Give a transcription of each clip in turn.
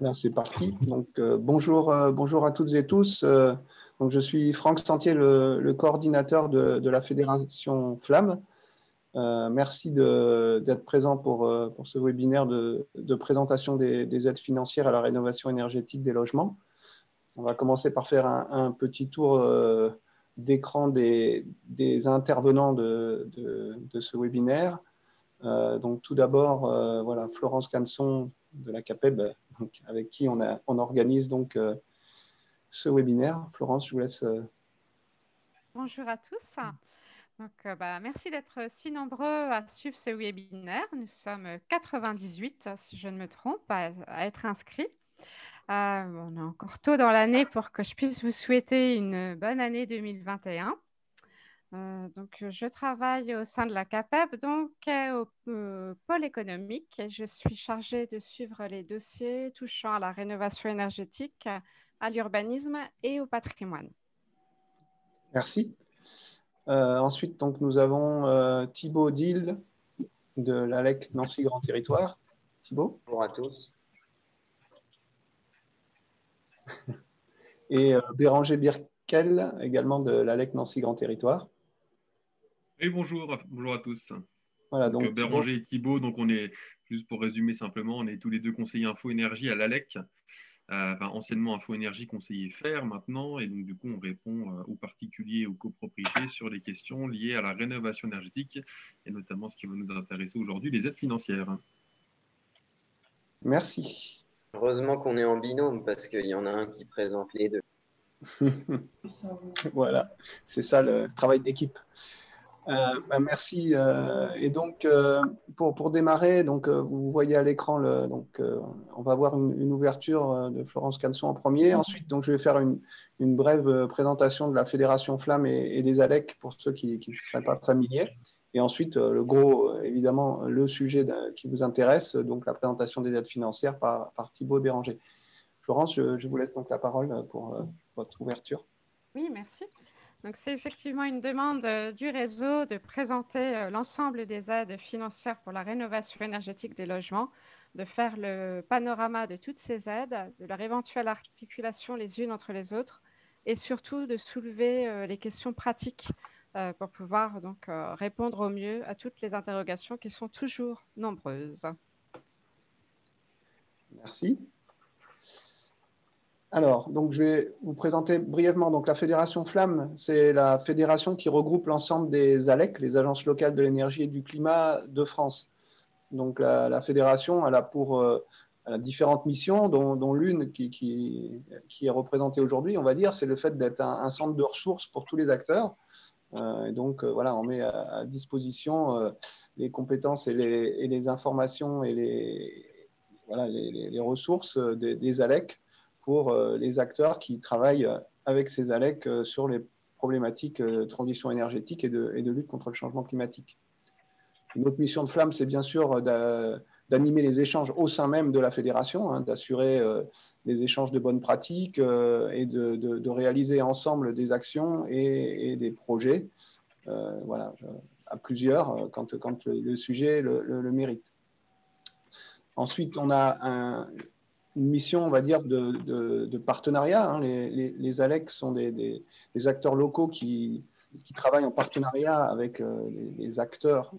Là, c'est parti. Donc, bonjour à toutes et tous. Donc, je suis Franck Sentier, le coordinateur de la Fédération Flamme. Merci d'être présent pour ce webinaire de présentation des aides financières à la rénovation énergétique des logements. On va commencer par faire un petit tour d'écran des intervenants de ce webinaire. Donc, tout d'abord, voilà, Florence Canson de la CAPEB, avec qui on organise donc ce webinaire. Florence, je vous laisse. Bonjour à tous. Donc, merci d'être si nombreux à suivre ce webinaire. Nous sommes 98, si je ne me trompe, à être inscrits. On est encore tôt dans l'année pour que je puisse vous souhaiter une bonne année 2021. Donc, je travaille au sein de la CAPEB, donc au pôle économique, et je suis chargée de suivre les dossiers touchant à la rénovation énergétique, à l'urbanisme et au patrimoine. Merci. Ensuite, donc, nous avons Thibaut Dille de l'ALEC Nancy Grand Territoire. Thibaut. Bonjour à tous. Et Béranger Birkel, également de l'ALEC Nancy Grand Territoire. Oui, bonjour à tous. Voilà, donc Béranger Thibaut. et Thibaut, donc on est, juste pour résumer simplement, on est tous les deux conseillers Info Énergie à l'ALEC, anciennement Info Énergie conseiller FER maintenant, et donc du coup on répond aux particuliers et aux copropriétés sur les questions liées à la rénovation énergétique, et notamment ce qui va nous intéresser aujourd'hui, les aides financières. Merci. Heureusement qu'on est en binôme parce qu'il y en a un qui présente les deux. Voilà, c'est ça le travail d'équipe. Merci. Et donc, pour démarrer, donc, vous voyez à l'écran, on va voir une ouverture de Florence Canson en premier. Ensuite, donc, je vais faire une brève présentation de la Fédération Flamme et des ALEC pour ceux qui ne seraient pas familiers. Et ensuite, le gros, évidemment, le sujet qui vous intéresse, donc la présentation des aides financières par Thibaut Béranger. Florence, je vous laisse donc la parole pour votre ouverture. Oui, merci. Donc, c'est effectivement une demande du réseau de présenter l'ensemble des aides financières pour la rénovation énergétique des logements, de faire le panorama de toutes ces aides, de leur éventuelle articulation les unes entre les autres, et surtout de soulever les questions pratiques pour pouvoir donc répondre au mieux à toutes les interrogations qui sont toujours nombreuses. Merci. Alors, donc, je vais vous présenter brièvement. Donc, la Fédération Flamme, c'est la fédération qui regroupe l'ensemble des ALEC, les agences locales de l'énergie et du climat de France. Donc, la fédération, elle a différentes missions, dont l'une qui est représentée aujourd'hui, on va dire, c'est le fait d'être un centre de ressources pour tous les acteurs. Et donc, voilà, on met à disposition les compétences et les informations et les ressources des ALEC pour les acteurs qui travaillent avec ces ALEC sur les problématiques de transition énergétique et de lutte contre le changement climatique. Une autre mission de Flamme, c'est bien sûr d'animer les échanges au sein même de la fédération, d'assurer des échanges de bonnes pratiques et de réaliser ensemble des actions et des projets voilà, à plusieurs quand le sujet le mérite. Ensuite, on a une mission, on va dire, de partenariat. Les ALEC sont des acteurs locaux qui travaillent en partenariat avec les acteurs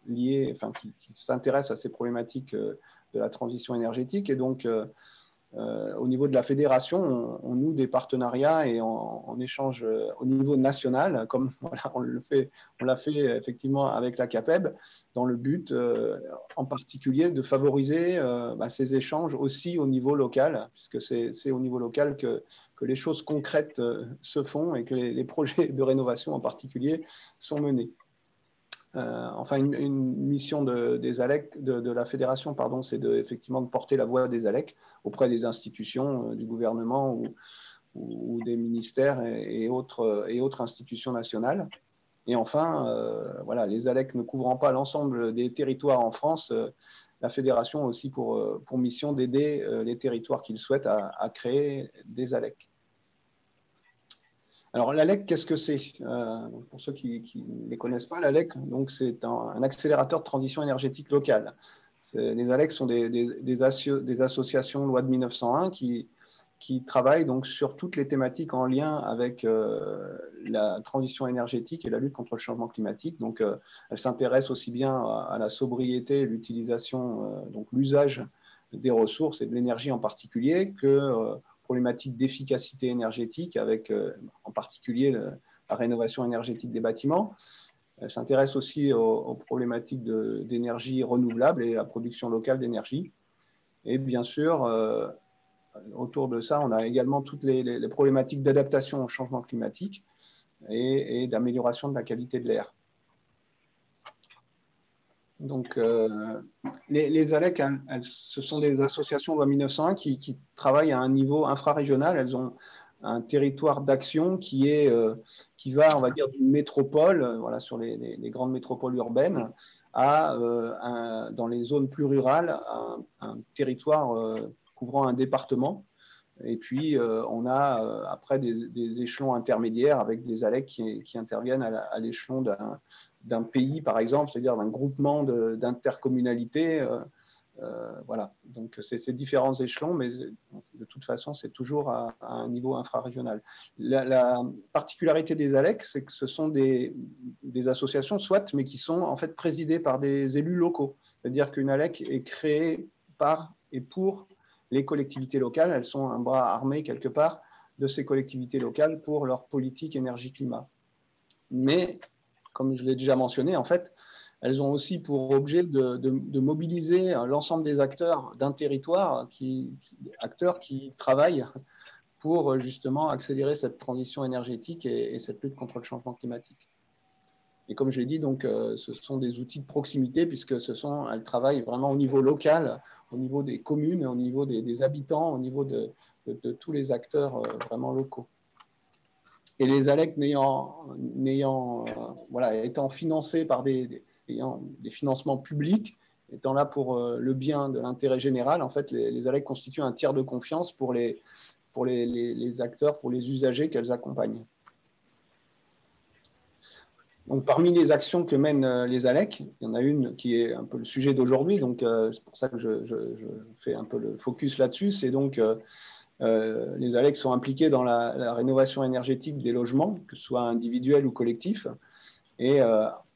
liés, enfin, qui s'intéressent à ces problématiques de la transition énergétique. Et donc, au niveau de la fédération, on noue des partenariats et on échange au niveau national, comme voilà, on l'a fait effectivement avec la CAPEB, dans le but en particulier de favoriser ces échanges aussi au niveau local, puisque c'est au niveau local que les choses concrètes se font et que les projets de rénovation en particulier sont menés. Enfin, une mission des ALEC, de la fédération, pardon, c'est effectivement de porter la voix des ALEC auprès des institutions du gouvernement ou des ministères et autres institutions nationales. Et enfin, voilà, les ALEC ne couvrant pas l'ensemble des territoires en France, la fédération a aussi pour mission d'aider les territoires qu'ils souhaitent à créer des ALEC. Alors, l'ALEC, qu'est-ce que c'est? Pour ceux qui ne les connaissent pas, l'ALEC, c'est un accélérateur de transition énergétique locale. Les ALEC sont des associations loi de 1901 qui travaillent donc sur toutes les thématiques en lien avec la transition énergétique et la lutte contre le changement climatique. Donc, elles s'intéressent aussi bien à la sobriété, l'utilisation, donc l'usage des ressources et de l'énergie en particulier, que problématiques d'efficacité énergétique avec en particulier la rénovation énergétique des bâtiments. Elle s'intéresse aussi aux problématiques d'énergie renouvelable et la production locale d'énergie. Et bien sûr, autour de ça, on a également toutes les problématiques d'adaptation au changement climatique et d'amélioration de la qualité de l'air. Donc, les ALEC, ce sont des associations loi 1901 qui travaillent à un niveau infrarégional. Elles ont un territoire d'action qui va, on va dire, d'une métropole, voilà, sur les grandes métropoles urbaines, dans les zones plus rurales, un territoire couvrant un département. Et puis, on a après des échelons intermédiaires avec des ALEC qui interviennent à l'échelon d'un pays, par exemple, c'est-à-dire d'un groupement d'intercommunalités. Voilà, donc c'est ces différents échelons, mais de toute façon, c'est toujours à un niveau infrarégional. La particularité des ALEC, c'est que ce sont des associations, soit, mais qui sont en fait présidées par des élus locaux. C'est-à-dire qu'une ALEC est créée par et pour les collectivités locales. Elles sont un bras armé quelque part de ces collectivités locales pour leur politique énergie-climat. Mais, comme je l'ai déjà mentionné, en fait, elles ont aussi pour objet de mobiliser l'ensemble des acteurs d'un territoire, acteurs qui travaillent pour justement accélérer cette transition énergétique et cette lutte contre le changement climatique. Et comme je l'ai dit, donc, ce sont des outils de proximité puisque elles travaillent vraiment au niveau local, au niveau des communes, au niveau des habitants, au niveau de tous les acteurs vraiment locaux. Et les ALEC étant financés par des financements publics, étant là pour le bien de l'intérêt général, en fait, les ALEC constituent un tiers de confiance pour les acteurs, pour les usagers qu'elles accompagnent. Donc, parmi les actions que mènent les ALEC, il y en a une qui est un peu le sujet d'aujourd'hui, donc c'est pour ça que je fais un peu le focus là-dessus. C'est donc les ALEC sont impliqués dans la rénovation énergétique des logements, que ce soit individuels ou collectifs, et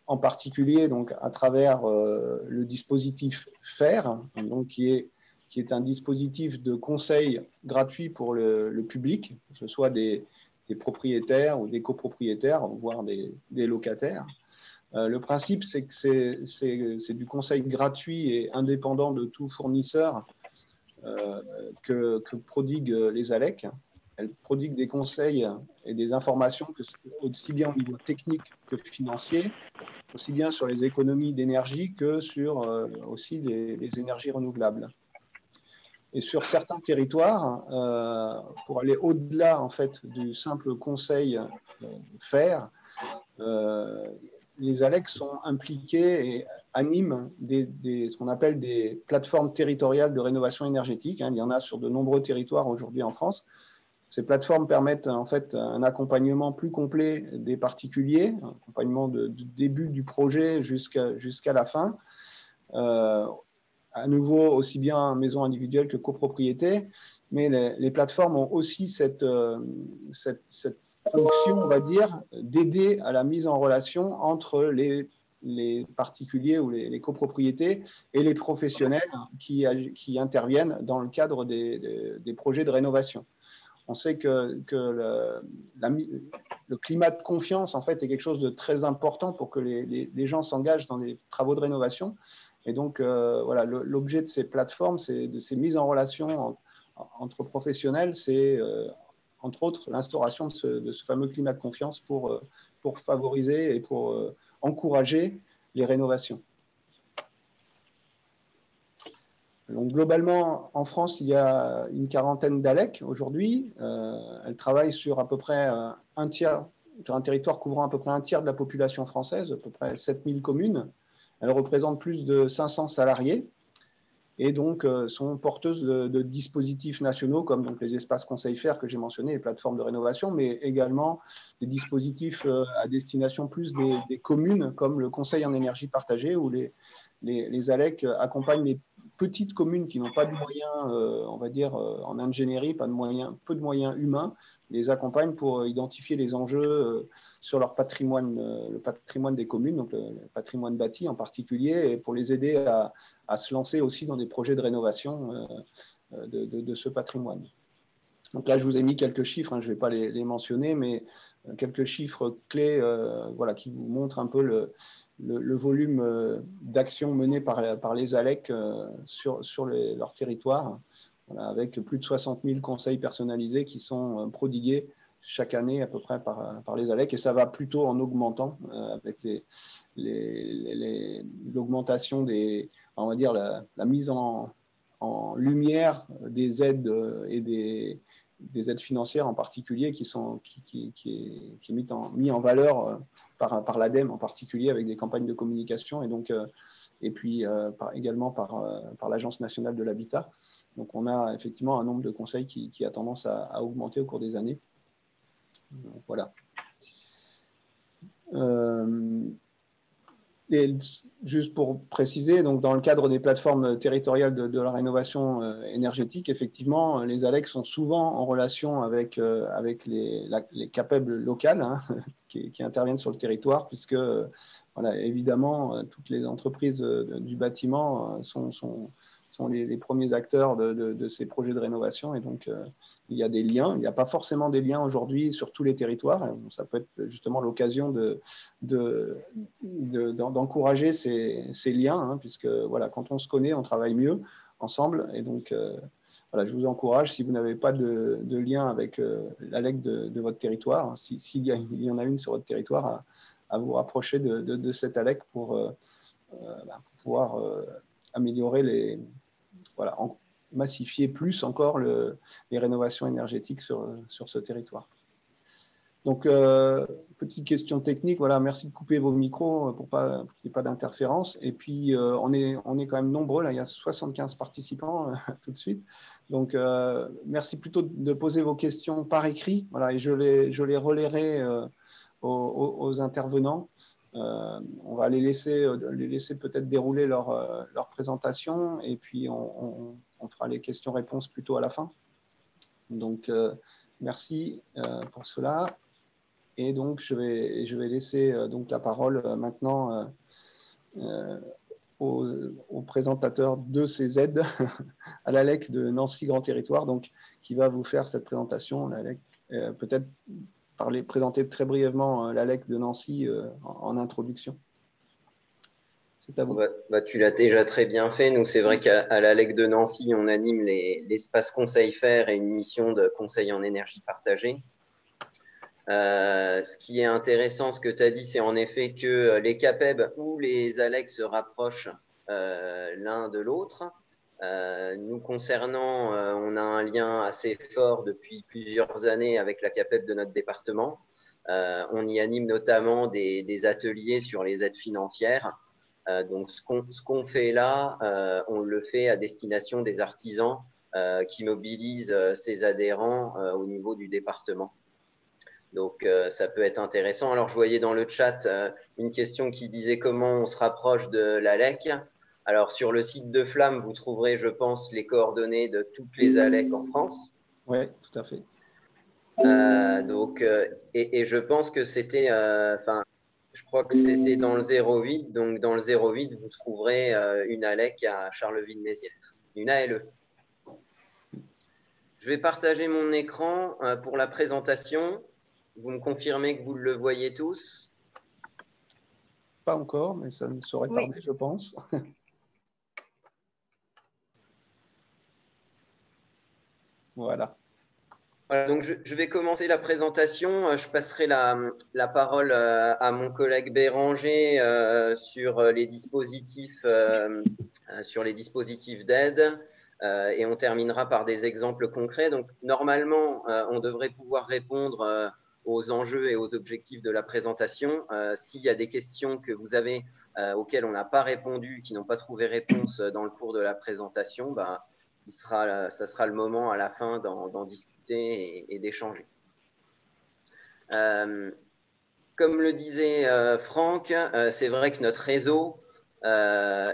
en particulier donc, à travers le dispositif FAIR, donc, qui est un dispositif de conseil gratuit pour le public, que ce soit des propriétaires ou des copropriétaires, voire des locataires. Le principe, c'est que c'est du conseil gratuit et indépendant de tout fournisseur que prodiguent les ALEC. Elles prodiguent des conseils et des informations aussi bien au niveau technique que financier, aussi bien sur les économies d'énergie que sur aussi les énergies renouvelables. Et sur certains territoires, pour aller au-delà en fait du simple conseil FAIR, les ALEC sont impliqués et animent ce qu'on appelle des plateformes territoriales de rénovation énergétique. Il y en a sur de nombreux territoires aujourd'hui en France. Ces plateformes permettent en fait un accompagnement plus complet des particuliers, un accompagnement du début du projet jusqu'à la fin. À nouveau, aussi bien maison individuelle que copropriété, mais les plateformes ont aussi cette fonction, on va dire, d'aider à la mise en relation entre les particuliers ou les copropriétés et les professionnels qui interviennent dans le cadre des projets de rénovation. On sait que le climat de confiance, en fait, est quelque chose de très important pour que les gens s'engagent dans des travaux de rénovation. Et donc, voilà, l'objet de ces plateformes, de ces mises en relation entre professionnels, c'est entre autres l'instauration de ce fameux climat de confiance pour favoriser et pour encourager les rénovations. Donc, globalement, en France, il y a une quarantaine d'ALEC aujourd'hui. Elles travaillent sur à peu près un tiers, sur un territoire couvrant à peu près un tiers de la population française, à peu près 7000 communes. Elles représentent plus de 500 salariés. et donc sont porteuses de dispositifs nationaux comme donc les espaces conseils faire que j'ai mentionnés, les plateformes de rénovation, mais également des dispositifs à destination plus des communes comme le conseil en énergie partagée où les ALEC accompagnent les petites communes qui n'ont pas de moyens, on va dire, en ingénierie, pas de moyens, peu de moyens humains, les accompagnent pour identifier les enjeux sur leur patrimoine, le patrimoine des communes, donc le patrimoine bâti en particulier, et pour les aider à se lancer aussi dans des projets de rénovation de ce patrimoine. Donc là, je vous ai mis quelques chiffres, hein, je ne vais pas les mentionner, mais quelques chiffres clés voilà, qui vous montrent un peu le volume d'actions menées par les ALEC sur leur territoire, voilà, avec plus de 60 000 conseils personnalisés qui sont prodigués chaque année à peu près par les ALEC, et ça va plutôt en augmentant avec l'augmentation des, on va dire, la mise en lumière des aides et des aides financières en particulier qui est mis en valeur par l'ADEME en particulier avec des campagnes de communication et puis également par l'Agence nationale de l'habitat. Donc on a effectivement un nombre de conseils qui a tendance à augmenter au cours des années. Donc, voilà. Et juste pour préciser, donc dans le cadre des plateformes territoriales de la rénovation énergétique, effectivement, les ALEC sont souvent en relation avec les CAPEB locales hein, qui interviennent sur le territoire, puisque, voilà, évidemment, toutes les entreprises du bâtiment sont les premiers acteurs de ces projets de rénovation. Et donc, il y a des liens. Il n'y a pas forcément des liens aujourd'hui sur tous les territoires. Ça peut être justement l'occasion d'encourager ces liens, hein, puisque voilà, quand on se connaît, on travaille mieux ensemble. Et donc, voilà, je vous encourage, si vous n'avez pas de lien avec l'ALEC de votre territoire, s'il y en a une sur votre territoire, à vous rapprocher de cette ALEC pour pouvoir améliorer voilà, massifier plus encore les rénovations énergétiques sur ce territoire. Donc, petite question technique, voilà, merci de couper vos micros pour qu'il n'y ait pas d'interférence. Et puis, on est quand même nombreux, là, il y a 75 participants tout de suite. Donc, merci plutôt de poser vos questions par écrit, voilà, et je les relayerai aux intervenants. On va les laisser peut-être dérouler leur présentation et puis on fera les questions-réponses plutôt à la fin. Donc, merci pour cela. Et donc, je vais laisser donc la parole maintenant au présentateur de ces aides à l'ALEC de Nancy Grand Territoire, donc, qui va vous faire cette présentation. L'ALEC, peut-être présenter très brièvement l'ALEC de Nancy en introduction. C'est à vous. Tu l'as déjà très bien fait. Nous, c'est vrai qu'à l'ALEC de Nancy, on anime l'espace conseil faire et une mission de conseil en énergie partagée. Ce qui est intéressant, ce que tu as dit, c'est en effet que les CAPEB ou les ALEC se rapprochent l'un de l'autre. Nous concernant, on a un lien assez fort depuis plusieurs années avec la CAPEB de notre département. On y anime notamment des ateliers sur les aides financières. Donc, ce qu'on fait là, on le fait à destination des artisans qui mobilisent ses adhérents au niveau du département. Donc, ça peut être intéressant. Alors, je voyais dans le chat une question qui disait comment on se rapproche de l'ALEC. Alors, sur le site de Flamme, vous trouverez, je pense, les coordonnées de toutes les ALEC en France. Oui, tout à fait. Et je pense que c'était, je crois que c'était dans le 08. Donc, dans le 08, vous trouverez une ALEC à Charleville-Mézières, une ALE. Je vais partager mon écran pour la présentation. Vous me confirmez que vous le voyez tous? Pas encore, mais ça ne saurait tarder, je pense. Voilà. Voilà, donc je vais commencer la présentation. Je passerai la parole à mon collègue Béranger sur les dispositifs d'aide et on terminera par des exemples concrets. Donc, normalement, on devrait pouvoir répondre aux enjeux et aux objectifs de la présentation. S'il y a des questions que vous avez auxquelles on n'a pas répondu, qui n'ont pas trouvé réponse dans le cours de la présentation, ça sera le moment à la fin d'en discuter et d'échanger. Comme le disait Franck, c'est vrai que notre réseau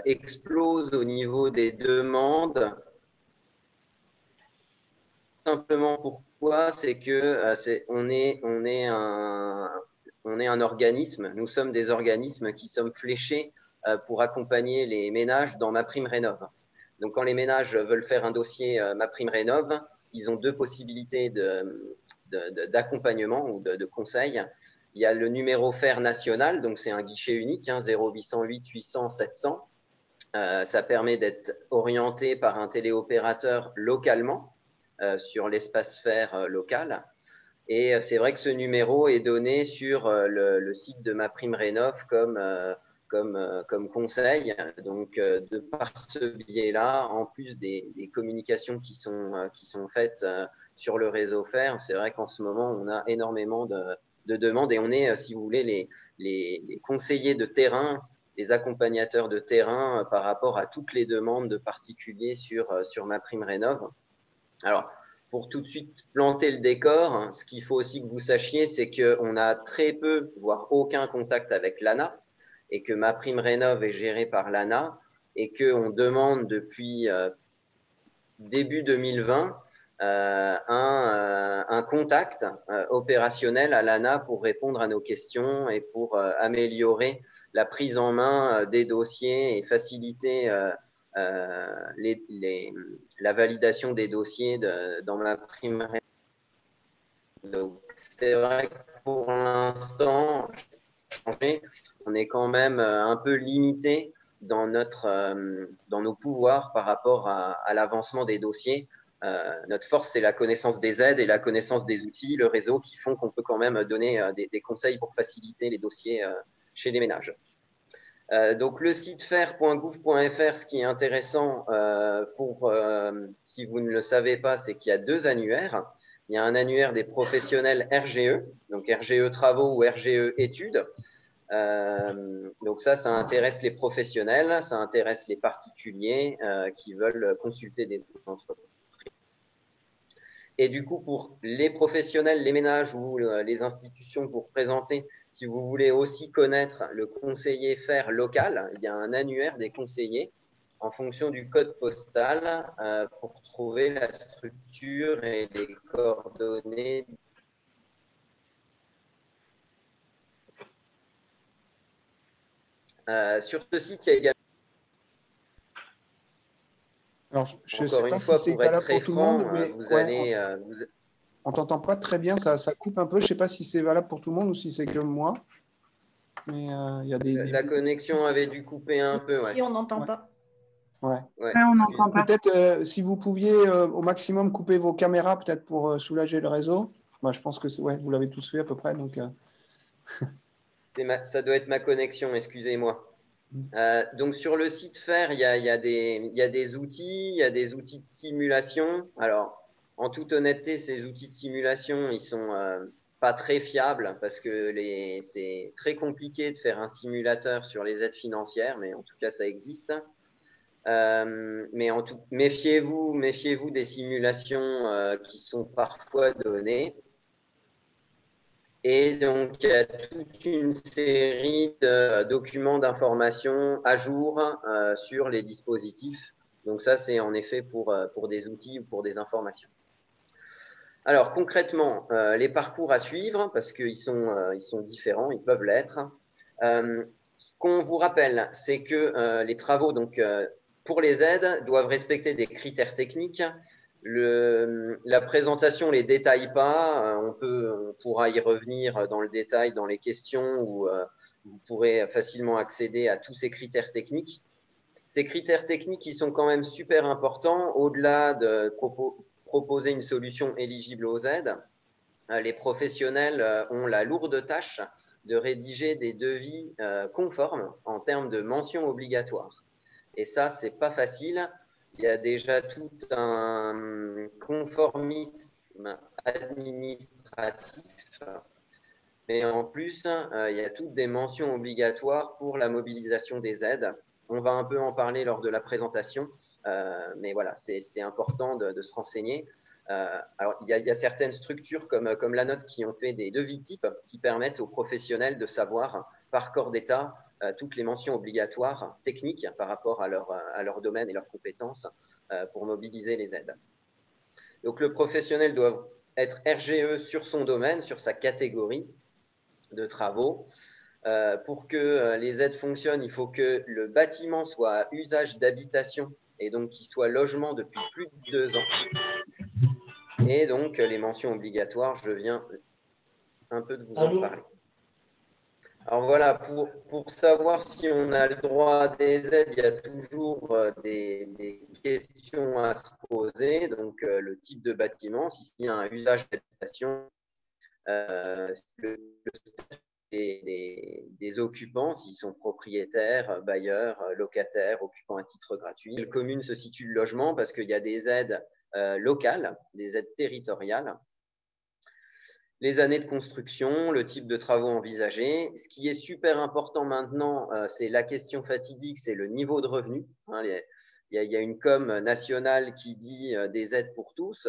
explose au niveau des demandes. Simplement pourquoi, c'est que on est un organisme, nous sommes des organismes qui sommes fléchés pour accompagner les ménages dans MaPrimeRénov'. Donc, quand les ménages veulent faire un dossier MaPrimeRénov', ils ont deux possibilités d'accompagnement ou de conseil. Il y a le numéro FAIR national, donc c'est un guichet unique, 0808 800 700. Ça permet d'être orienté par un téléopérateur localement sur l'espace FAIR local. Et c'est vrai que ce numéro est donné sur le site de MaPrimeRénov' comme conseil. Donc, de par ce biais-là, en plus des communications qui sont faites sur le réseau FAIR, c'est vrai qu'en ce moment, on a énormément de demandes et on est, si vous voulez, les conseillers de terrain, les accompagnateurs de terrain par rapport à toutes les demandes de particuliers sur MaPrimeRénov'. Alors, pour tout de suite planter le décor, ce qu'il faut aussi que vous sachiez, c'est qu'on a très peu, voire aucun contact avec l'ANA et que MaPrimeRénov' est géré par l'ANA et qu'on demande depuis début 2020 un contact opérationnel à l'ANA pour répondre à nos questions et pour améliorer la prise en main des dossiers et faciliter la validation des dossiers dans MaPrimeRénov'. Donc, c'est vrai que pour l'instant, on est quand même un peu limité dans nos pouvoirs par rapport à l'avancement des dossiers. Notre force, c'est la connaissance des aides et la connaissance des outils, le réseau, qui font qu'on peut quand même donner des conseils pour faciliter les dossiers chez les ménages. Donc, le site fair.gouv.fr, ce qui est intéressant si vous ne le savez pas, c'est qu'il y a deux annuaires. Il y a un annuaire des professionnels RGE, donc RGE travaux ou RGE études. Donc ça intéresse les professionnels, ça intéresse les particuliers qui veulent consulter des entreprises. Et du coup, pour les professionnels, les ménages ou les institutions, pour présenter, si vous voulez aussi connaître le conseiller FAIR local, il y a un annuaire des conseillers en fonction du code postal pour trouver la structure et les coordonnées. Sur ce site, il y a également… Alors, je Encore une fois, pour être très franc, vous allez… On ne t'entend pas très bien, ça coupe un peu. Je ne sais pas si c'est valable pour tout le monde ou si c'est que moi. Mais il y a La connexion avait dû couper un peu. Si, on n'entend pas. Ouais. On n'entend pas. Peut-être si vous pouviez au maximum couper vos caméras, peut-être pour soulager le réseau. Je pense que vous l'avez tous fait à peu près. Donc, ça doit être ma connexion, excusez-moi. Donc, sur le site FAIR, il y a des outils, il y a des outils de simulation. Alors, en toute honnêteté, ces outils de simulation, ils ne sont pas très fiables parce que c'est très compliqué de faire un simulateur sur les aides financières, mais en tout cas, ça existe. Mais méfiez-vous des simulations qui sont parfois données. Et donc, il y a toute une série de documents d'information à jour sur les dispositifs. Donc, ça, c'est en effet pour des outils ou pour des informations. Alors, concrètement, les parcours à suivre, parce qu'ils sont différents, ils peuvent l'être. Ce qu'on vous rappelle, c'est que les travaux, donc, pour les aides, doivent respecter des critères techniques. La présentation ne les détaille pas. On pourra y revenir dans le détail dans les questions où vous pourrez facilement accéder à tous ces critères techniques. Ces critères techniques, ils sont quand même super importants. Au-delà de proposer une solution éligible aux aides, les professionnels ont la lourde tâche de rédiger des devis conformes en termes de mentions obligatoires. Et ça, ce n'est pas facile. Il y a déjà tout un conformisme administratif Mais en plus, il y a toutes des mentions obligatoires pour la mobilisation des aides. On va un peu en parler lors de la présentation, mais voilà, c'est important de se renseigner. Alors, il y a certaines structures comme la nôtre qui ont fait des devis types qui permettent aux professionnels de savoir par corps d'État toutes les mentions obligatoires techniques par rapport à leur domaine et leurs compétences pour mobiliser les aides. Donc, le professionnel doit être RGE sur son domaine, sur sa catégorie de travaux. Pour que les aides fonctionnent, il faut que le bâtiment soit à usage d'habitation et donc qu'il soit logement depuis plus de 2 ans. Et donc, les mentions obligatoires, je viens un peu de vous en parler. Alors voilà, pour savoir si on a le droit à des aides, il y a toujours des questions à se poser. Donc, le type de bâtiment, s'il y a un usage d'habitation, le statut des occupants, s'ils sont propriétaires, bailleurs, locataires, occupants à titre gratuit. Quelle commune se situe le logement parce qu'il y a des aides locales, des aides territoriales. Les années de construction, le type de travaux envisagés. Ce qui est super important maintenant, c'est la question fatidique, c'est le niveau de revenu. Il y a une com nationale qui dit des aides pour tous,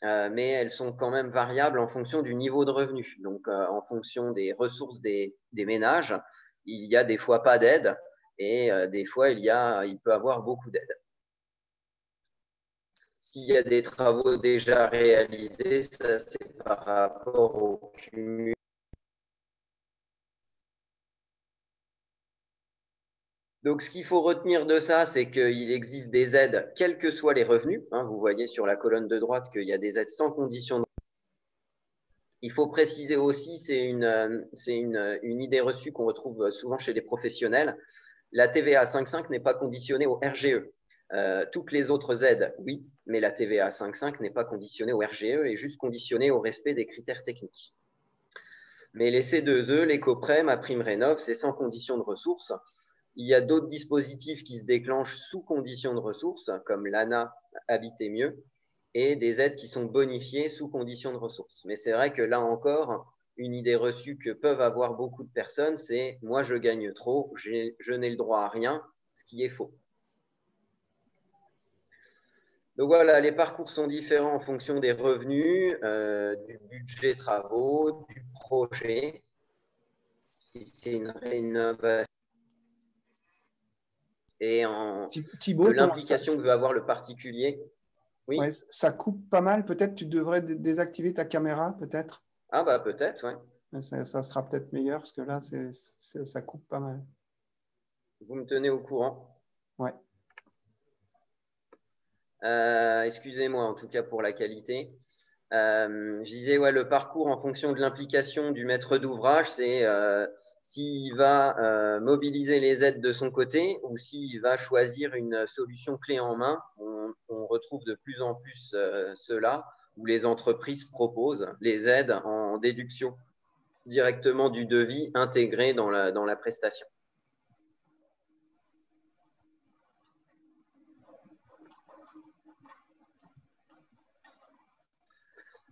mais elles sont quand même variables en fonction du niveau de revenu. Donc, en fonction des ressources des ménages, il y a des fois pas d'aide et des fois, il peut avoir beaucoup d'aide. S'il y a des travaux déjà réalisés, ça c'est par rapport au cumul. Donc, ce qu'il faut retenir de ça, c'est qu'il existe des aides, quels que soient les revenus. Vous voyez sur la colonne de droite qu'il y a des aides sans condition de. Il faut préciser aussi, c'est une idée reçue qu'on retrouve souvent chez les professionnels. La TVA à 5,5 n'est pas conditionnée au RGE. Toutes les autres aides, oui, mais la TVA à 5,5 n'est pas conditionnée au RGE et juste conditionnée au respect des critères techniques. Mais les C2E, l'éco-prêt, MaPrimeRénov', c'est sans condition de ressources. Il y a d'autres dispositifs qui se déclenchent sous condition de ressources, comme l'ANA Habiter Mieux, et des aides qui sont bonifiées sous condition de ressources. Mais c'est vrai que là encore, une idée reçue que peuvent avoir beaucoup de personnes, c'est « moi, je gagne trop, je n'ai le droit à rien », ce qui est faux. Donc voilà, les parcours sont différents en fonction des revenus, du budget travaux, du projet. Si c'est une rénovation et de l'implication que veut avoir le particulier. Oui. Ouais, ça coupe pas mal. Peut-être tu devrais désactiver ta caméra, peut-être. Ah bah peut-être, oui. Ça sera peut-être meilleur parce que là, ça coupe pas mal. Vous me tenez au courant? Ouais. Excusez-moi en tout cas pour la qualité. Je disais, le parcours en fonction de l'implication du maître d'ouvrage, c'est s'il va mobiliser les aides de son côté ou s'il va choisir une solution clé en main. On retrouve de plus en plus cela, où les entreprises proposent les aides en déduction directement du devis intégré dans la prestation.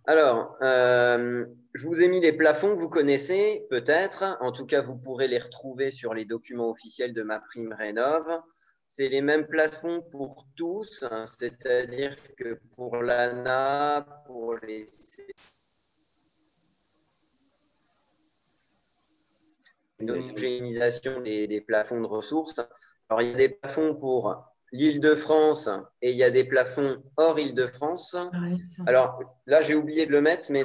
Alors, je vous ai mis les plafonds que vous connaissez peut-être. En tout cas, vous pourrez les retrouver sur les documents officiels de MaPrimeRénov'. C'est les mêmes plafonds pour tous, c'est-à-dire que pour l'ANA, pour les homogénéisation des plafonds de ressources. Alors, il y a des plafonds pour l'Île-de-France et il y a des plafonds hors Île-de-France. Alors là, j'ai oublié de le mettre, mais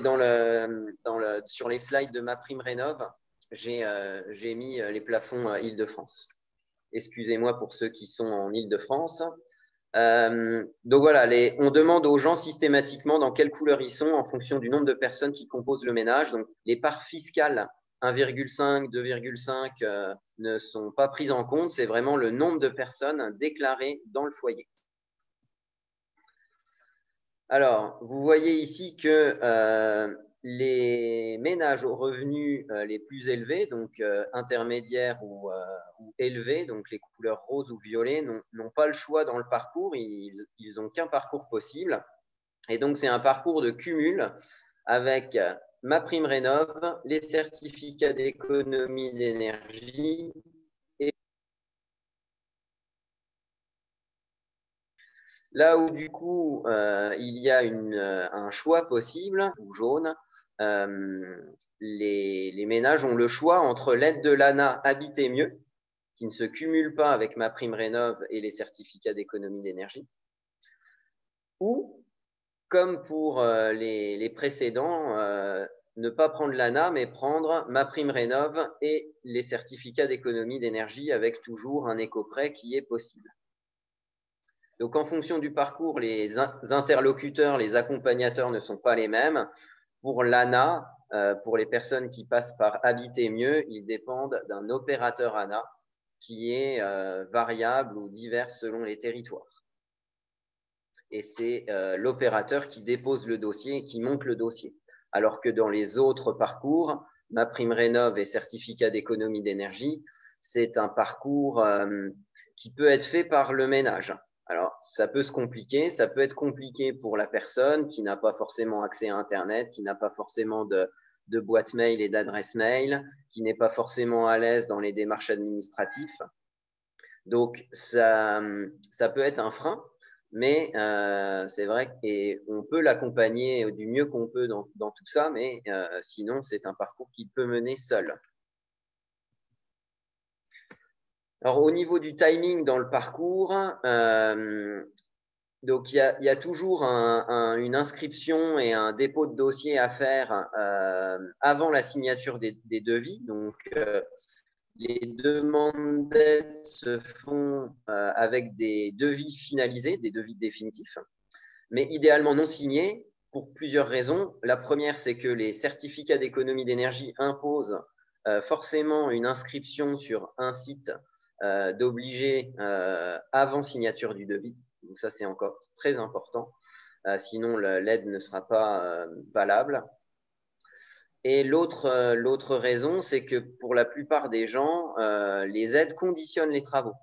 sur les slides de MaPrimeRénov', j'ai mis les plafonds Île-de-France. Excusez-moi pour ceux qui sont en Île-de-France. Donc voilà, on demande aux gens systématiquement dans quelle couleur ils sont en fonction du nombre de personnes qui composent le ménage. Donc les parts fiscales 1,5, 2,5 ne sont pas prises en compte. C'est vraiment le nombre de personnes déclarées dans le foyer. Alors, vous voyez ici que les ménages aux revenus les plus élevés, donc intermédiaires ou élevés, donc les couleurs rose ou violet, n'ont pas le choix dans le parcours. Ils n'ont qu'un parcours possible. Et donc, c'est un parcours de cumul avec MaPrimeRénov', les certificats d'économie d'énergie et là où du coup il y a un choix possible, ou jaune, les ménages ont le choix entre l'aide de l'ANA Habiter mieux, qui ne se cumule pas avec MaPrimeRénov' et les certificats d'économie d'énergie, ou comme pour les précédents, ne pas prendre l'ANA, mais prendre MaPrimeRénov' et les certificats d'économie d'énergie avec toujours un éco-prêt qui est possible. Donc, en fonction du parcours, les interlocuteurs, les accompagnateurs ne sont pas les mêmes. Pour l'ANA, pour les personnes qui passent par Habiter mieux, ils dépendent d'un opérateur ANA qui est variable ou divers selon les territoires. Et c'est l'opérateur qui dépose le dossier et qui monte le dossier. Alors que dans les autres parcours, MaPrimeRénov' et certificat d'économie d'énergie, c'est un parcours qui peut être fait par le ménage. Alors, ça peut se compliquer, ça peut être compliqué pour la personne qui n'a pas forcément accès à Internet, qui n'a pas forcément de boîte mail et d'adresse mail, qui n'est pas forcément à l'aise dans les démarches administratives. Donc, ça peut être un frein. Mais c'est vrai qu'on peut l'accompagner du mieux qu'on peut dans tout ça, mais sinon, c'est un parcours qui peut mener seul. Alors, au niveau du timing dans le parcours, donc il y a toujours une inscription et un dépôt de dossier à faire avant la signature des devis. Donc, les demandes d'aide se font avec des devis finalisés, des devis définitifs, mais idéalement non signés pour plusieurs raisons. La première, c'est que les certificats d'économie d'énergie imposent forcément une inscription sur un site d'obligé avant signature du devis. Donc ça, c'est encore très important. Sinon, l'aide ne sera pas valable. Et l'autre raison, c'est que pour la plupart des gens, les aides conditionnent les travaux.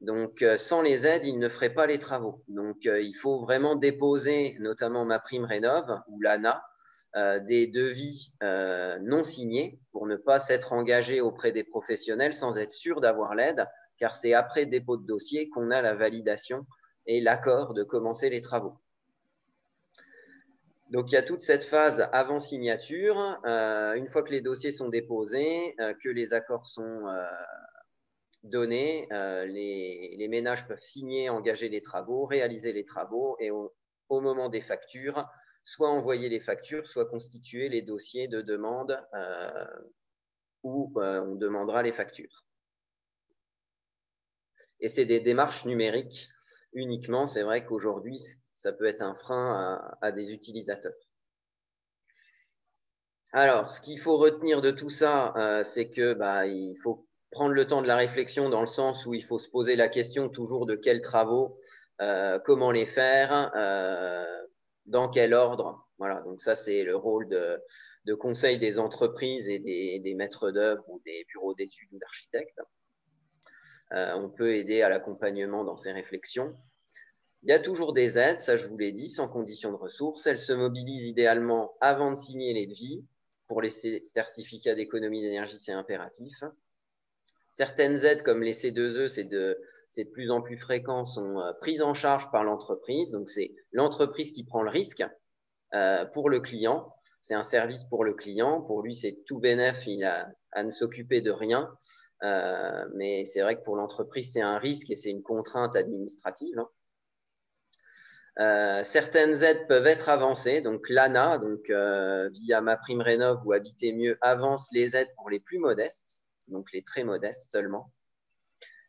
Donc, sans les aides, ils ne feraient pas les travaux. Donc, il faut vraiment déposer, notamment MaPrimeRénov' ou l'ANA, des devis non signés pour ne pas s'être engagé auprès des professionnels sans être sûr d'avoir l'aide, car c'est après dépôt de dossier qu'on a la validation et l'accord de commencer les travaux. Donc, il y a toute cette phase avant signature. Une fois que les dossiers sont déposés, que les accords sont donnés, les ménages peuvent signer, engager les travaux, réaliser les travaux et au moment des factures, soit envoyer les factures, soit constituer les dossiers de demande où on demandera les factures. Et c'est des démarches numériques uniquement. C'est vrai qu'aujourd'hui, ça peut être un frein à des utilisateurs. Alors, ce qu'il faut retenir de tout ça, c'est que il faut prendre le temps de la réflexion dans le sens où il faut se poser la question toujours de quels travaux, comment les faire, dans quel ordre. Voilà, donc ça, c'est le rôle de conseil des entreprises et des maîtres d'œuvre ou des bureaux d'études ou d'architectes. On peut aider à l'accompagnement dans ces réflexions. Il y a toujours des aides, ça je vous l'ai dit, sans condition de ressources. Elles se mobilisent idéalement avant de signer les devis. Pour les certificats d'économie d'énergie, c'est impératif. Certaines aides, comme les C2E, c'est de plus en plus fréquent, sont prises en charge par l'entreprise. Donc, c'est l'entreprise qui prend le risque pour le client. C'est un service pour le client. Pour lui, c'est tout bénef, il a à ne s'occuper de rien. Mais c'est vrai que pour l'entreprise, c'est un risque et c'est une contrainte administrative. Certaines aides peuvent être avancées. Donc, l'ANA, via MaPrimeRénov' ou Habiter mieux, avance les aides pour les plus modestes, donc les très modestes seulement.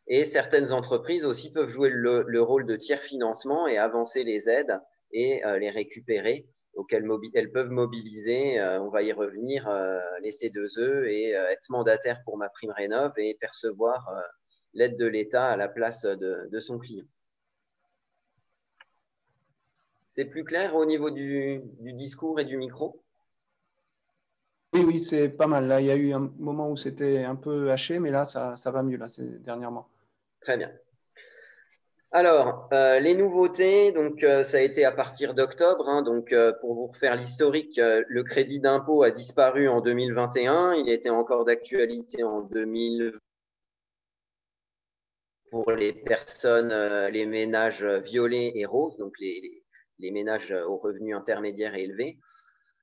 Et certaines entreprises aussi peuvent jouer le rôle de tiers financement et avancer les aides et les récupérer. Donc, elles peuvent mobiliser, on va y revenir, les C2E et être mandataires pour MaPrimeRénov' et percevoir l'aide de l'État à la place de son client. C'est plus clair au niveau du discours et du micro? Oui, c'est pas mal. Là, il y a eu un moment où c'était un peu haché, mais là, ça va mieux, là, dernièrement. Très bien. Alors, les nouveautés, donc ça a été à partir d'octobre. Hein, donc, pour vous refaire l'historique, le crédit d'impôt a disparu en 2021. Il était encore d'actualité en 2020 pour les personnes, les ménages violets et roses, donc les ménages aux revenus intermédiaires et élevés.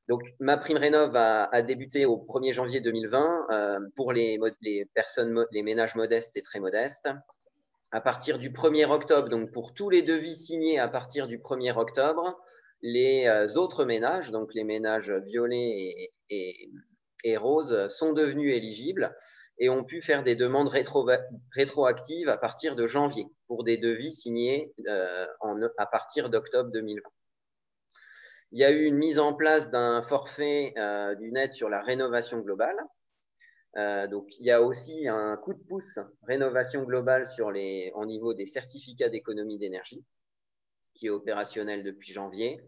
Donc, MaPrimeRénov' a débuté au 1er janvier 2020 pour les personnes, les ménages modestes et très modestes. À partir du 1er octobre, donc pour tous les devis signés à partir du 1er octobre, les autres ménages, donc les ménages violets et roses, sont devenus éligibles et ont pu faire des demandes rétroactives à partir de janvier pour des devis signés à partir d'octobre 2020. Il y a eu une mise en place d'un forfait d'une aide sur la rénovation globale. Donc, il y a aussi un coup de pouce rénovation globale au niveau des certificats d'économie d'énergie qui est opérationnel depuis janvier.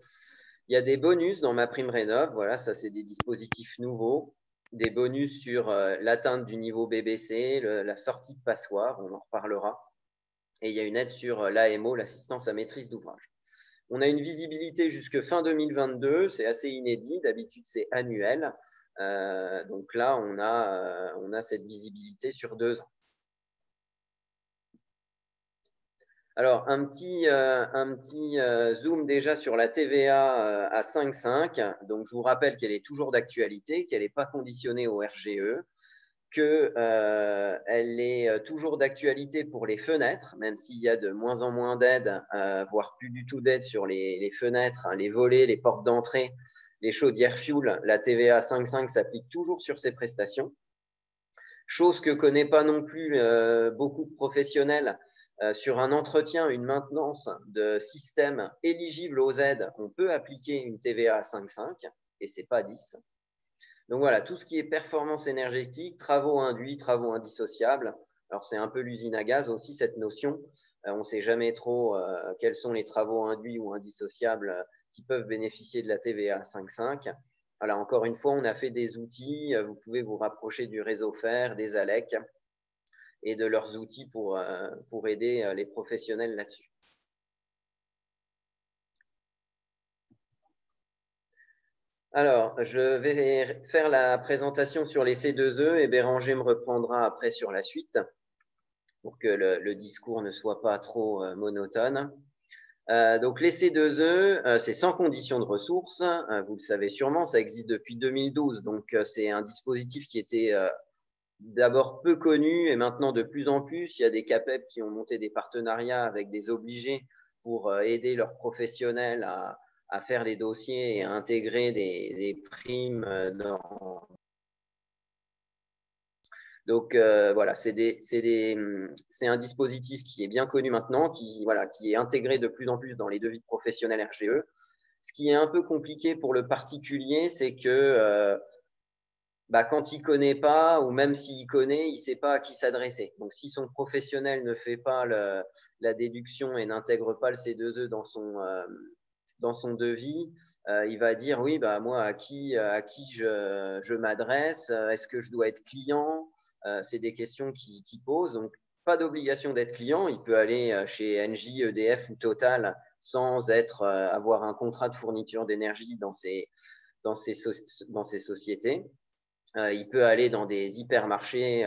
Il y a des bonus dans MaPrimeRénov'. Voilà, ça, c'est des dispositifs nouveaux. Des bonus sur l'atteinte du niveau BBC, la sortie de passoire, on en reparlera. Et il y a une aide sur l'AMO, l'assistance à maîtrise d'ouvrage. On a une visibilité jusque fin 2022, c'est assez inédit, d'habitude c'est annuel. Donc là, on a cette visibilité sur 2 ans. Alors, un petit zoom déjà sur la TVA à 5,5. Donc, je vous rappelle qu'elle est toujours d'actualité, qu'elle n'est pas conditionnée au RGE, qu'elle est toujours d'actualité pour les fenêtres, même s'il y a de moins en moins d'aides, voire plus du tout d'aide sur les fenêtres, hein, les volets, les portes d'entrée, les chaudières fuel. La TVA 5,5 s'applique toujours sur ces prestations. Chose que ne connaît pas non plus beaucoup de professionnels. Sur un entretien, une maintenance de système éligible aux aides, on peut appliquer une TVA à 5,5 et ce n'est pas 10. Donc voilà, tout ce qui est performance énergétique, travaux induits, travaux indissociables. Alors c'est un peu l'usine à gaz aussi, cette notion. On ne sait jamais trop quels sont les travaux induits ou indissociables qui peuvent bénéficier de la TVA à 5,5. Voilà, encore une fois, on a fait des outils. Vous pouvez vous rapprocher du réseau FER, des ALEC et de leurs outils pour aider les professionnels là-dessus. Alors, je vais faire la présentation sur les C2E et Béranger me reprendra après sur la suite pour que le discours ne soit pas trop monotone. Donc, les C2E, c'est sans condition de ressources. Vous le savez sûrement, ça existe depuis 2012. Donc, c'est un dispositif qui était d'abord peu connu et maintenant de plus en plus. Il y a des CAPEB qui ont monté des partenariats avec des obligés pour aider leurs professionnels à faire les dossiers et à intégrer des primes dans. Donc voilà, c'est un dispositif qui est bien connu maintenant, qui est intégré de plus en plus dans les devis de professionnels RGE. Ce qui est un peu compliqué pour le particulier, c'est que quand il ne connaît pas, ou même s'il connaît, il ne sait pas à qui s'adresser. Donc, si son professionnel ne fait pas la déduction et n'intègre pas le C2E dans son devis, il va dire oui, moi, à qui je m'adresse? Est-ce que je dois être client? C'est des questions qui posent. Donc, pas d'obligation d'être client. Il peut aller chez Engie, EDF ou Total sans avoir un contrat de fourniture d'énergie dans ces sociétés. Il peut aller dans des hypermarchés,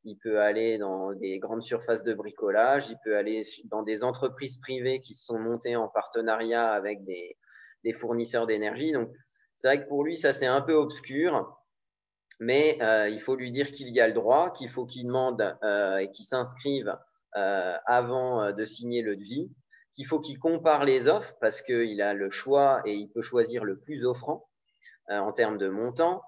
il peut aller dans des grandes surfaces de bricolage, il peut aller dans des entreprises privées qui se sont montées en partenariat avec des fournisseurs d'énergie. Donc, c'est vrai que pour lui, ça, c'est un peu obscur, mais il faut lui dire qu'il y a le droit, qu'il faut qu'il demande et qu'il s'inscrive avant de signer le devis, qu'il faut qu'il compare les offres parce qu'il a le choix et il peut choisir le plus offrant en termes de montant.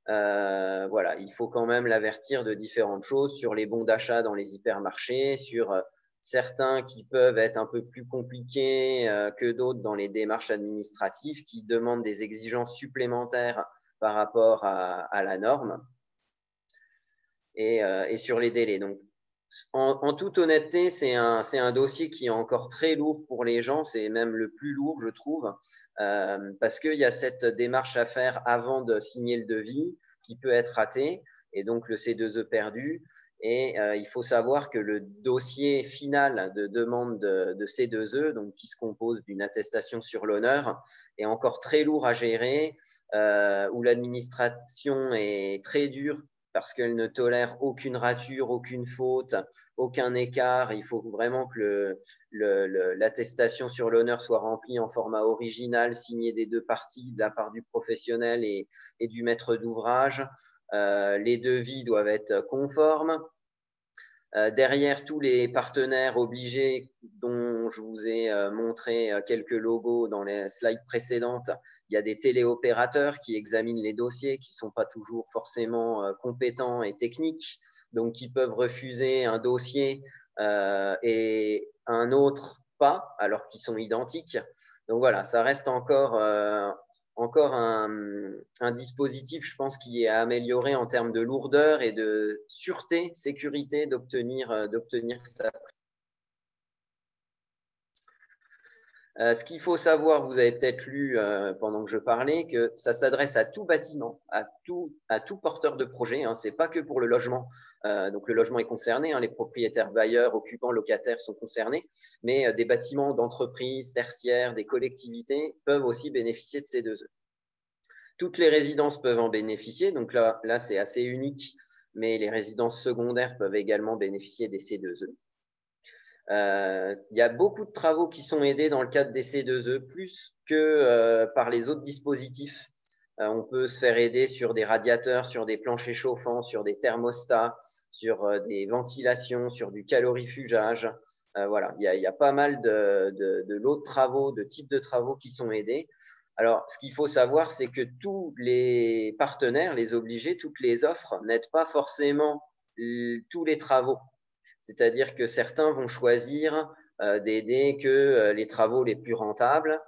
Voilà, il faut quand même l'avertir de différentes choses sur les bons d'achat dans les hypermarchés, sur certains qui peuvent être un peu plus compliqués que d'autres dans les démarches administratives qui demandent des exigences supplémentaires par rapport à la norme et sur les délais. Donc, en toute honnêteté, c'est un dossier qui est encore très lourd pour les gens, c'est même le plus lourd, je trouve, parce qu'il y a cette démarche à faire avant de signer le devis qui peut être ratée, et donc le C2E perdu. Et il faut savoir que le dossier final de demande de C2E, donc qui se compose d'une attestation sur l'honneur, est encore très lourd à gérer, où l'administration est très dure parce qu'elle ne tolère aucune rature, aucune faute, aucun écart. Il faut vraiment que l'attestation sur l'honneur soit remplie en format original, signée des deux parties, de la part du professionnel et du maître d'ouvrage. Les devis doivent être conformes. Derrière tous les partenaires obligés dont je vous ai montré quelques logos dans les slides précédentes, il y a des téléopérateurs qui examinent les dossiers, qui ne sont pas toujours forcément compétents et techniques, donc qui peuvent refuser un dossier et un autre pas, alors qu'ils sont identiques. Donc voilà, ça reste encore un dispositif, je pense, qui est à améliorer en termes de lourdeur et de sûreté, sécurité d'obtenir ça. Ce qu'il faut savoir, vous avez peut-être lu pendant que je parlais, que ça s'adresse à tout bâtiment, à tout porteur de projet. Hein, ce n'est pas que pour le logement. Donc le logement est concerné, hein, les propriétaires, bailleurs, occupants, locataires sont concernés, mais des bâtiments d'entreprise, tertiaires, des collectivités peuvent aussi bénéficier de ces C2E. Toutes les résidences peuvent en bénéficier, donc là c'est assez unique, mais les résidences secondaires peuvent également bénéficier des C2E. Il y a beaucoup de travaux qui sont aidés dans le cadre des C2E, plus que par les autres dispositifs. On peut se faire aider sur des radiateurs, sur des planchers chauffants, sur des thermostats, sur des ventilations, sur du calorifugage. Voilà, il y a pas mal de lots de travaux, de types de travaux qui sont aidés. Alors, ce qu'il faut savoir, c'est que tous les partenaires, les obligés, toutes les offres n'aident pas forcément tous les travaux. C'est-à-dire que certains vont choisir d'aider que les travaux les plus rentables,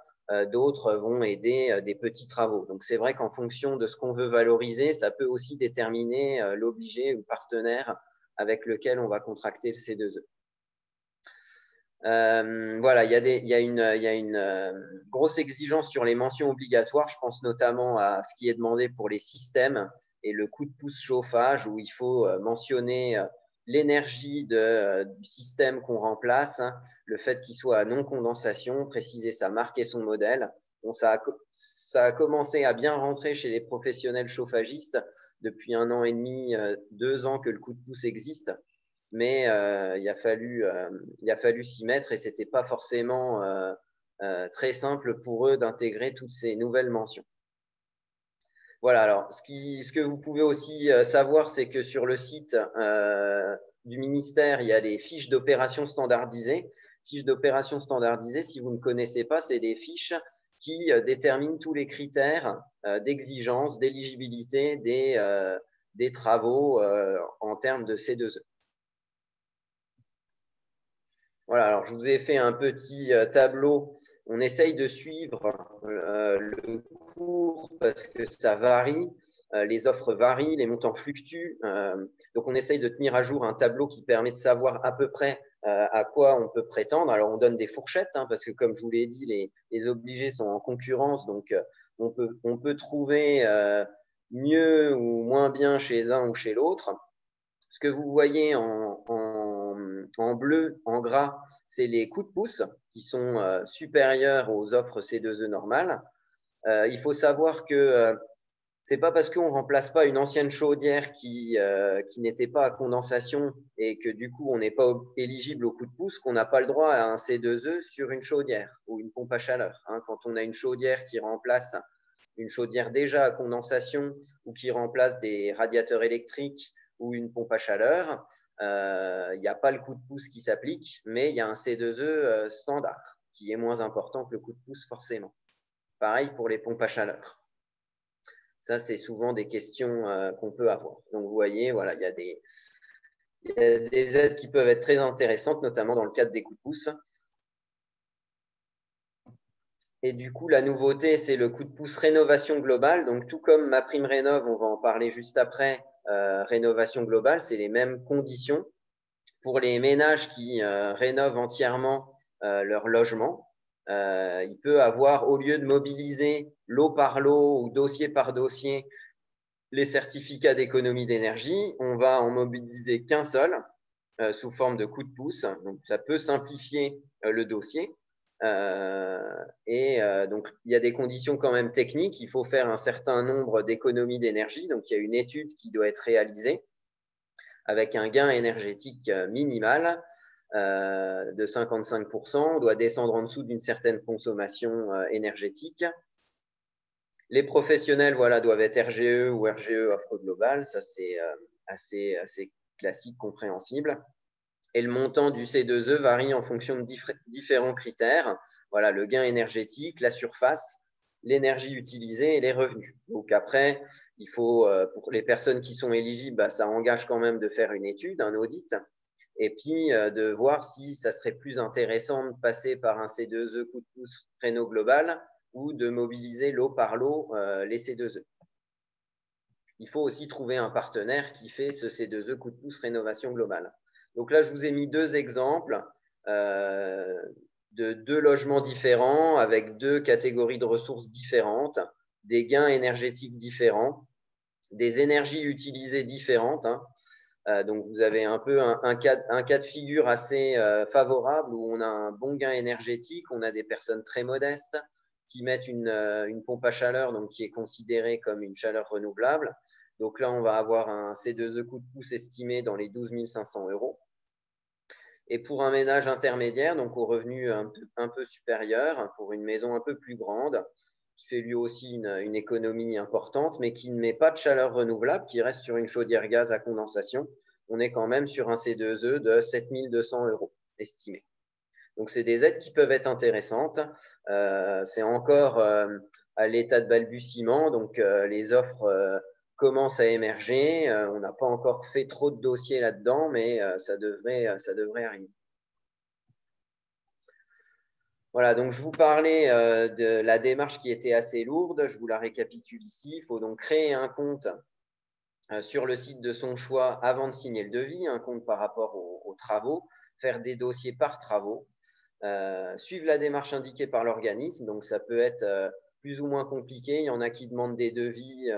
d'autres vont aider des petits travaux. Donc, c'est vrai qu'en fonction de ce qu'on veut valoriser, ça peut aussi déterminer l'obligé ou le partenaire avec lequel on va contracter le C2E. Voilà, il y a une grosse exigence sur les mentions obligatoires. Je pense notamment à ce qui est demandé pour les systèmes et le coup de pouce chauffage, où il faut mentionner l'énergie du système qu'on remplace, hein, le fait qu'il soit à non-condensation, préciser sa marque et son modèle. Bon, ça a commencé à bien rentrer chez les professionnels chauffagistes depuis 1 an et demi, 2 ans que le coup de pouce existe. Mais il a fallu s'y mettre et ce n'était pas forcément très simple pour eux d'intégrer toutes ces nouvelles mentions. Voilà, alors ce que vous pouvez aussi savoir, c'est que sur le site du ministère, il y a des fiches d'opération standardisées. Fiches d'opération standardisées, si vous ne connaissez pas, c'est des fiches qui déterminent tous les critères d'exigence, d'éligibilité des travaux en termes de C2E. Voilà, alors je vous ai fait un petit tableau. On essaye de suivre le cours parce que ça varie. Les offres varient, les montants fluctuent. Donc, on essaye de tenir à jour un tableau qui permet de savoir à peu près à quoi on peut prétendre. Alors, on donne des fourchettes hein, parce que, comme je vous l'ai dit, les obligés sont en concurrence. Donc, on peut trouver mieux ou moins bien chez un ou chez l'autre. Ce que vous voyez en bleu, en gras, c'est les coups de pouce qui sont supérieurs aux offres C2E normales. Il faut savoir que ce n'est pas parce qu'on ne remplace pas une ancienne chaudière qui n'était pas à condensation et que du coup on n'est pas éligible au coup de pouce qu'on n'a pas le droit à un C2E sur une chaudière ou une pompe à chaleur. Hein. Quand on a une chaudière qui remplace une chaudière déjà à condensation ou qui remplace des radiateurs électriques ou une pompe à chaleur, il n'y a pas le coup de pouce qui s'applique, mais il y a un C2E standard qui est moins important que le coup de pouce forcément. Pareil pour les pompes à chaleur. Ça, c'est souvent des questions qu'on peut avoir. Donc, vous voyez, voilà, il y a des aides qui peuvent être très intéressantes, notamment dans le cadre des coups de pouce. Et du coup, la nouveauté, c'est le coup de pouce rénovation globale. Donc, tout comme MaPrimeRénov', on va en parler juste après, rénovation globale, c'est les mêmes conditions pour les ménages qui rénovent entièrement leur logement. Il peut avoir, au lieu de mobiliser lot par lot ou dossier par dossier Les certificats d'économie d'énergie, on va en mobiliser qu'un seul sous forme de coup de pouce. Donc, ça peut simplifier le dossier. Donc, il y a des conditions quand même techniques. Il faut faire un certain nombre d'économies d'énergie. Donc, il y a une étude qui doit être réalisée avec un gain énergétique minimal de 55%. On doit descendre en dessous d'une certaine consommation énergétique. Les professionnels doivent être RGE ou RGE offre globale. Ça, c'est assez classique, compréhensible. Et le montant du C2E varie en fonction de différents critères. Voilà, le gain énergétique, la surface, l'énergie utilisée et les revenus. Donc après, il faut, pour les personnes qui sont éligibles, ça engage quand même de faire une étude, un audit, et puis de voir si ça serait plus intéressant de passer par un C2E coup de pouce Réno global ou de mobiliser lot par lot les C2E. Il faut aussi trouver un partenaire qui fait ce C2E coup de pouce rénovation globale. Donc là, je vous ai mis deux exemples de deux logements différents avec deux catégories de ressources différentes, des gains énergétiques différents, des énergies utilisées différentes. Donc, vous avez un peu un cas de figure assez favorable où on a un bon gain énergétique, on a des personnes très modestes qui mettent une pompe à chaleur, donc qui est considérée comme une chaleur renouvelable. Donc là, on va avoir un C2E coup de pouce estimé dans les 12 500 €. Et pour un ménage intermédiaire, donc au revenu un peu supérieur, pour une maison un peu plus grande, qui fait lui aussi une économie importante, mais qui ne met pas de chaleur renouvelable, qui reste sur une chaudière gaz à condensation, on est quand même sur un C2E de 7 200 € estimé. Donc, c'est des aides qui peuvent être intéressantes. C'est encore à l'état de balbutiement, donc les offres commencent à émerger. On n'a pas encore fait trop de dossiers là-dedans, mais ça devrait arriver. Voilà, donc je vous parlais de la démarche qui était assez lourde. Je vous la récapitule ici. Il faut donc créer un compte sur le site de son choix avant de signer le devis, un compte par rapport aux travaux, faire des dossiers par travaux. Suivre la démarche indiquée par l'organisme. Donc, ça peut être plus ou moins compliqué. Il y en a qui demandent des devis,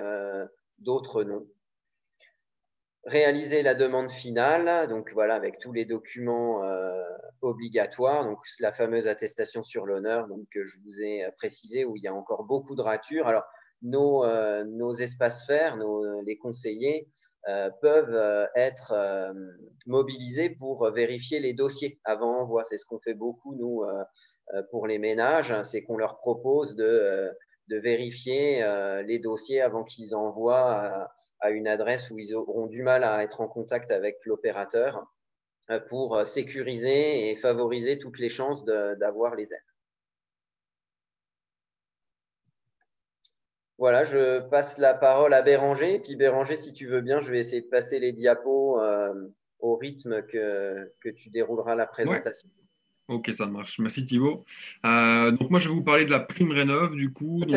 d'autres non. Réaliser la demande finale, donc voilà, avec tous les documents obligatoires, donc la fameuse attestation sur l'honneur, donc que je vous ai précisé, où il y a encore beaucoup de ratures. Alors, nos espaces verts, les conseillers, peuvent être mobilisés pour vérifier les dossiers avant envoi. C'est ce qu'on fait beaucoup, nous, pour les ménages, c'est qu'on leur propose de vérifier les dossiers avant qu'ils envoient à une adresse où ils auront du mal à être en contact avec l'opérateur pour sécuriser et favoriser toutes les chances d'avoir les aides. Voilà, je passe la parole à Béranger. Puis Béranger, si tu veux bien, je vais essayer de passer les diapos au rythme que tu dérouleras la présentation. Ouais. Ok, ça marche. Merci Thibaut. Donc moi, je vais vous parler de la prime rénov du coup. Oui.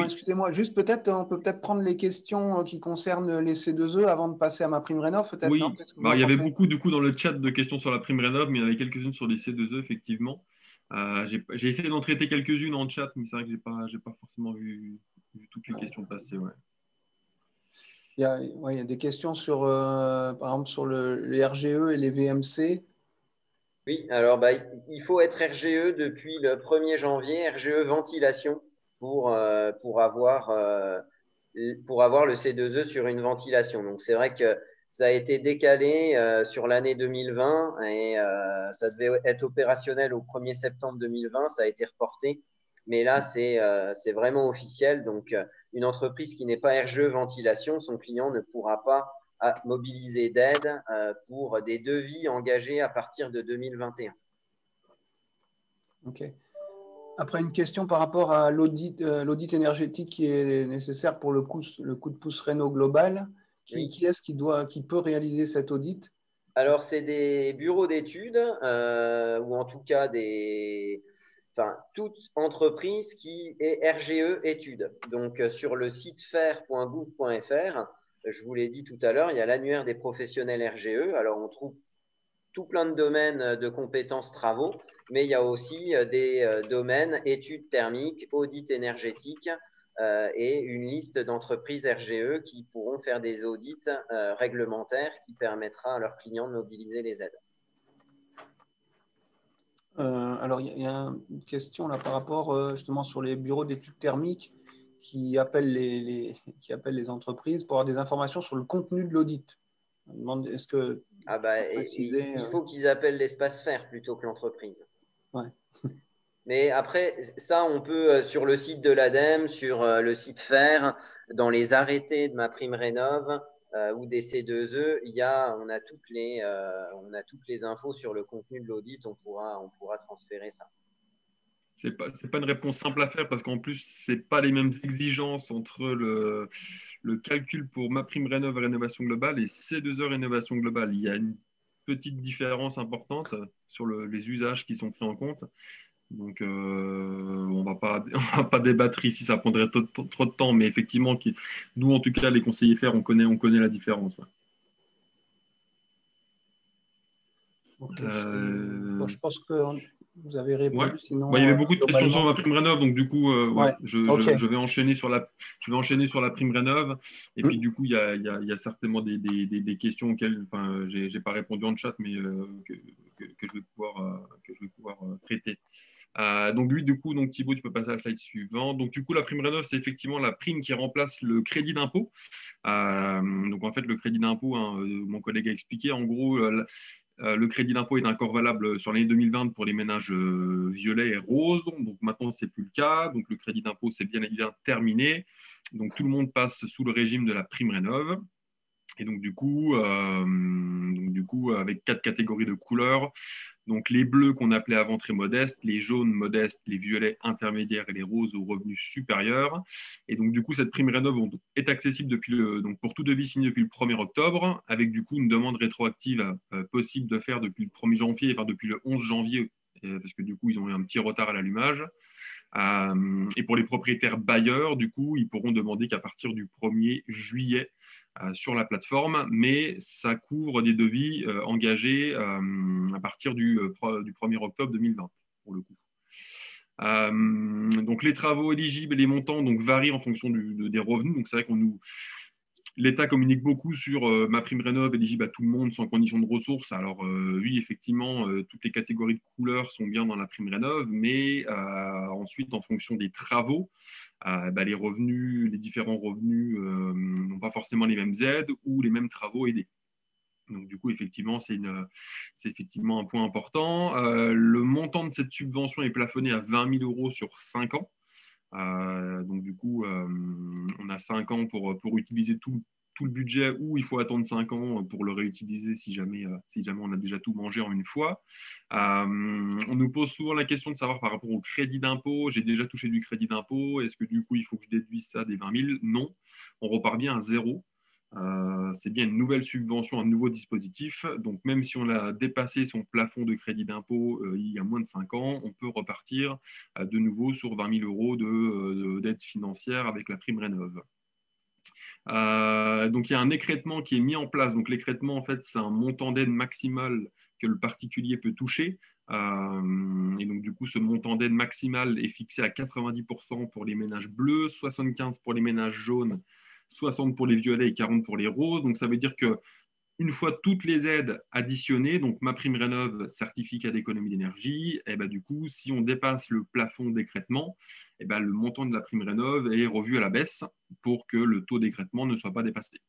Excusez-moi, juste peut-être, on peut peut-être prendre les questions qui concernent les C2E avant de passer à ma prime rénov, peut-être, oui. non? Il y avait beaucoup du coup dans le chat de questions sur la prime rénov, mais il y en avait quelques-unes sur les C2E, effectivement. J'ai essayé d'en traiter quelques-unes en chat, mais c'est vrai que j'ai pas forcément vu toutes les questions passer. Ouais. Il y a des questions sur, par exemple, sur les RGE et les VMC. Oui, alors il faut être RGE depuis le 1er janvier, RGE ventilation pour avoir le C2E sur une ventilation. Donc c'est vrai que ça a été décalé sur l'année 2020 et ça devait être opérationnel au 1er septembre 2020, ça a été reporté. Mais là, c'est vraiment officiel. Donc une entreprise qui n'est pas RGE ventilation, son client ne pourra pas à mobiliser d'aide pour des devis engagés à partir de 2021. Ok. Après, une question par rapport à l'audit énergétique qui est nécessaire pour le coup de pouce Réno global. Qui est-ce qui peut réaliser cet audit? Alors, c'est des bureaux d'études ou en tout cas toute entreprise qui est RGE études. Donc, sur le site fer.gouv.fr, je vous l'ai dit tout à l'heure, il y a l'annuaire des professionnels RGE. Alors, on trouve tout plein de domaines de compétences travaux, mais il y a aussi des domaines études thermiques, audit énergétique, et une liste d'entreprises RGE qui pourront faire des audits réglementaires qui permettra à leurs clients de mobiliser les aides. Alors, il y a une question là par rapport justement sur les bureaux d'études thermiques qui appellent les entreprises pour avoir des informations sur le contenu de l'audit. On demande, est-ce que il faut qu'ils appellent l'espace faire plutôt que l'entreprise. Ouais. Mais après, ça, on peut, sur le site de l'ADEME, sur le site FAIR, dans les arrêtés de MaPrimeRénov' ou des C2E, on a toutes les infos sur le contenu de l'audit, on pourra transférer ça. C'est pas une réponse simple à faire parce qu'en plus, ce n'est pas les mêmes exigences entre le calcul pour MaPrimeRénov' rénovation globale et C2E rénovation globale. Il y a une petite différence importante sur les usages qui sont pris en compte. Donc, on va pas débattre ici, ça prendrait trop de temps, mais effectivement, nous, en tout cas, les conseillers FAIR, on connaît la différence. Ouais. Okay, je pense que vous avez répondu. Ouais. Sinon, il y avait beaucoup de questions sur MaPrimeRénov', donc du coup, je vais enchaîner sur la PrimeRénov'. Et puis du coup, il y a certainement des questions auxquelles j'ai pas répondu en chat, mais que je vais pouvoir traiter. Donc Thibaut, tu peux passer à la slide suivante. Donc du coup, la PrimeRénov', c'est effectivement la prime qui remplace le crédit d'impôt. Donc en fait, le crédit d'impôt, mon collègue a expliqué, en gros, le crédit d'impôt est encore valable sur l'année 2020 pour les ménages violets et roses. Donc maintenant, ce n'est plus le cas. Donc le crédit d'impôt, c'est bien terminé. Donc tout le monde passe sous le régime de la PrimeRénov'. Et donc du coup, avec 4 catégories de couleurs. Donc les bleus qu'on appelait avant très modestes, les jaunes modestes, les violets intermédiaires et les roses aux revenus supérieurs. Et donc du coup, cette PrimeRénov' est accessible pour tout devis signé depuis le 1er octobre, avec du coup une demande rétroactive possible de faire depuis le 1er janvier, enfin depuis le 11 janvier, parce que du coup, ils ont eu un petit retard à l'allumage. Et pour les propriétaires bailleurs, du coup, ils pourront demander qu'à partir du 1er juillet sur la plateforme, mais ça couvre des devis engagés à partir du 1er octobre 2020, pour le coup. Donc les travaux éligibles et les montants varient en fonction des revenus. Donc c'est vrai l'État communique beaucoup sur MaPrimeRénov' éligible à tout le monde sans condition de ressources. Alors oui, effectivement, toutes les catégories de couleurs sont bien dans la PrimeRénov', mais ensuite, en fonction des travaux, les différents revenus n'ont pas forcément les mêmes aides ou les mêmes travaux aidés. Donc du coup, effectivement, c'est effectivement un point important. Le montant de cette subvention est plafonné à 20 000 € sur 5 ans. Donc du coup, on a 5 ans pour utiliser tout le budget, ou il faut attendre 5 ans pour le réutiliser si jamais on a déjà tout mangé en une fois. On nous pose souvent la question de savoir par rapport au crédit d'impôt, j'ai déjà touché du crédit d'impôt, est-ce que du coup il faut que je déduise ça des 20 000? Non, on repart bien à zéro. C'est bien une nouvelle subvention, un nouveau dispositif. Donc, même si on a dépassé son plafond de crédit d'impôt il y a moins de 5 ans, on peut repartir de nouveau sur 20 000 € d'aide financière avec la PrimeRénov'. Donc, il y a un écrêtement qui est mis en place. Donc, l'écrêtement, en fait, c'est un montant d'aide maximal que le particulier peut toucher. Et donc, du coup, ce montant d'aide maximal est fixé à 90% pour les ménages bleus, 75% pour les ménages jaunes, 60 pour les violets et 40 pour les roses. Donc, ça veut dire qu'une fois toutes les aides additionnées, donc MaPrimeRénov', certificat d'économie d'énergie, et du coup, si on dépasse le plafond d'écrêtement, le montant de la PrimeRénov' est revu à la baisse pour que le taux d'écrêtement ne soit pas dépassé.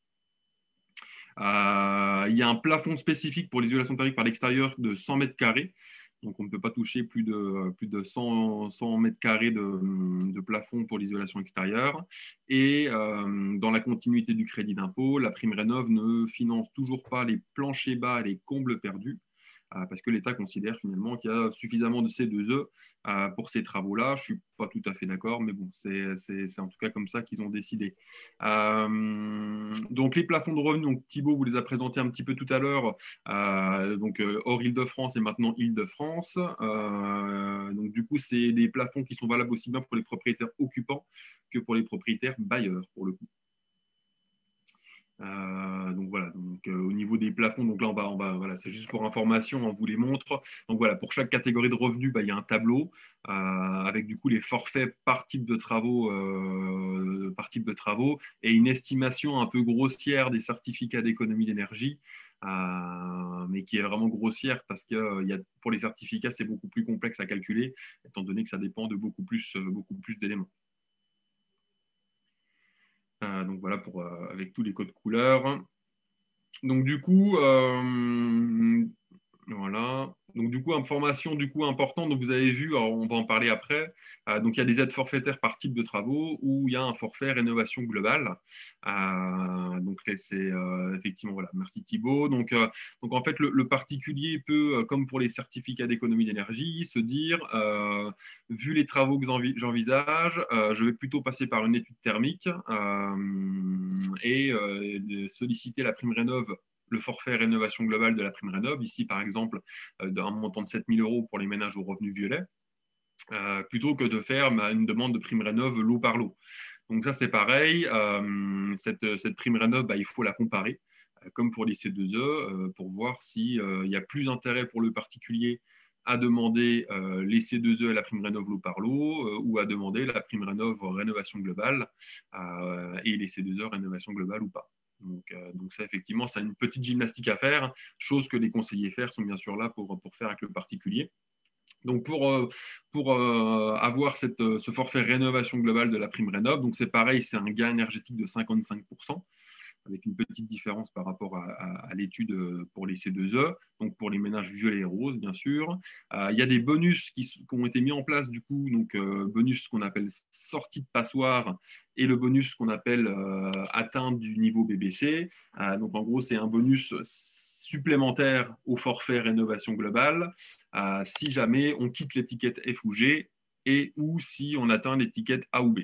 Il y a un plafond spécifique pour l'isolation thermique par l'extérieur de 100 mètres carrés. Donc, on ne peut pas toucher plus de 100 mètres carrés de plafond pour l'isolation extérieure. Et dans la continuité du crédit d'impôt, la PrimeRénov' ne finance toujours pas les planchers bas et les combles perdus, parce que l'État considère finalement qu'il y a suffisamment de C2E pour ces travaux-là. Je ne suis pas tout à fait d'accord, mais bon, c'est en tout cas comme ça qu'ils ont décidé. Donc, les plafonds de revenus, donc Thibaut vous les a présentés un petit peu tout à l'heure, hors Île-de-France et maintenant Île-de-France. Donc, du coup, c'est des plafonds qui sont valables aussi bien pour les propriétaires occupants que pour les propriétaires bailleurs, pour le coup. Donc voilà, au niveau des plafonds, donc là voilà, c'est juste pour information, on vous les montre. Donc voilà, pour chaque catégorie de revenus, il y a un tableau avec du coup les forfaits par type de travaux, et une estimation un peu grossière des certificats d'économie d'énergie, mais qui est vraiment grossière parce que pour les certificats, c'est beaucoup plus complexe à calculer, étant donné que ça dépend de beaucoup plus d'éléments. Donc voilà, avec tous les codes couleurs. Donc du coup, voilà. Donc du coup, information importante. Donc vous avez vu, alors on va en parler après. Donc il y a des aides forfaitaires par type de travaux où il y a un forfait rénovation globale. Donc c'est effectivement voilà. Merci Thibaut. Donc en fait le particulier peut, comme pour les certificats d'économie d'énergie, se dire vu les travaux que j'envisage, je vais plutôt passer par une étude thermique et solliciter la prime rénov', le forfait rénovation globale de la prime rénov', ici par exemple d'un montant de 7 000 € pour les ménages aux revenus violets, plutôt que de faire une demande de prime rénov' lot par lot. Donc ça c'est pareil, cette prime rénov', il faut la comparer, comme pour les C2E, pour voir s'il y a plus intérêt pour le particulier à demander les C2E et la prime rénov' lot par lot, ou à demander la prime rénov' rénovation globale et les C2E rénovation globale ou pas. Donc ça, effectivement, c'est une petite gymnastique à faire, chose que les conseillers faire sont bien sûr là pour faire avec le particulier. Donc pour avoir ce forfait rénovation globale de la prime rénov', donc c'est pareil, c'est un gain énergétique de 55%, avec une petite différence par rapport à l'étude pour les C2E, donc pour les ménages violets et roses, bien sûr. Il y a des bonus qui ont été mis en place, du coup, donc bonus qu'on appelle sortie de passoire et le bonus qu'on appelle atteinte du niveau BBC. Donc en gros, c'est un bonus supplémentaire au forfait rénovation globale si jamais on quitte l'étiquette F ou G et ou si on atteint l'étiquette A ou B.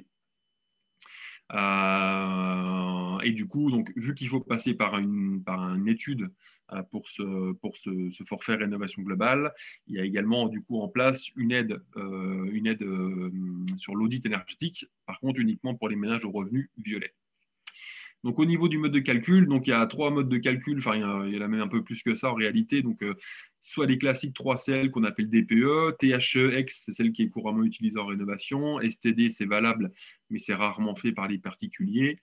Et du coup, donc, vu qu'il faut passer par une étude pour ce forfait rénovation globale, il y a également du coup en place une aide sur l'audit énergétique, par contre uniquement pour les ménages aux revenus violets. Donc, au niveau du mode de calcul, donc, il y a 3 modes de calcul, enfin, il y en a même un peu plus que ça en réalité. Donc, soit les classiques 3CL qu'on appelle DPE, THEX, c'est celle qui est couramment utilisée en rénovation, STD, c'est valable, mais c'est rarement fait par les particuliers.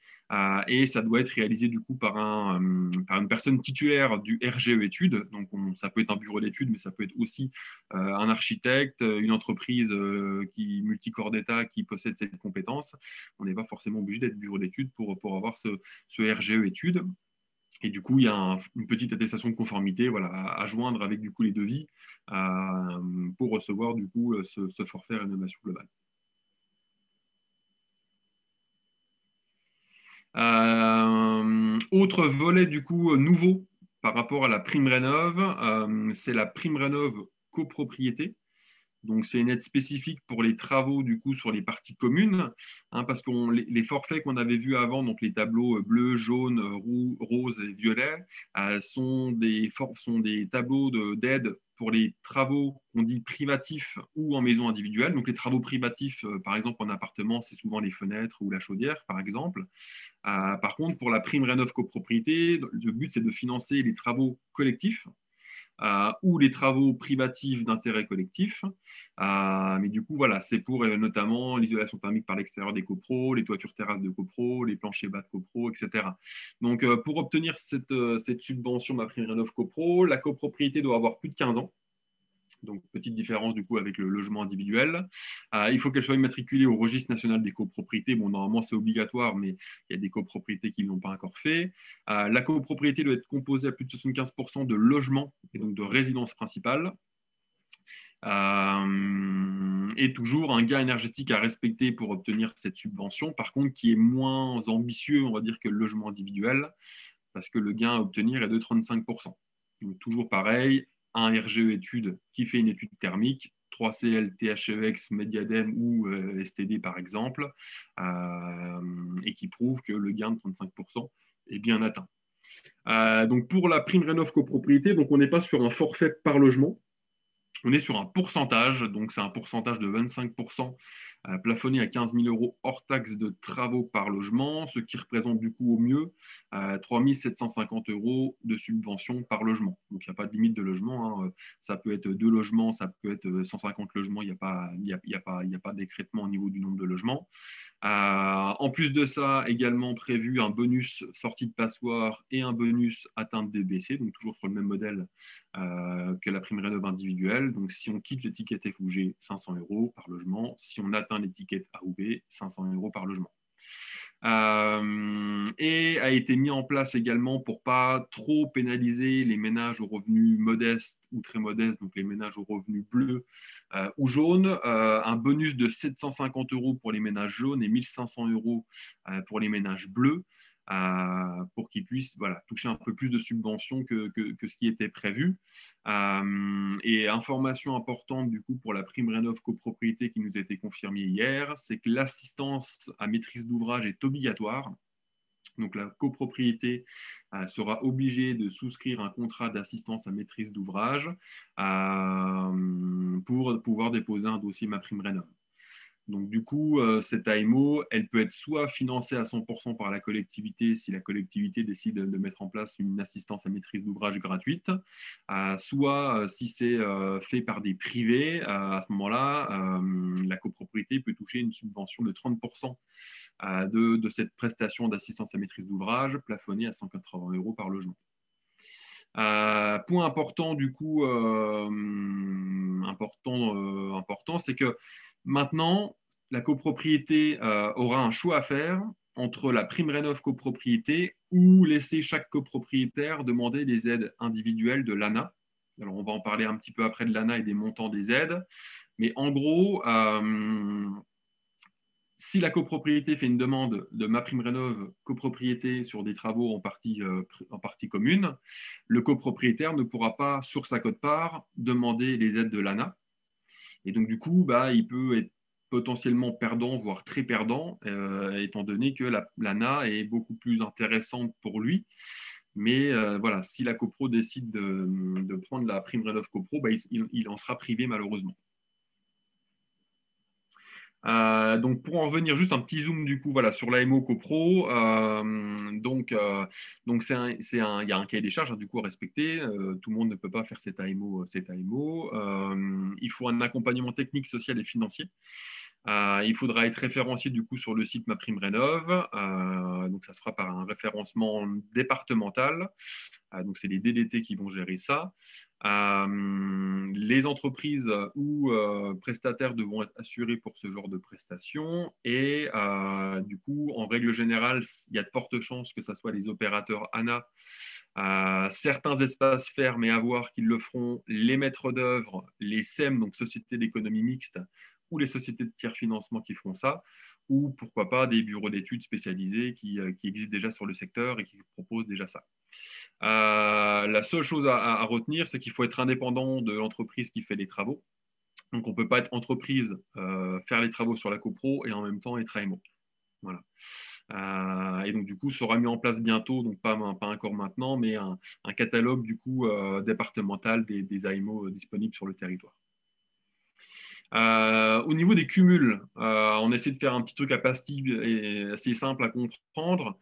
Et ça doit être réalisé du coup par une personne titulaire du RGE études. Donc, ça peut être un bureau d'études, mais ça peut être aussi un architecte, une entreprise multicorps d'État qui possède cette compétence. On n'est pas forcément obligé d'être bureau d'études pour avoir ce RGE études. Et du coup, il y a une petite attestation de conformité à joindre avec du coup les devis pour recevoir du coup ce forfait rénovation globale. Autre volet du coup nouveau par rapport à la prime rénov', c'est la prime rénov' copropriété. Donc, c'est une aide spécifique pour les travaux du coup sur les parties communes, parce que les forfaits qu'on avait vus avant, donc les tableaux bleu, jaune, rose et violet, sont des tableaux d'aide pour les travaux qu'on dit privatifs ou en maison individuelle. Donc, les travaux privatifs, par exemple en appartement, c'est souvent les fenêtres ou la chaudière, par exemple. Par contre, pour la prime rénov' copropriété, le but, c'est de financer les travaux collectifs, ou les travaux privatifs d'intérêt collectif. Mais du coup, voilà, c'est pour notamment l'isolation thermique par l'extérieur des copros, les toitures terrasses de copros, les planchers bas de copros, etc. Donc, pour obtenir cette subvention MaPrimeRénov' copro, la copropriété doit avoir plus de 15 ans. Donc, petite différence du coup avec le logement individuel. Il faut qu'elle soit immatriculée au registre national des copropriétés. Bon, normalement, c'est obligatoire, mais il y a des copropriétés qui ne l'ont pas encore fait. La copropriété doit être composée à plus de 75% de logements et donc de résidences principales. Et toujours un gain énergétique à respecter pour obtenir cette subvention, par contre, qui est moins ambitieux, on va dire, que le logement individuel, parce que le gain à obtenir est de 35%. Donc, toujours pareil, un RGE étude qui fait une étude thermique, 3CL, THEX, Mediadem ou STD par exemple, et qui prouve que le gain de 35% est bien atteint. Donc pour la prime rénov' copropriété, donc on n'est pas sur un forfait par logement, On est sur un pourcentage, donc c'est un pourcentage de 25% plafonné à 15 000 € hors taxe de travaux par logement, ce qui représente du coup au mieux 3 750 € de subvention par logement. Donc il n'y a pas de limite de logement, hein. Ça peut être 2 logements, ça peut être 150 logements, il n'y a pas d'écrêtement au niveau du nombre de logements. En plus de ça, également prévu un bonus sortie de passoire et un bonus atteinte DBC, donc toujours sur le même modèle que la prime rénov individuelle. Donc si on quitte l'étiquette F ou G, 500 € par logement. Si on atteint l'étiquette A ou B, 500 € par logement. Et a été mis en place également pour pas trop pénaliser les ménages aux revenus modestes ou très modestes, donc les ménages aux revenus bleus ou jaunes, un bonus de 750 € pour les ménages jaunes et 1 500 € pour les ménages bleus, pour qu'ils puissent toucher un peu plus de subventions que ce qui était prévu. Et information importante du coup pour la prime rénov copropriété qui nous a été confirmée hier, c'est que l'assistance à maîtrise d'ouvrage est obligatoire. Donc la copropriété sera obligée de souscrire un contrat d'assistance à maîtrise d'ouvrage pour pouvoir déposer un dossier MaPrimeRénov'. Donc, du coup, cette AMO, elle peut être soit financée à 100% par la collectivité si la collectivité décide de mettre en place une assistance à maîtrise d'ouvrage gratuite, soit si c'est fait par des privés, à ce moment-là, la copropriété peut toucher une subvention de 30% de cette prestation d'assistance à maîtrise d'ouvrage plafonnée à 180 € par logement. Point important, du coup, important, c'est que maintenant, la copropriété aura un choix à faire entre la prime rénov copropriété ou laisser chaque copropriétaire demander des aides individuelles de l'ANA. Alors, on va en parler un petit peu après de l'ANA et des montants des aides. Mais en gros, si la copropriété fait une demande de MaPrimeRénov' copropriété sur des travaux en partie commune, le copropriétaire ne pourra pas, sur sa quote-part, demander les aides de l'ANA. Et donc, du coup, il peut être potentiellement perdant, voire très perdant, étant donné que l'ANA est beaucoup plus intéressante pour lui. Mais voilà, si la copro décide de prendre la prime rénov copro, il en sera privé malheureusement. Donc pour en revenir juste un petit zoom du coup sur l'AMO copro, donc il y a un cahier des charges du coup à respecter. Tout le monde ne peut pas faire cette AMO. Il faut un accompagnement technique, social et financier. Il faudra être référencié du coup sur le site MaPrimeRénov'. Donc ça se fera par un référencement départemental. Donc c'est les DDT qui vont gérer ça. Les entreprises ou prestataires devront être assurés pour ce genre de prestations. Et du coup, en règle générale, il y a de fortes chances que ce soit les opérateurs ANA, certains espaces fermés à voir qui le feront, les maîtres d'œuvre, les SEM, donc sociétés d'économie mixte, ou les sociétés de tiers financement qui feront ça, ou pourquoi pas des bureaux d'études spécialisés qui existent déjà sur le secteur et qui proposent déjà ça. La seule chose à retenir, c'est qu'il faut être indépendant de l'entreprise qui fait les travaux. Donc, on ne peut pas être entreprise, faire les travaux sur la copro et en même temps être AMO. Voilà. Et donc, du coup, sera mis en place bientôt, donc pas encore maintenant, mais un catalogue du coup départemental des AMO disponibles sur le territoire. Au niveau des cumuls, on essaie de faire un petit truc à pastille et assez simple à comprendre.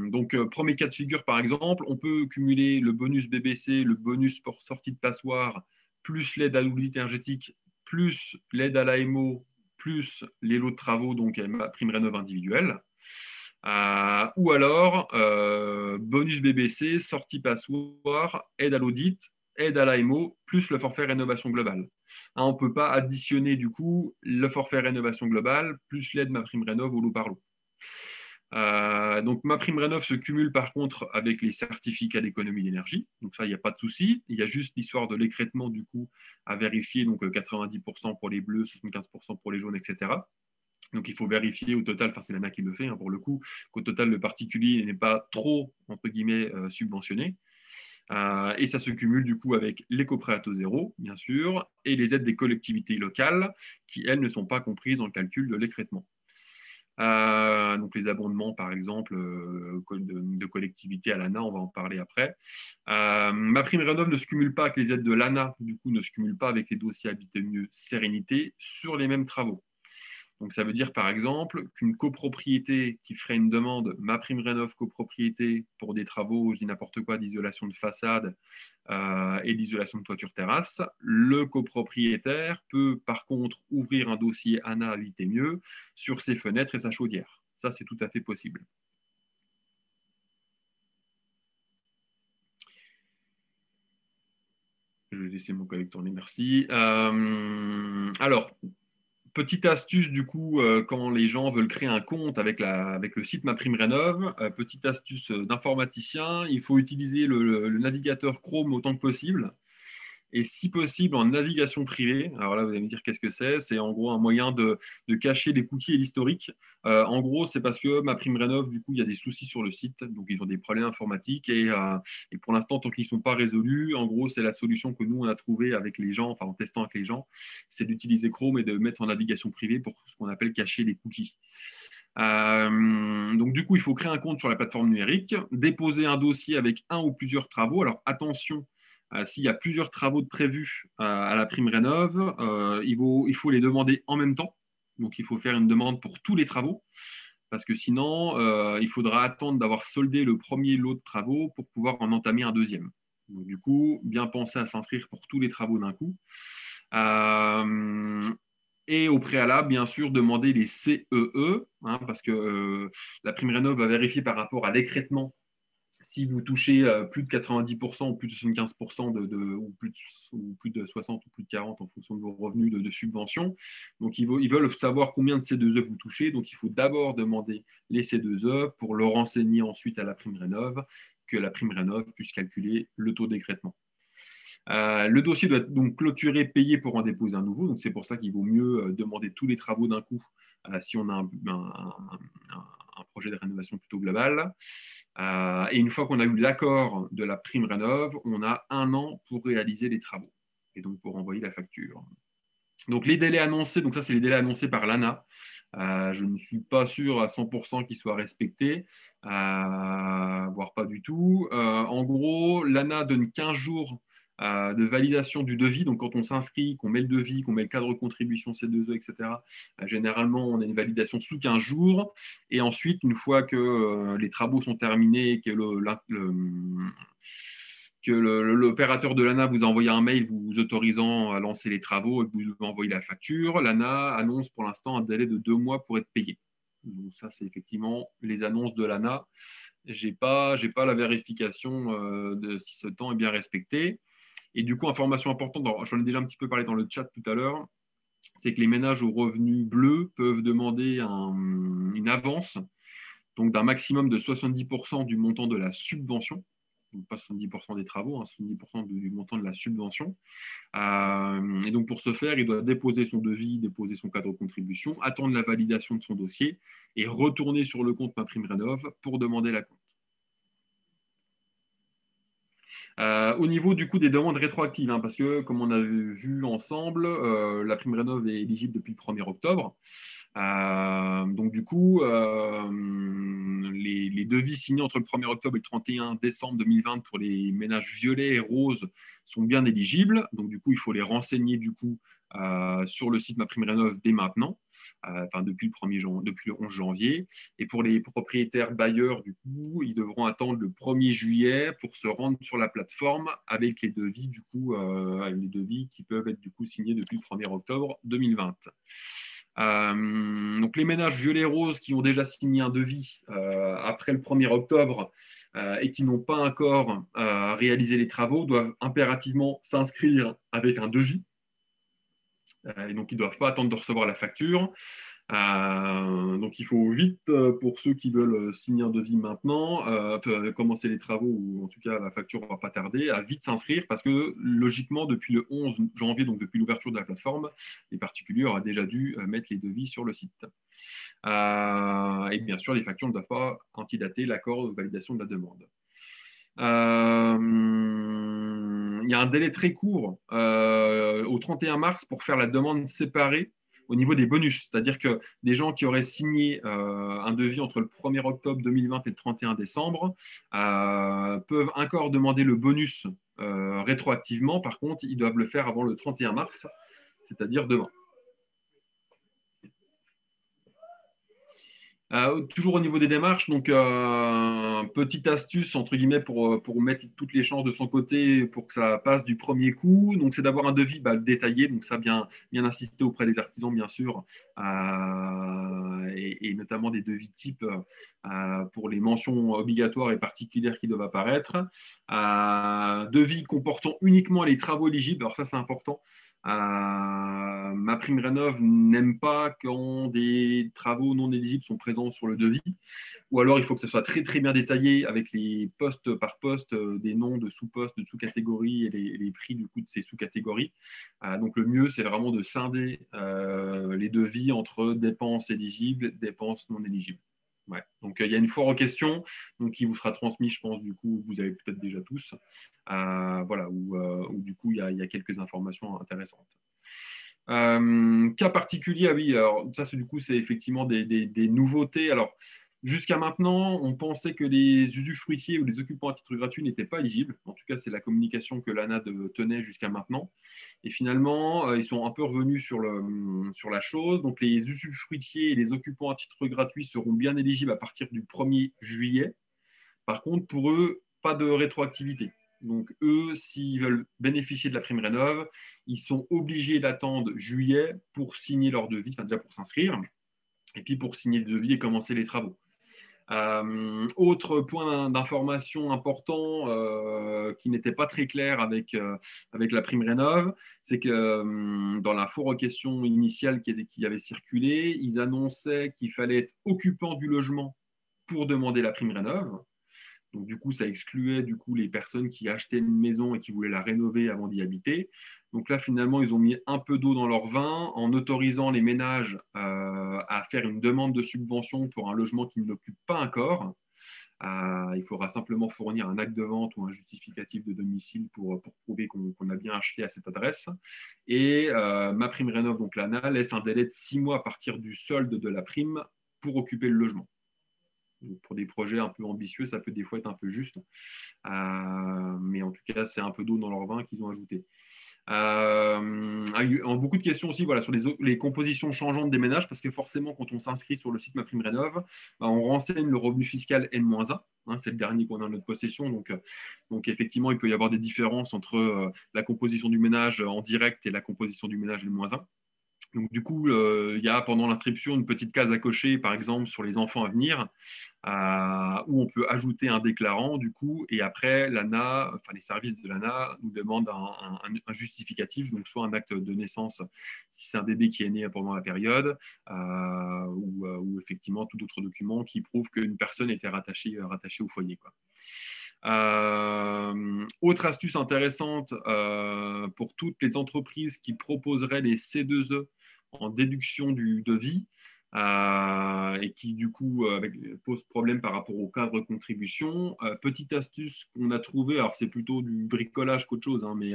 Donc, premier cas de figure, par exemple, on peut cumuler le bonus BBC, le bonus pour sortie de passoire, plus l'aide à l'audit énergétique, plus l'aide à l'AMO, plus les lots de travaux, donc MaPrimeRénov' individuelle. Ou alors, bonus BBC, sortie passoire, aide à l'audit, aide à l'AMO, plus le forfait rénovation globale. On ne peut pas additionner du coup le forfait rénovation globale plus l'aide MaPrimeRénov' au lot par lot. Donc MaPrimeRénov' se cumule par contre avec les certificats d'économie d'énergie. Donc ça, il n'y a pas de souci. Il y a juste l'histoire de l'écrêtement du coup à vérifier. Donc 90% pour les bleus, 75% pour les jaunes, etc. Donc, il faut vérifier au total, enfin c'est l'ANA qui le fait pour le coup, qu'au total, le particulier n'est pas trop, entre guillemets, subventionné. Et ça se cumule du coup avec les coprêts à taux zéro, bien sûr, et les aides des collectivités locales qui, elles, ne sont pas comprises dans le calcul de l'écrêtement. Donc les abondements, par exemple, de collectivité à l'ANA, on va en parler après. MaPrimeRénov' ne se cumule pas avec les aides de l'ANA, du coup ne se cumule pas avec les dossiers Habiter Mieux Sérénité sur les mêmes travaux. Donc, ça veut dire, par exemple, qu'une copropriété qui ferait une demande MaPrimeRénov' copropriété pour des travaux, je dis n'importe quoi, d'isolation de façade et d'isolation de toiture terrasse, le copropriétaire peut, par contre, ouvrir un dossier ANA Habiter Mieux sur ses fenêtres et sa chaudière. Ça, c'est tout à fait possible. Je vais laisser mon collègue tourner, merci. Alors, petite astuce, du coup, quand les gens veulent créer un compte avec le site MaPrimeRénov', petite astuce d'informaticien, il faut utiliser le navigateur Chrome autant que possible. Et si possible, en navigation privée. Alors là, vous allez me dire qu'est-ce que c'est. C'est en gros un moyen de cacher les cookies et l'historique. En gros, c'est parce que MaPrimeRénov', du coup, il y a des soucis sur le site. Donc, ils ont des problèmes informatiques. Et pour l'instant, tant qu'ils ne sont pas résolus, en gros, c'est la solution que nous, on a trouvée avec les gens, enfin, en testant avec les gens, c'est d'utiliser Chrome et de mettre en navigation privée pour ce qu'on appelle cacher les cookies. Donc, du coup, il faut créer un compte sur la plateforme numérique, déposer un dossier avec un ou plusieurs travaux. Alors, attention, s'il y a plusieurs travaux de prévus à la prime rénov', il faut les demander en même temps. Donc, il faut faire une demande pour tous les travaux, parce que sinon, il faudra attendre d'avoir soldé le premier lot de travaux pour pouvoir en entamer un deuxième. Donc, du coup, bien penser à s'inscrire pour tous les travaux d'un coup. Et au préalable, bien sûr, demander les CEE, parce que la prime rénov' va vérifier par rapport à l'écrêtement si vous touchez plus de 90% ou plus de 75% ou plus de 60 ou plus de 40 en fonction de vos revenus de subvention. Donc, ils veulent savoir combien de C2E vous touchez. Donc, il faut d'abord demander les C2E pour le renseigner ensuite à la prime rénov', que la prime rénov' puisse calculer le taux d'écrêtement. Le dossier doit être donc clôturé, payé pour en déposer un nouveau. Donc, c'est pour ça qu'il vaut mieux demander tous les travaux d'un coup si on a un projet de rénovation plutôt global. Et une fois qu'on a eu l'accord de la prime rénov', on a 1 an pour réaliser les travaux et donc pour envoyer la facture. Donc les délais annoncés, donc ça c'est les délais annoncés par l'ANA. Je ne suis pas sûr à 100% qu'ils soient respectés, voire pas du tout. En gros, l'ANA donne 15 jours de validation du devis. Donc, quand on s'inscrit, qu'on met le devis, qu'on met le cadre de contribution C2E, etc., généralement, on a une validation sous 15 jours. Et ensuite, une fois que les travaux sont terminés et que l'opérateur de l'ANA vous a envoyé un mail vous autorisant à lancer les travaux et que vous devez envoyer la facture, l'ANA annonce pour l'instant un délai de 2 mois pour être payé. Donc ça, c'est effectivement les annonces de l'ANA. Je n'ai pas la vérification de si ce temps est bien respecté. Et du coup, information importante, j'en ai déjà un petit peu parlé dans le chat tout à l'heure, c'est que les ménages aux revenus bleus peuvent demander une avance donc d'un maximum de 70% du montant de la subvention. Donc pas 70% des travaux, 70% du montant de la subvention. Et donc pour ce faire, il doit déposer son devis, déposer son cadre de contribution, attendre la validation de son dossier et retourner sur le compte MaPrimeRénov' pour demander la compte. Au niveau du coup des demandes rétroactives, parce que comme on a vu ensemble, la prime rénov' est éligible depuis le 1er octobre. Donc du coup, les devis signés entre le 1er octobre et le 31 décembre 2020 pour les ménages violets et roses sont bien éligibles. Donc du coup, il faut les renseigner du coup sur le site MaPrimeRénov' dès maintenant, depuis le 11 janvier. Et pour les propriétaires bailleurs, du coup, ils devront attendre le 1er juillet pour se rendre sur la plateforme avec les devis, du coup, les devis qui peuvent être du coup signés depuis le 1er octobre 2020. Donc les ménages violets roses qui ont déjà signé un devis après le 1er octobre et qui n'ont pas encore réalisé les travaux doivent impérativement s'inscrire avec un devis. Et donc, ils ne doivent pas attendre de recevoir la facture. Donc, il faut vite, pour ceux qui veulent signer un devis maintenant, commencer les travaux, ou en tout cas, la facture ne va pas tarder, à vite s'inscrire parce que, logiquement, depuis le 11 janvier, donc depuis l'ouverture de la plateforme, les particuliers auraient déjà dû mettre les devis sur le site. Et bien sûr, les factures ne doivent pas antidater l'accord de validation de la demande. Il y a un délai très court au 31 mars pour faire la demande séparée au niveau des bonus. C'est-à-dire que des gens qui auraient signé un devis entre le 1er octobre 2020 et le 31 décembre peuvent encore demander le bonus rétroactivement. Par contre, ils doivent le faire avant le 31 mars, c'est-à-dire demain. Toujours au niveau des démarches, donc petite astuce entre guillemets pour mettre toutes les chances de son côté pour que ça passe du premier coup. Donc c'est d'avoir un devis détaillé, donc ça bien insister auprès des artisans bien sûr, et notamment des devis types pour les mentions obligatoires et particulières qui doivent apparaître. Devis comportant uniquement les travaux éligibles. Alors ça c'est important. MaPrimeRénov n'aime pas quand des travaux non éligibles sont présents sur le devis, ou alors il faut que ce soit très très bien détaillé avec les postes par poste, des noms de sous-postes, de sous-catégories et les prix du coup de ces sous-catégories. Donc le mieux c'est vraiment de scinder les devis entre dépenses éligibles, dépenses non éligibles. Ouais. Donc il y a une foire aux questions donc, qui vous sera transmise, je pense, du coup, vous avez peut-être déjà tous, voilà, où du coup il y a quelques informations intéressantes. Cas particulier, ah oui, alors ça c'est du coup c'est effectivement des nouveautés. Alors jusqu'à maintenant, on pensait que les usufruitiers ou les occupants à titre gratuit n'étaient pas éligibles. En tout cas, c'est la communication que l'ANA tenait jusqu'à maintenant. Et finalement, ils sont un peu revenus sur la chose. Donc les usufruitiers et les occupants à titre gratuit seront bien éligibles à partir du 1er juillet. Par contre, pour eux, pas de rétroactivité. Donc, eux, s'ils veulent bénéficier de la prime rénov, ils sont obligés d'attendre juillet pour signer leur devis, enfin déjà pour s'inscrire, et puis pour signer le devis et commencer les travaux. Autre point d'information important qui n'était pas très clair avec la prime rénov, c'est que dans la foire aux questions initiale qui avait circulé, ils annonçaient qu'il fallait être occupant du logement pour demander la prime rénov. Donc, du coup, ça excluait du coup, les personnes qui achetaient une maison et qui voulaient la rénover avant d'y habiter. Donc là, finalement, ils ont mis un peu d'eau dans leur vin en autorisant les ménages à faire une demande de subvention pour un logement qu'ils n'occupent pas encore. Il faudra simplement fournir un acte de vente ou un justificatif de domicile pour prouver qu'on a bien acheté à cette adresse. Et MaPrimeRénov, donc l'ANA, laisse un délai de 6 mois à partir du solde de la prime pour occuper le logement. Donc pour des projets un peu ambitieux, ça peut des fois être un peu juste. Mais en tout cas, c'est un peu d'eau dans leur vin qu'ils ont ajouté. Beaucoup de questions aussi voilà, sur les compositions changeantes des ménages, parce que forcément, quand on s'inscrit sur le site MaPrimeRénov, on renseigne le revenu fiscal N-1. C'est le dernier qu'on a en notre possession. Donc, effectivement, il peut y avoir des différences entre la composition du ménage en direct et la composition du ménage N-1. Donc, du coup, il y a pendant l'inscription une petite case à cocher, par exemple, sur les enfants à venir, où on peut ajouter un déclarant, du coup, et après, l'ANA, enfin, les services de l'ANA nous demandent un justificatif, donc soit un acte de naissance si c'est un bébé qui est né pendant la période, ou effectivement tout autre document qui prouve qu'une personne était rattachée au foyer, quoi. Autre astuce intéressante pour toutes les entreprises qui proposeraient les C2E en déduction du devis et qui du coup pose problème par rapport au cadre contribution. Petite astuce qu'on a trouvée, alors c'est plutôt du bricolage qu'autre chose, mais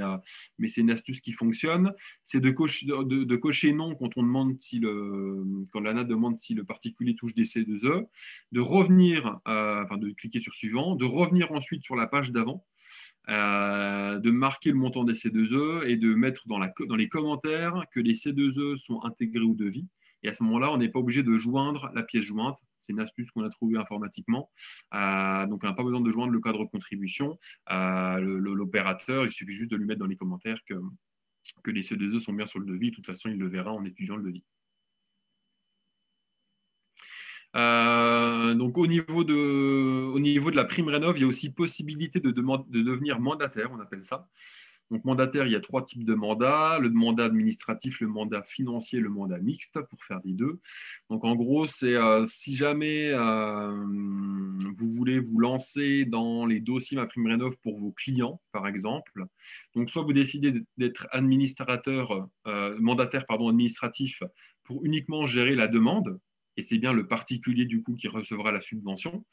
c'est une astuce qui fonctionne, c'est de cocher non quand on demande quand l'ANA demande si le particulier touche des C2E, de revenir, de cliquer sur suivant, de revenir ensuite sur la page d'avant, de marquer le montant des C2E et de mettre dans les commentaires que les C2E sont intégrés au devis. Et à ce moment-là, on n'est pas obligé de joindre la pièce jointe. C'est une astuce qu'on a trouvée informatiquement. Donc, on n'a pas besoin de joindre le cadre contribution. L'opérateur, il suffit juste de lui mettre dans les commentaires que les C2E sont bien sur le devis. De toute façon, il le verra en étudiant le devis. Donc au niveau de la prime rénov, il y a aussi possibilité de devenir mandataire, on appelle ça. Donc mandataire, il y a 3 types de mandats, le mandat administratif, le mandat financier, le mandat mixte, pour faire des deux. Donc en gros, c'est si jamais vous voulez vous lancer dans les dossiers MaPrimeRénov pour vos clients, par exemple, donc soit vous décidez d'être mandataire administratif pour uniquement gérer la demande, et c'est bien le particulier du coup qui recevra la subvention,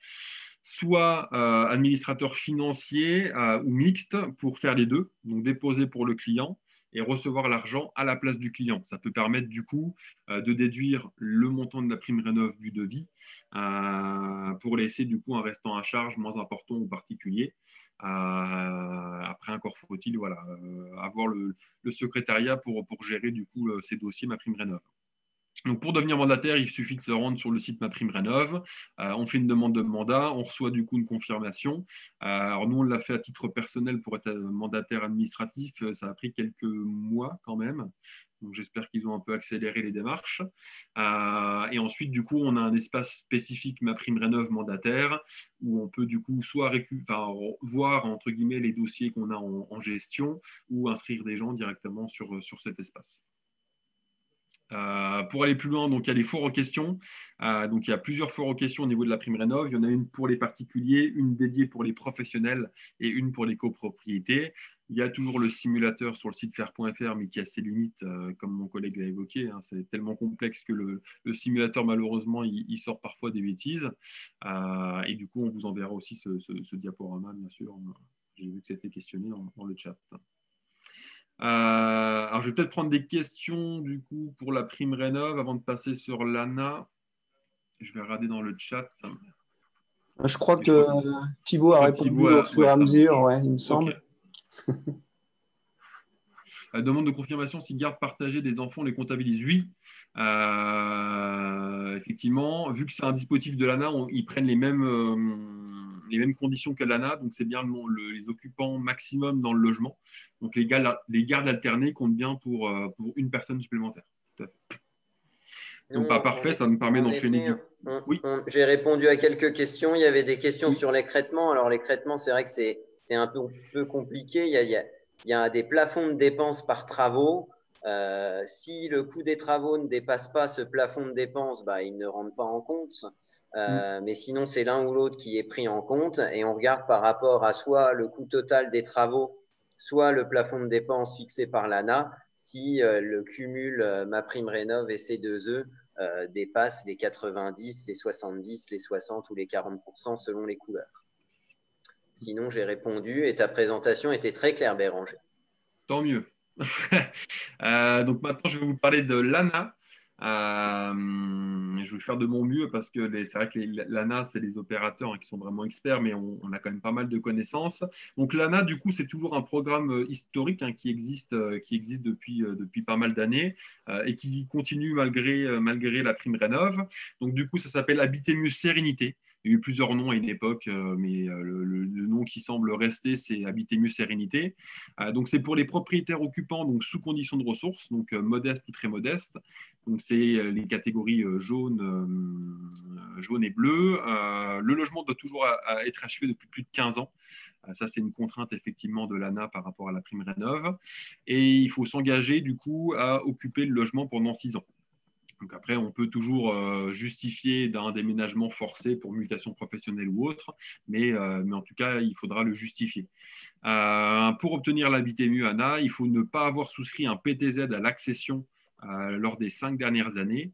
soit administrateur financier ou mixte pour faire les deux, donc déposer pour le client et recevoir l'argent à la place du client. Ça peut permettre du coup de déduire le montant de la prime rénov du devis pour laisser du coup un restant à charge moins important aux particuliers. Après, encore faut-il avoir le secrétariat pour gérer du coup ces dossiers MaPrimeRénov'. Donc, pour devenir mandataire, il suffit de se rendre sur le site MaPrimeRénov'. On fait une demande de mandat, on reçoit du coup une confirmation. Alors, nous, on l'a fait à titre personnel pour être mandataire administratif. Ça a pris quelques mois quand même. Donc, j'espère qu'ils ont un peu accéléré les démarches. Et ensuite, du coup, on a un espace spécifique MaPrimeRénov' mandataire où on peut du coup soit voir entre guillemets les dossiers qu'on a en gestion ou inscrire des gens directement sur cet espace. Pour aller plus loin, donc il y a les foires aux questions. Donc il y a plusieurs foires aux questions au niveau de la prime rénov'. Il y en a une pour les particuliers, une dédiée pour les professionnels et une pour les copropriétés. Il y a toujours le simulateur sur le site faire.fr, mais qui a ses limites, comme mon collègue l'a évoqué. C'est tellement complexe que le simulateur, malheureusement, il sort parfois des bêtises. Et du coup, on vous enverra aussi ce diaporama, bien sûr. J'ai vu que c'était questionné dans le chat. Alors, je vais peut-être prendre des questions du coup pour la prime rénov' avant de passer sur l'ANA. Je vais regarder dans le chat. Je crois que Thibaut a répondu au fur et à mesure, il me semble. Okay. La demande de confirmation si garde partagée des enfants les comptabilise. Oui, effectivement, vu que c'est un dispositif de l'ANA, ils prennent les mêmes conditions que l'ANA, donc c'est bien les occupants maximum dans le logement. Donc les gardes alternées comptent bien pour une personne supplémentaire. Tout à fait. Donc, pas parfait, ça me permet d'enchaîner. Oui. J'ai répondu à quelques questions. Il y avait des questions sur l'écrêtement. Alors, l'écrêtement, c'est vrai que c'est un peu compliqué. Il y a des plafonds de dépenses par travaux. Si le coût des travaux ne dépasse pas ce plafond de dépenses, il ne rentre pas en compte. Mais sinon, c'est l'un ou l'autre qui est pris en compte. Et on regarde par rapport à soit le coût total des travaux, soit le plafond de dépenses fixé par l'ANA, si le cumul MaPrimeRénov' et C2E dépasse les 90, les 70, les 60 ou les 40% selon les couleurs. Sinon, j'ai répondu et ta présentation était très claire, Béranger. Tant mieux. Donc maintenant, je vais vous parler de l'ANA. Je vais faire de mon mieux parce que c'est vrai que l'ANA, c'est les opérateurs qui sont vraiment experts, mais on a quand même pas mal de connaissances. Donc l'ANA, du coup, c'est toujours un programme historique qui existe depuis pas mal d'années et qui continue malgré la prime rénov'. Donc du coup, ça s'appelle Habiter mieux Sérénité. Il y a eu plusieurs noms à une époque, mais le nom qui semble rester, c'est Habiter mieux Sérénité. Donc, c'est pour les propriétaires occupants donc, sous conditions de ressources, donc modestes ou très modestes. Donc, c'est les catégories jaune et bleu. Le logement doit toujours être achevé depuis plus de 15 ans. Ça, c'est une contrainte effectivement de l'ANA par rapport à la prime rénov'. Et il faut s'engager du coup à occuper le logement pendant 6 ans. Donc après, on peut toujours justifier d'un déménagement forcé pour mutation professionnelle ou autre, mais en tout cas, il faudra le justifier. Pour obtenir l'habiter-mieux ANA, il faut ne pas avoir souscrit un PTZ à l'accession lors des 5 dernières années.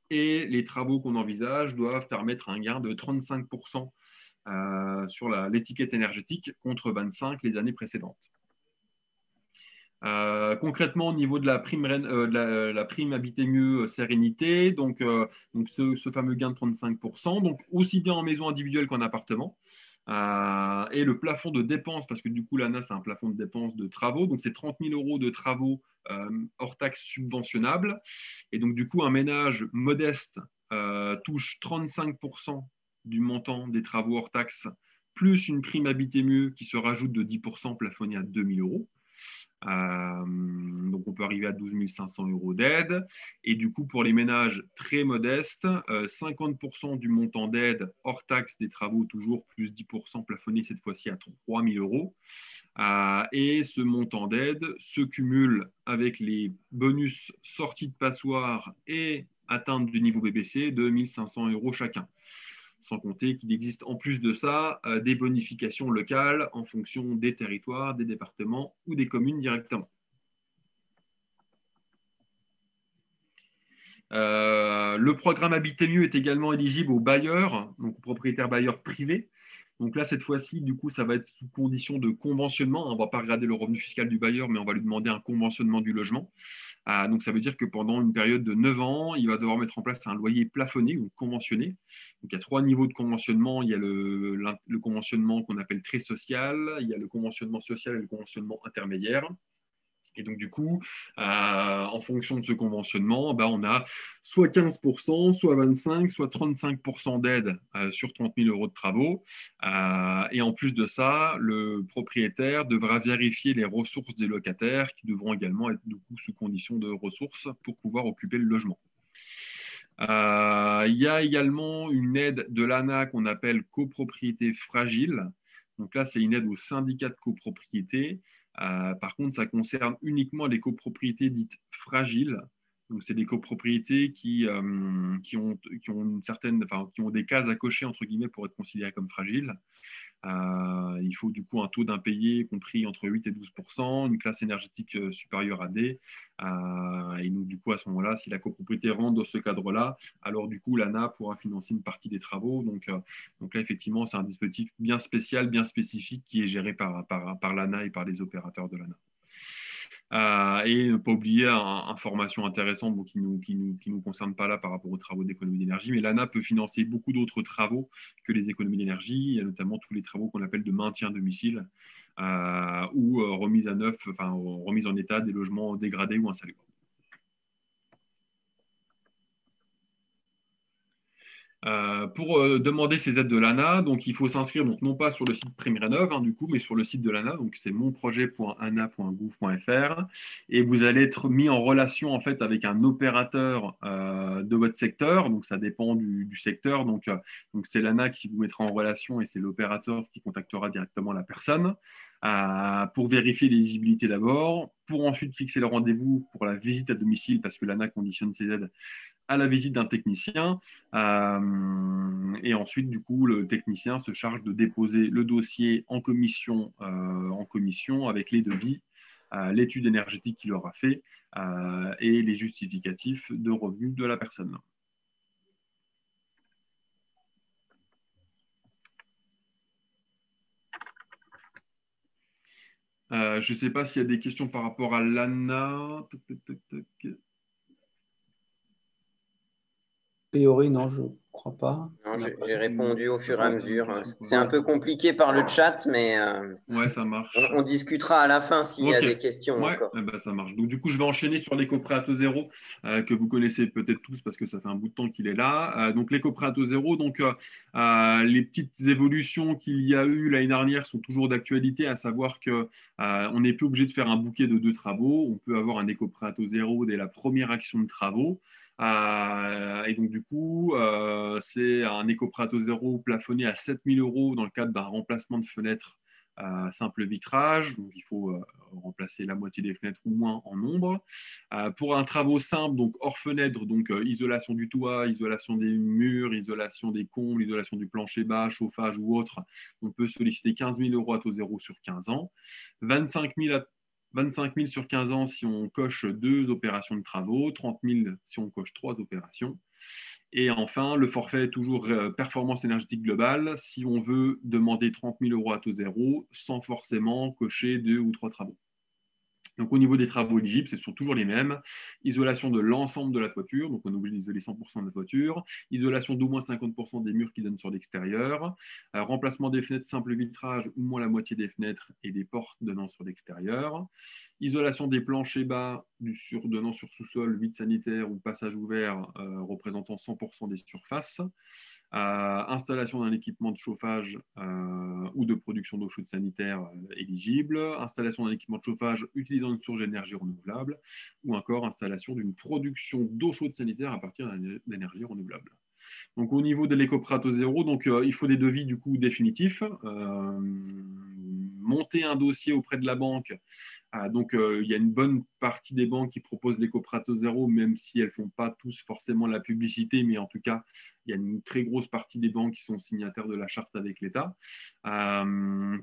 Et les travaux qu'on envisage doivent permettre un gain de 35% sur l'étiquette énergétique contre 25% les années précédentes. Concrètement, au niveau de la prime, la prime Habiter mieux Sérénité, donc ce fameux gain de 35%, donc aussi bien en maison individuelle qu'en appartement. Et le plafond de dépenses, parce que du coup, l'ANA, c'est un plafond de dépenses de travaux, donc c'est 30 000 € de travaux hors taxes subventionnables. Et donc, du coup, un ménage modeste touche 35% du montant des travaux hors taxes, plus une prime Habiter mieux qui se rajoute de 10% plafonnée à 2 000 €. Donc on peut arriver à 12 500 € d'aide. Et du coup, pour les ménages très modestes, 50% du montant d'aide hors taxe des travaux, toujours plus 10% plafonné cette fois-ci à 3 000 €. Et ce montant d'aide se cumule avec les bonus sorties de passoire et atteinte du niveau BBC de 1 500 € chacun. Sans compter qu'il existe en plus de ça des bonifications locales en fonction des territoires, des départements ou des communes directement. Le programme Habiter mieux est également éligible aux bailleurs, donc aux propriétaires bailleurs privés. Donc là, cette fois-ci, du coup, ça va être sous condition de conventionnement. On ne va pas regarder le revenu fiscal du bailleur, mais on va lui demander un conventionnement du logement. Donc ça veut dire que pendant une période de 9 ans, il va devoir mettre en place un loyer plafonné ou conventionné. Donc il y a 3 niveaux de conventionnement. Il y a le conventionnement qu'on appelle très social, il y a le conventionnement social et le conventionnement intermédiaire. Et donc, du coup, en fonction de ce conventionnement, on a soit 15%, soit 25%, soit 35% d'aide sur 30 000 euros de travaux. Et en plus de ça, le propriétaire devra vérifier les ressources des locataires qui devront également être du coup, sous condition de ressources pour pouvoir occuper le logement. Il y a également une aide de l'ANA qu'on appelle copropriété fragile. Donc là, c'est une aide au syndicat de copropriété. Par contre, ça concerne uniquement les copropriétés dites fragiles. Donc, c'est des copropriétés qui ont une certaine, enfin, qui ont des cases à cocher entre guillemets pour être considérées comme fragiles. Il faut du coup un taux d'impayé compris entre 8 et 12%, une classe énergétique supérieure à D. Et donc, du coup, à ce moment-là, si la copropriété rentre dans ce cadre-là, alors du coup, l'ANA pourra financer une partie des travaux. Donc là, effectivement, c'est un dispositif bien spécial, bien spécifique qui est géré par l'ANA et par les opérateurs de l'ANA. Et ne pas oublier une information intéressante qui nous concerne pas là par rapport aux travaux d'économie d'énergie, mais l'ANA peut financer beaucoup d'autres travaux que les économies d'énergie. Il y a notamment tous les travaux qu'on appelle de maintien à domicile ou remise à neuf, enfin remise en état des logements dégradés ou insalubres. Pour demander ces aides de l'ANA, donc il faut s'inscrire donc non pas sur le site PrimeRénov', du coup, mais sur le site de l'ANA, donc c'est monprojet.ana.gouv.fr, et vous allez être mis en relation en fait avec un opérateur de votre secteur, donc ça dépend du secteur, donc c'est l'ANA qui vous mettra en relation et c'est l'opérateur qui contactera directement la personne pour vérifier l'éligibilité d'abord, pour ensuite fixer le rendez-vous pour la visite à domicile parce que l'ANA conditionne ses aides à la visite d'un technicien. Et ensuite, du coup, le technicien se charge de déposer le dossier en commission avec les devis, l'étude énergétique qu'il aura fait et les justificatifs de revenus de la personne. Je ne sais pas s'il y a des questions par rapport à l'ANA. A priori, non, je ne crois pas. J'ai répondu au fur et à mesure. C'est un peu compliqué par le chat, mais ouais, ça marche. On discutera à la fin s'il y a des questions encore. Ça marche. Donc, du coup, je vais enchaîner sur l'éco-prêt à taux zéro que vous connaissez peut-être tous parce que ça fait un bout de temps qu'il est là. Donc, l'éco-prêt à taux zéro, donc, les petites évolutions qu'il y a eu l'année dernière sont toujours d'actualité, à savoir qu'on n'est plus obligé de faire un bouquet de 2 travaux. On peut avoir un éco-prêt à taux zéro dès la première action de travaux. Et donc, du coup, c'est un éco-prêt à taux zéro plafonné à 7 000 € dans le cadre d'un remplacement de fenêtre simple vitrage, donc il faut remplacer la moitié des fenêtres ou moins en nombre. Pour un travaux simple, donc hors fenêtre, donc isolation du toit, isolation des murs, isolation des combles, isolation du plancher bas, chauffage ou autre, on peut solliciter 15 000 € à taux zéro sur 15 ans, 25 000 sur 15 ans si on coche 2 opérations de travaux, 30 000 si on coche 3 opérations. Et enfin, le forfait est toujours performance énergétique globale si on veut demander 30 000 € à taux zéro sans forcément cocher 2 ou 3 travaux. Donc, au niveau des travaux éligibles, ce sont toujours les mêmes. Isolation de l'ensemble de la toiture, donc on est obligé d'isoler 100% de la toiture. Isolation d'au moins 50% des murs qui donnent sur l'extérieur. Remplacement des fenêtres simple vitrage, ou moins la moitié des fenêtres et des portes donnant sur l'extérieur. Isolation des planchers bas donnant sur sous-sol, vide sanitaire ou passage ouvert représentant 100% des surfaces. Installation d'un équipement de chauffage ou de production d'eau chaude sanitaire éligible. Installation d'un équipement de chauffage utilisant une source d'énergie renouvelable ou encore installation d'une production d'eau chaude sanitaire à partir d'énergie renouvelable. Donc, au niveau de l'éco-prêt à taux zéro, donc, il faut des devis du coup définitifs. Monter un dossier auprès de la banque. Donc, il y a une bonne partie des banques qui proposent l'éco-prêt à taux zéro, même si elles ne font pas tous forcément la publicité, mais en tout cas, il y a une très grosse partie des banques qui sont signataires de la charte avec l'État.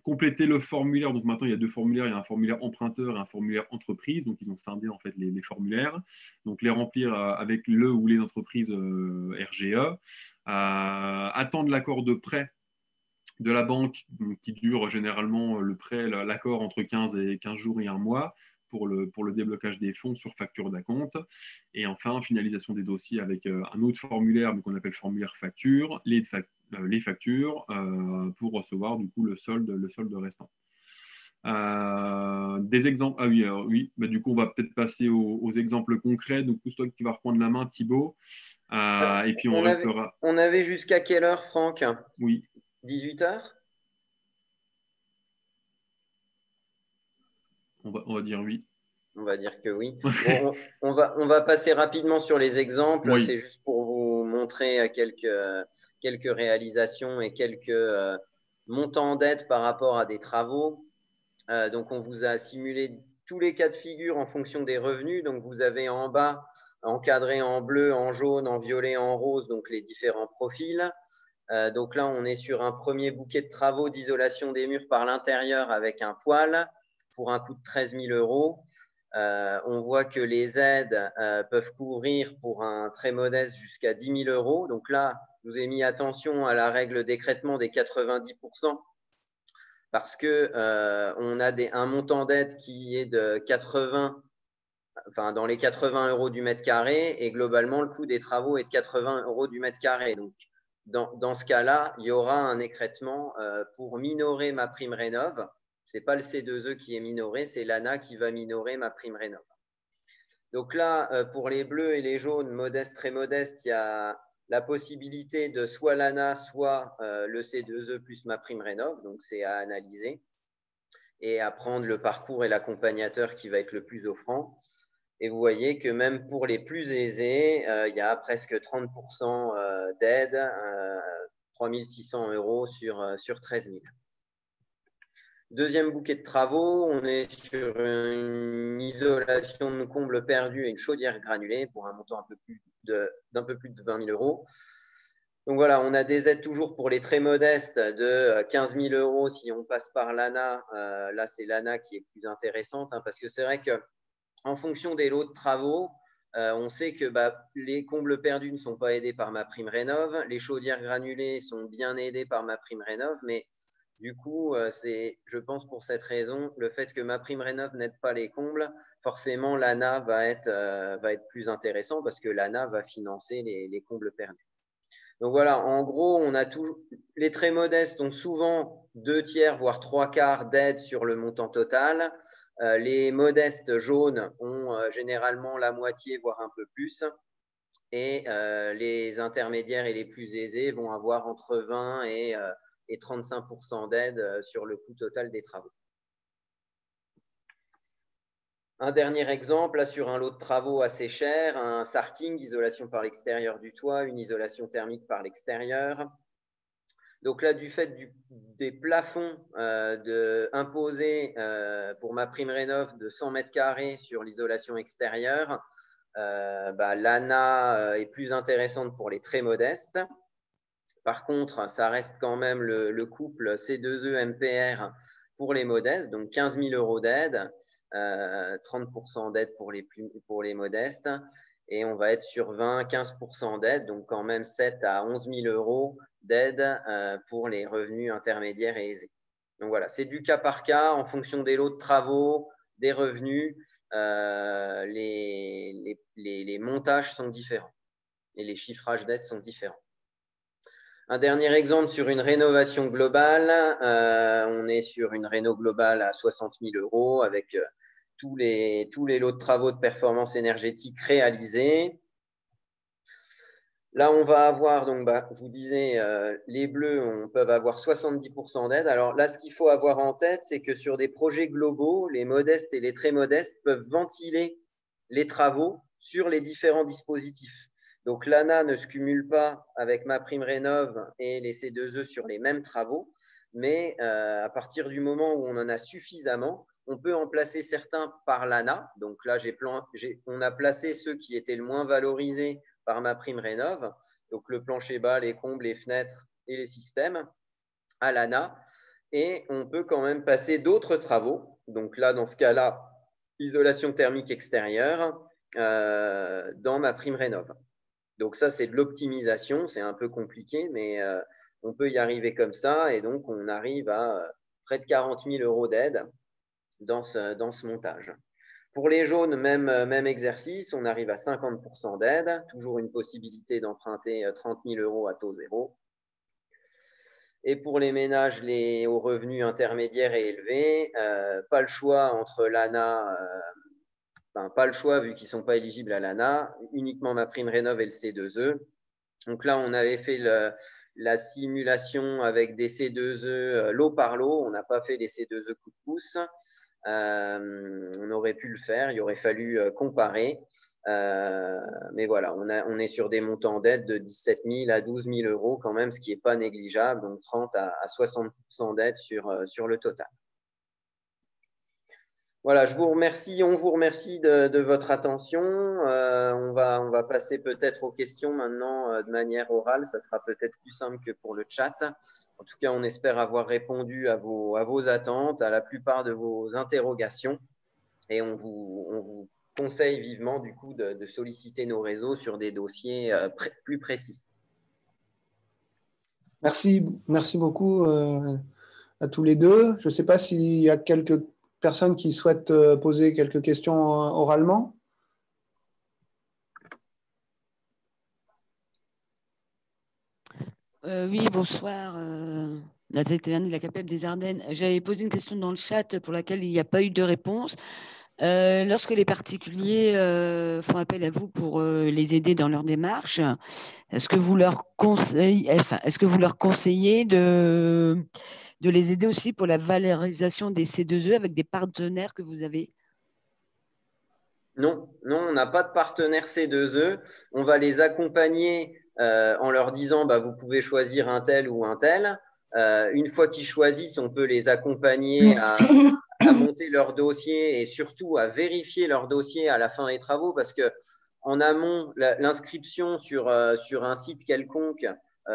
Compléter le formulaire. Donc, maintenant, il y a 2 formulaires. Il y a un formulaire emprunteur et un formulaire entreprise. Donc, ils ont scindé en fait les formulaires. Donc, les remplir avec le ou les entreprises RGE. Attendre l'accord de prêt de la banque qui dure généralement le prêt, l'accord entre 15 jours et 1 mois pour le déblocage des fonds sur facture d'acompte. Et enfin, finalisation des dossiers avec un autre formulaire qu'on appelle formulaire facture, les factures pour recevoir du coup le solde restant. Des exemples. Ah oui, oui. Bah, du coup, on va peut-être passer aux exemples concrets. Donc, c'est toi qui vas reprendre la main, Thibaut. Et puis, on restera. On avait jusqu'à quelle heure, Franck? Oui. 18 h? On va dire oui. On va dire que oui. Bon, on va passer rapidement sur les exemples. Oui. C'est juste pour vous montrer quelques réalisations et quelques montants en dette par rapport à des travaux. Donc, on vous a simulé tous les cas de figure en fonction des revenus. Donc, vous avez en bas encadré en bleu, en jaune, en violet, en rose, donc les différents profils. Donc là, on est sur un premier bouquet de travaux d'isolation des murs par l'intérieur avec un poêle pour un coût de 13 000 €. On voit que les aides peuvent couvrir pour un très modeste jusqu'à 10 000 €. Donc là, je vous ai mis attention à la règle d'écrêtement des 90%. Parce qu'on a un montant d'aide qui est de 80, enfin dans les 80 € du mètre carré, et globalement, le coût des travaux est de 80 € du mètre carré. Donc, dans ce cas-là, il y aura un écrêtement pour minorer ma prime rénov'. Ce n'est pas le C2E qui est minoré, c'est l'ANA qui va minorer ma prime rénov'. Donc là, pour les bleus et les jaunes, modestes, très modestes, il y a la possibilité de soit l'ANA, soit le C2E plus ma prime rénov'. Donc, c'est à analyser et à prendre le parcours et l'accompagnateur qui va être le plus offrant. Et vous voyez que même pour les plus aisés, il y a presque 30% d'aide, 3 600 € sur 13 000. Deuxième bouquet de travaux, on est sur une isolation de combles perdus et une chaudière granulée pour un montant d'un peu plus de 20 000 €. Donc voilà, on a des aides toujours pour les très modestes de 15 000 € si on passe par l'ANA. Là, c'est l'ANA qui est plus intéressante parce que c'est vrai qu'en fonction des lots de travaux, on sait que les combles perdus ne sont pas aidés par ma prime rénov', les chaudières granulées sont bien aidées par ma prime rénov', mais du coup, c'est, je pense pour cette raison, le fait que ma prime rénov' n'aide pas les combles, forcément l'ANA va être plus intéressant parce que l'ANA va financer les combles perdus. Donc voilà, en gros, on a toujours les très modestes ont souvent 2/3 voire 3/4 d'aide sur le montant total. Les modestes jaunes ont généralement la moitié, voire un peu plus. Et les intermédiaires et les plus aisés vont avoir entre 20 et 35% d'aide sur le coût total des travaux. Un dernier exemple, là, sur un lot de travaux assez cher, un sarking, isolation par l'extérieur du toit, une isolation thermique par l'extérieur. Donc là, du fait des plafonds imposés pour ma prime rénov' de 100 mètres carrés sur l'isolation extérieure, l'ANA est plus intéressante pour les très modestes. Par contre, ça reste quand même le couple C2E MPR pour les modestes, donc 15 000 € d'aide, 30% d'aide pour les modestes, et on va être sur 20-15% d'aide, donc quand même 7 à 11 000 € d'aide pour les revenus intermédiaires et aisés. Donc voilà, c'est du cas par cas en fonction des lots de travaux, des revenus, les montages sont différents et les chiffrages d'aide sont différents. Un dernier exemple sur une rénovation globale. On est sur une réno globale à 60 000 € avec tous les lots de travaux de performance énergétique réalisés. Là, on va avoir, donc, je vous disais, les bleus peuvent avoir 70% d'aide. Alors là, ce qu'il faut avoir en tête, c'est que sur des projets globaux, les modestes et les très modestes peuvent ventiler les travaux sur les différents dispositifs. Donc, l'ANA ne se cumule pas avec ma prime rénov' et les C2E sur les mêmes travaux, mais à partir du moment où on en a suffisamment, on peut en placer certains par l'ANA. Donc là, on a placé ceux qui étaient le moins valorisés par ma prime rénov', donc le plancher bas, les combles, les fenêtres et les systèmes à l'ANA. Et on peut quand même passer d'autres travaux. Donc là, dans ce cas-là, isolation thermique extérieure dans ma prime rénov'. Donc ça, c'est de l'optimisation, c'est un peu compliqué, mais on peut y arriver comme ça. Et donc, on arrive à près de 40 000 € d'aide dans ce montage. Pour les jaunes, même exercice, on arrive à 50% d'aide, toujours une possibilité d'emprunter 30 000 € à taux zéro. Et pour les ménages aux revenus intermédiaires et élevés, pas le choix entre l'ANA, pas le choix vu qu'ils ne sont pas éligibles à l'ANA, uniquement MaPrimeRénov' et le C2E. Donc là, on avait fait la simulation avec des C2E lot par lot. On n'a pas fait les C2E coup de pouce. On aurait pu le faire, il aurait fallu comparer. Mais voilà, on est sur des montants d'aide de 17 000 à 12 000 € quand même, ce qui n'est pas négligeable, donc 30 à 60% d'aide sur le total. Voilà, on vous remercie de votre attention. On va passer peut-être aux questions maintenant de manière orale. Ça sera peut-être plus simple que pour le chat. En tout cas, on espère avoir répondu à vos attentes, à la plupart de vos interrogations. Et on vous conseille vivement du coup de solliciter nos réseaux sur des dossiers plus précis. Merci beaucoup à tous les deux. Je ne sais pas s'il y a quelques personnes qui souhaitent poser quelques questions oralement. Oui, bonsoir. Nathalie Taverny de la CAPEB des Ardennes. J'avais posé une question dans le chat pour laquelle il n'y a pas eu de réponse. Lorsque les particuliers font appel à vous pour les aider dans leur démarche, est-ce que vous leur conseillez de les aider aussi pour la valorisation des C2E avec des partenaires que vous avez? Non, on n'a pas de partenaire C2E. On va les accompagner en leur disant vous pouvez choisir un tel ou un tel. Une fois qu'ils choisissent, on peut les accompagner à monter leur dossier et surtout à vérifier leur dossier à la fin des travaux parce que en amont, l'inscription sur un site quelconque,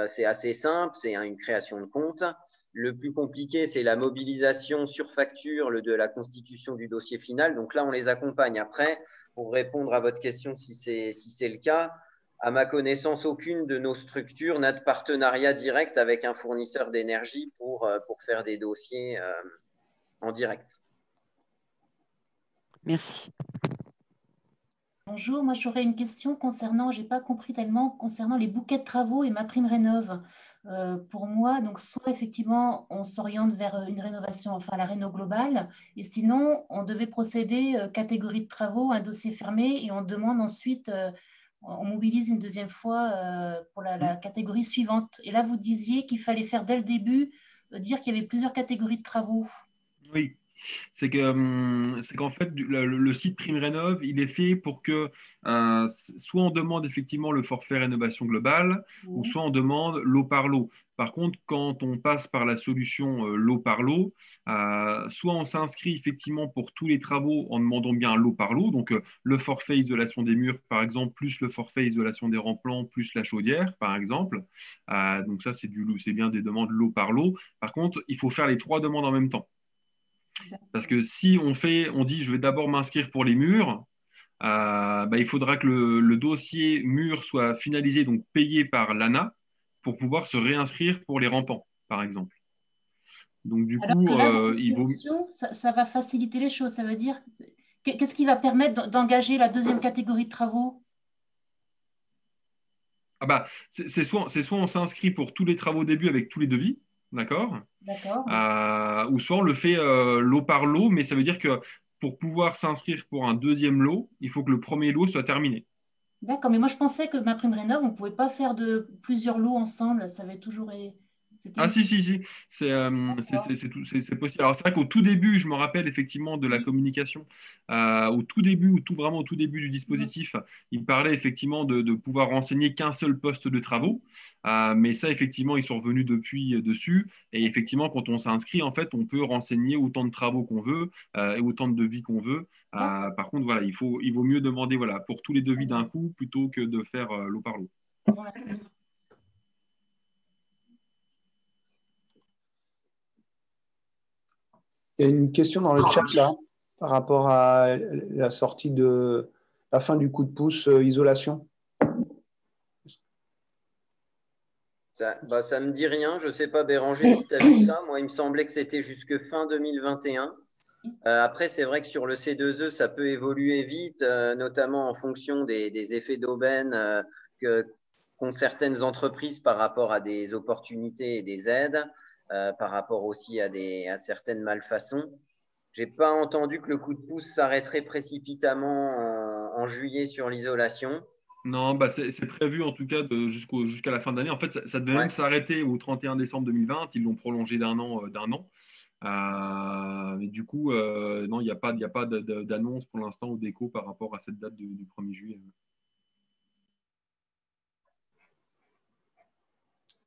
c'est assez simple, c'est une création de compte. Le plus compliqué, c'est la mobilisation sur facture de la constitution du dossier final. Donc là, on les accompagne. Après, pour répondre à votre question, si c'est le cas, à ma connaissance, aucune de nos structures n'a de partenariat direct avec un fournisseur d'énergie pour faire des dossiers en direct. Merci. Bonjour, moi j'aurais une question concernant, je n'ai pas compris tellement, concernant les bouquets de travaux et MaPrimeRénov'. Pour moi, donc soit effectivement on s'oriente vers une rénovation, enfin la réno globale, et sinon on devait procéder catégorie de travaux, un dossier fermé, et on demande ensuite, on mobilise une deuxième fois pour la catégorie suivante. Et là vous disiez qu'il fallait faire dès le début, dire qu'il y avait plusieurs catégories de travaux. Oui. C'est qu'en fait, le site PrimeRénov', il est fait pour que soit on demande effectivement le forfait rénovation globale, ou soit on demande lot par lot. Par contre, quand on passe par la solution lot par lot, soit on s'inscrit effectivement pour tous les travaux en demandant bien lot par lot, donc le forfait isolation des murs, par exemple, plus le forfait isolation des remplants, plus la chaudière, par exemple. Donc ça, c'est bien des demandes lot par lot. Par contre, il faut faire les 3 demandes en même temps. Parce que si on dit je vais d'abord m'inscrire pour les murs, il faudra que le dossier mur soit finalisé, donc payé par l'ANA, pour pouvoir se réinscrire pour les rampants, par exemple. Donc du Alors coup, que là, ça va faciliter les choses. Ça veut dire, qu'est-ce qui va permettre d'engager la deuxième catégorie de travaux? C'est soit on s'inscrit pour tous les travaux au début avec tous les devis, d'accord? D'accord. Ou soit on le fait lot par lot, mais ça veut dire que pour pouvoir s'inscrire pour un deuxième lot, il faut que le premier lot soit terminé. D'accord, mais moi je pensais que MaPrimeRénov', on ne pouvait pas faire de plusieurs lots ensemble. Ça avait toujours. Ah si, c'est possible. Alors c'est vrai qu'au tout début, je me rappelle effectivement de la communication, au tout début, vraiment au tout début du dispositif, il parlait effectivement de pouvoir renseigner qu'un seul poste de travaux, mais ça effectivement, ils sont revenus depuis dessus, et effectivement, quand on s'inscrit, en fait, on peut renseigner autant de travaux qu'on veut, et autant de devis qu'on veut. Par contre, voilà, il vaut mieux demander pour tous les devis d'un coup, plutôt que de faire lot par lot. Il y a une question dans le chat là, par rapport à la sortie de la fin du coup de pouce isolation. Ça me dit rien. Je ne sais pas, Béranger, si tu as vu ça. Moi, il me semblait que c'était jusque fin 2021. Après, c'est vrai que sur le C2E, ça peut évoluer vite, notamment en fonction des effets d'aubaine qu'ont certaines entreprises par rapport à des opportunités et des aides, par rapport aussi à certaines malfaçons. Je n'ai pas entendu que le coup de pouce s'arrêterait précipitamment en juillet sur l'isolation. Non, c'est prévu en tout cas jusqu'à la fin d'année. En fait, ça devait même s'arrêter au 31 décembre 2020. Ils l'ont prolongé d'un an. Mais du coup, non, il n'y a pas d'annonce pour l'instant au déco par rapport à cette date du 1er juillet.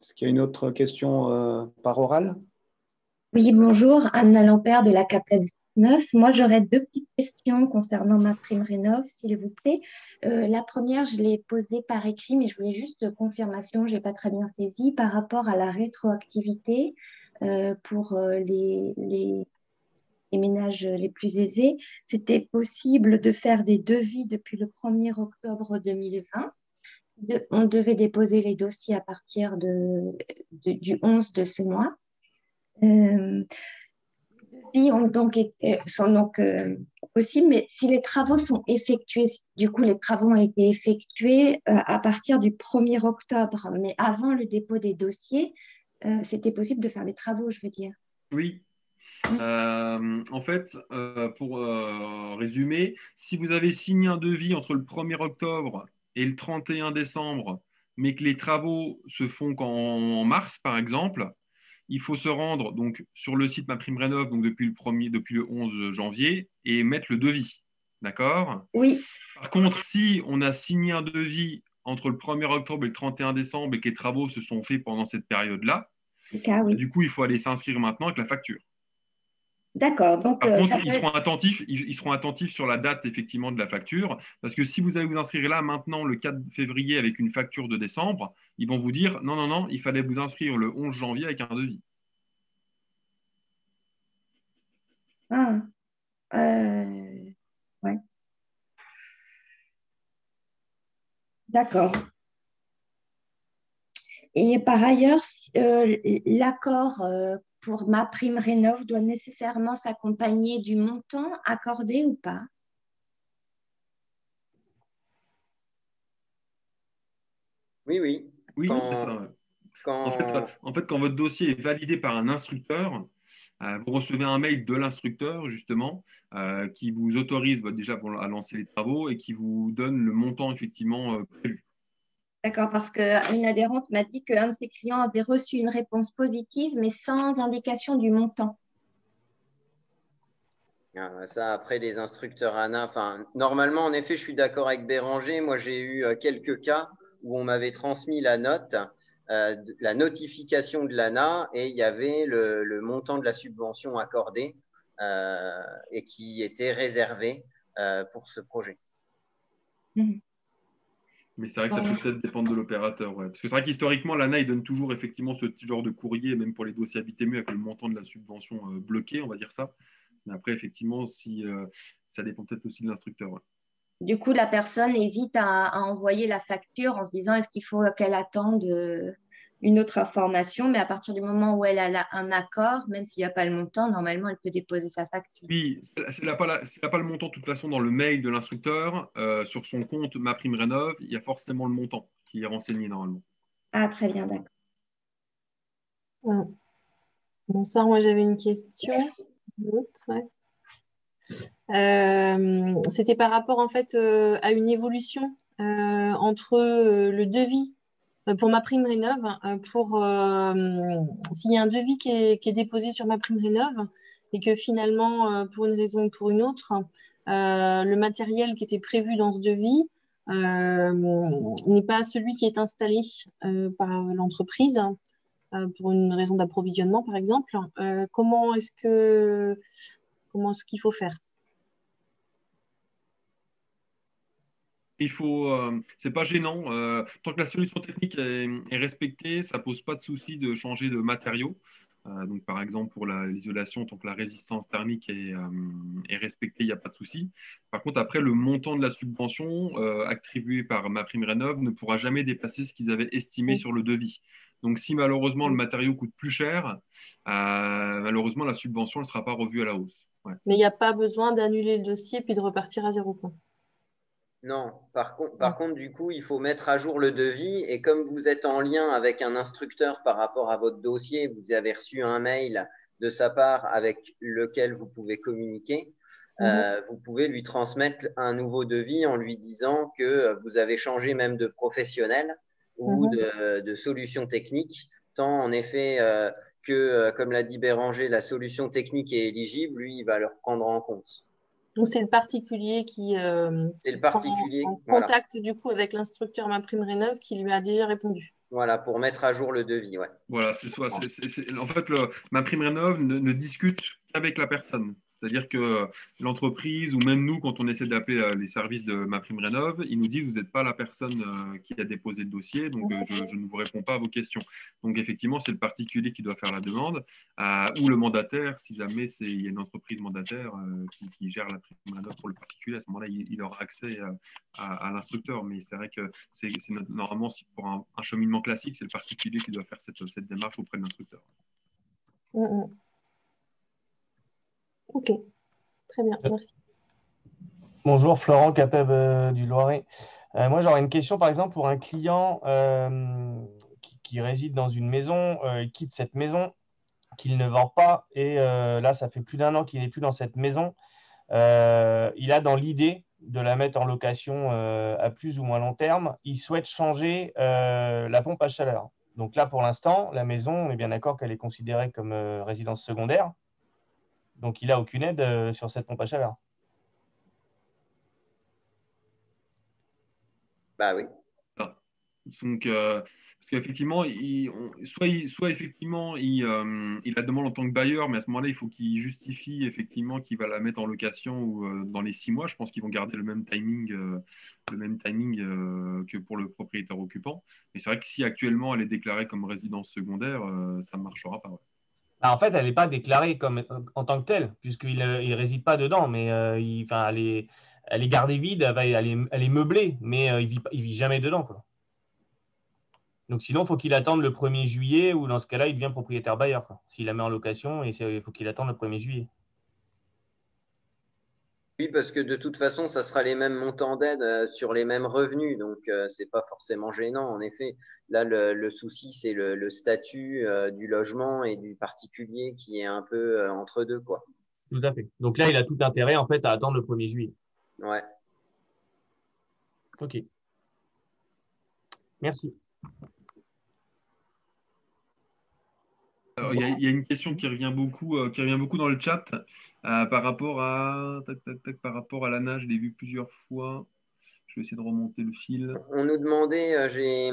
Est-ce qu'il y a une autre question par oral? Oui, bonjour, Anna Lampert de la CAPEB 9. Moi, j'aurais deux petites questions concernant ma prime rénov, s'il vous plaît. La première, je l'ai posée par écrit, mais je voulais juste confirmation, je n'ai pas très bien saisi, par rapport à la rétroactivité pour les ménages les plus aisés. C'était possible de faire des devis depuis le 1er octobre 2020. On devait déposer les dossiers à partir du 11 de ce mois. Sont donc possibles, mais si les travaux sont effectués, du coup, les travaux ont été effectués à partir du 1er octobre, mais avant le dépôt des dossiers, c'était possible de faire les travaux, je veux dire. Oui. En fait, pour résumer, si vous avez signé un devis entre le 1er octobre et le 31 décembre, mais que les travaux se font qu'en mars, par exemple, il faut se rendre donc, sur le site MaPrimeRénov' donc depuis le 11 janvier et mettre le devis. D'accord? Oui. Par contre, si on a signé un devis entre le 1er octobre et le 31 décembre et que les travaux se sont faits pendant cette période-là, oui. Du coup, il faut aller s'inscrire maintenant avec la facture. D'accord. Donc, par contre, ils seront attentifs sur la date effectivement de la facture, parce que si vous allez vous inscrire là maintenant le 4 février avec une facture de décembre, ils vont vous dire non, il fallait vous inscrire le 11 janvier avec un devis. Ouais. D'accord. Et par ailleurs, l'accord pour ma prime rénov doit nécessairement s'accompagner du montant accordé ou pas? Oui. Oui, c'est ça. En fait, quand votre dossier est validé par un instructeur, vous recevez un mail de l'instructeur, justement, qui vous autorise déjà à lancer les travaux et qui vous donne le montant effectivement prévu. D'accord, parce qu'une adhérente m'a dit qu'un de ses clients avait reçu une réponse positive, mais sans indication du montant. Ça, après, les instructeurs ANA, normalement, en effet, je suis d'accord avec Béranger. Moi, j'ai eu quelques cas où on m'avait transmis la note, la notification de l'ANA, et il y avait le montant de la subvention accordée et qui était réservé pour ce projet. Mais c'est vrai que ça peut peut-être dépendre de l'opérateur. Ouais. Parce que c'est vrai qu'historiquement, l'ANA, il donne toujours effectivement ce genre de courrier, même pour les dossiers habités mieux, avec le montant de la subvention bloqué, on va dire ça. Mais après, effectivement, ça dépend peut-être aussi de l'instructeur. Ouais. Du coup, la personne hésite à envoyer la facture en se disant est-ce qu'il faut qu'elle attende une autre information, mais à partir du moment où elle a un accord, même s'il n'y a pas le montant, normalement, elle peut déposer sa facture. Oui, si elle n'a pas le montant, de toute façon, dans le mail de l'instructeur, sur son compte MaPrimeRénov', il y a forcément le montant qui est renseigné normalement. Ah, très bien, d'accord. Bonsoir, moi j'avais une question. C'était par rapport en fait à une évolution entre le devis pour MaPrimeRénov', s'il y a un devis qui est déposé sur MaPrimeRénov' et que finalement, pour une raison ou pour une autre, le matériel qui était prévu dans ce devis n'est pas celui qui est installé par l'entreprise pour une raison d'approvisionnement, par exemple. Comment est-ce qu'il faut faire? C'est pas gênant. Tant que la solution technique est respectée, ça pose pas de souci de changer de matériaux. Donc, par exemple, pour l'isolation, tant que la résistance thermique est respectée, il n'y a pas de souci. Par contre, après, le montant de la subvention attribuée par MaPrimeRénov' ne pourra jamais dépasser ce qu'ils avaient estimé sur le devis. Donc, si malheureusement le matériau coûte plus cher, malheureusement la subvention ne sera pas revue à la hausse. Ouais. Mais il n'y a pas besoin d'annuler le dossier puis de repartir à 0 point. Non, par contre, du coup, il faut mettre à jour le devis et comme vous êtes en lien avec un instructeur par rapport à votre dossier, vous avez reçu un mail de sa part avec lequel vous pouvez communiquer, vous pouvez lui transmettre un nouveau devis en lui disant que vous avez changé même de professionnel ou de solution technique, tant en effet que, comme l'a dit Béranger, la solution technique est éligible, lui, il va le prendre en compte. Donc, c'est le particulier qui prend en contact du coup avec l'instructeur MaPrimeRénov qui lui a déjà répondu. Voilà, pour mettre à jour le devis. Ouais. Voilà, en fait, MaPrimeRénov ne discute qu'avec la personne. C'est-à-dire que l'entreprise ou même nous, quand on essaie d'appeler les services de MaPrimeRénov, ils nous disent vous n'êtes pas la personne qui a déposé le dossier, donc je ne vous réponds pas à vos questions. Donc effectivement, c'est le particulier qui doit faire la demande ou le mandataire, si jamais il y a une entreprise mandataire qui gère la MaPrimeRénov pour le particulier, à ce moment-là, il aura accès à l'instructeur. Mais c'est vrai que normalement, pour un cheminement classique, c'est le particulier qui doit faire cette démarche auprès de l'instructeur. Ok, très bien, merci. Bonjour, Florent Capeb du Loiret. Moi, j'aurais une question, par exemple, pour un client qui réside dans une maison, il quitte cette maison, qu'il ne vend pas, et là, ça fait plus d'1 an qu'il n'est plus dans cette maison. Il a dans l'idée de la mettre en location à plus ou moins long terme. Il souhaite changer la pompe à chaleur. Donc là, pour l'instant, la maison, on est bien d'accord qu'elle est considérée comme résidence secondaire. Donc, il n'a aucune aide sur cette pompe à chaleur. Bah oui. Donc, parce qu'effectivement, soit effectivement, il la demande en tant que bailleur, mais à ce moment-là, il faut qu'il justifie effectivement qu'il va la mettre en location ou dans les 6 mois. Je pense qu'ils vont garder le même timing que pour le propriétaire occupant. Mais c'est vrai que si actuellement elle est déclarée comme résidence secondaire, ça ne marchera pas. Ouais. En fait, elle n'est pas déclarée en tant que telle, puisqu'il ne réside pas dedans, mais elle est gardée vide, elle est meublée, mais il ne vit jamais dedans, quoi. Donc sinon, il faut qu'il attende le 1er juillet, ou dans ce cas-là, il devient propriétaire bailleur. S'il la met en location, il faut qu'il attende le 1er juillet. Oui, parce que de toute façon, ça sera les mêmes montants d'aide sur les mêmes revenus, donc ce n'est pas forcément gênant. En effet, là, le souci, c'est le statut du logement et du particulier qui est un peu entre deux, quoi. Tout à fait. Donc là, il a tout intérêt en fait à attendre le 1er juillet. Ouais. Ok. Merci. Il y a une question qui revient beaucoup dans le chat par rapport à l'ANA. Je l'ai vu plusieurs fois. Je vais essayer de remonter le fil. On nous demandait, j'ai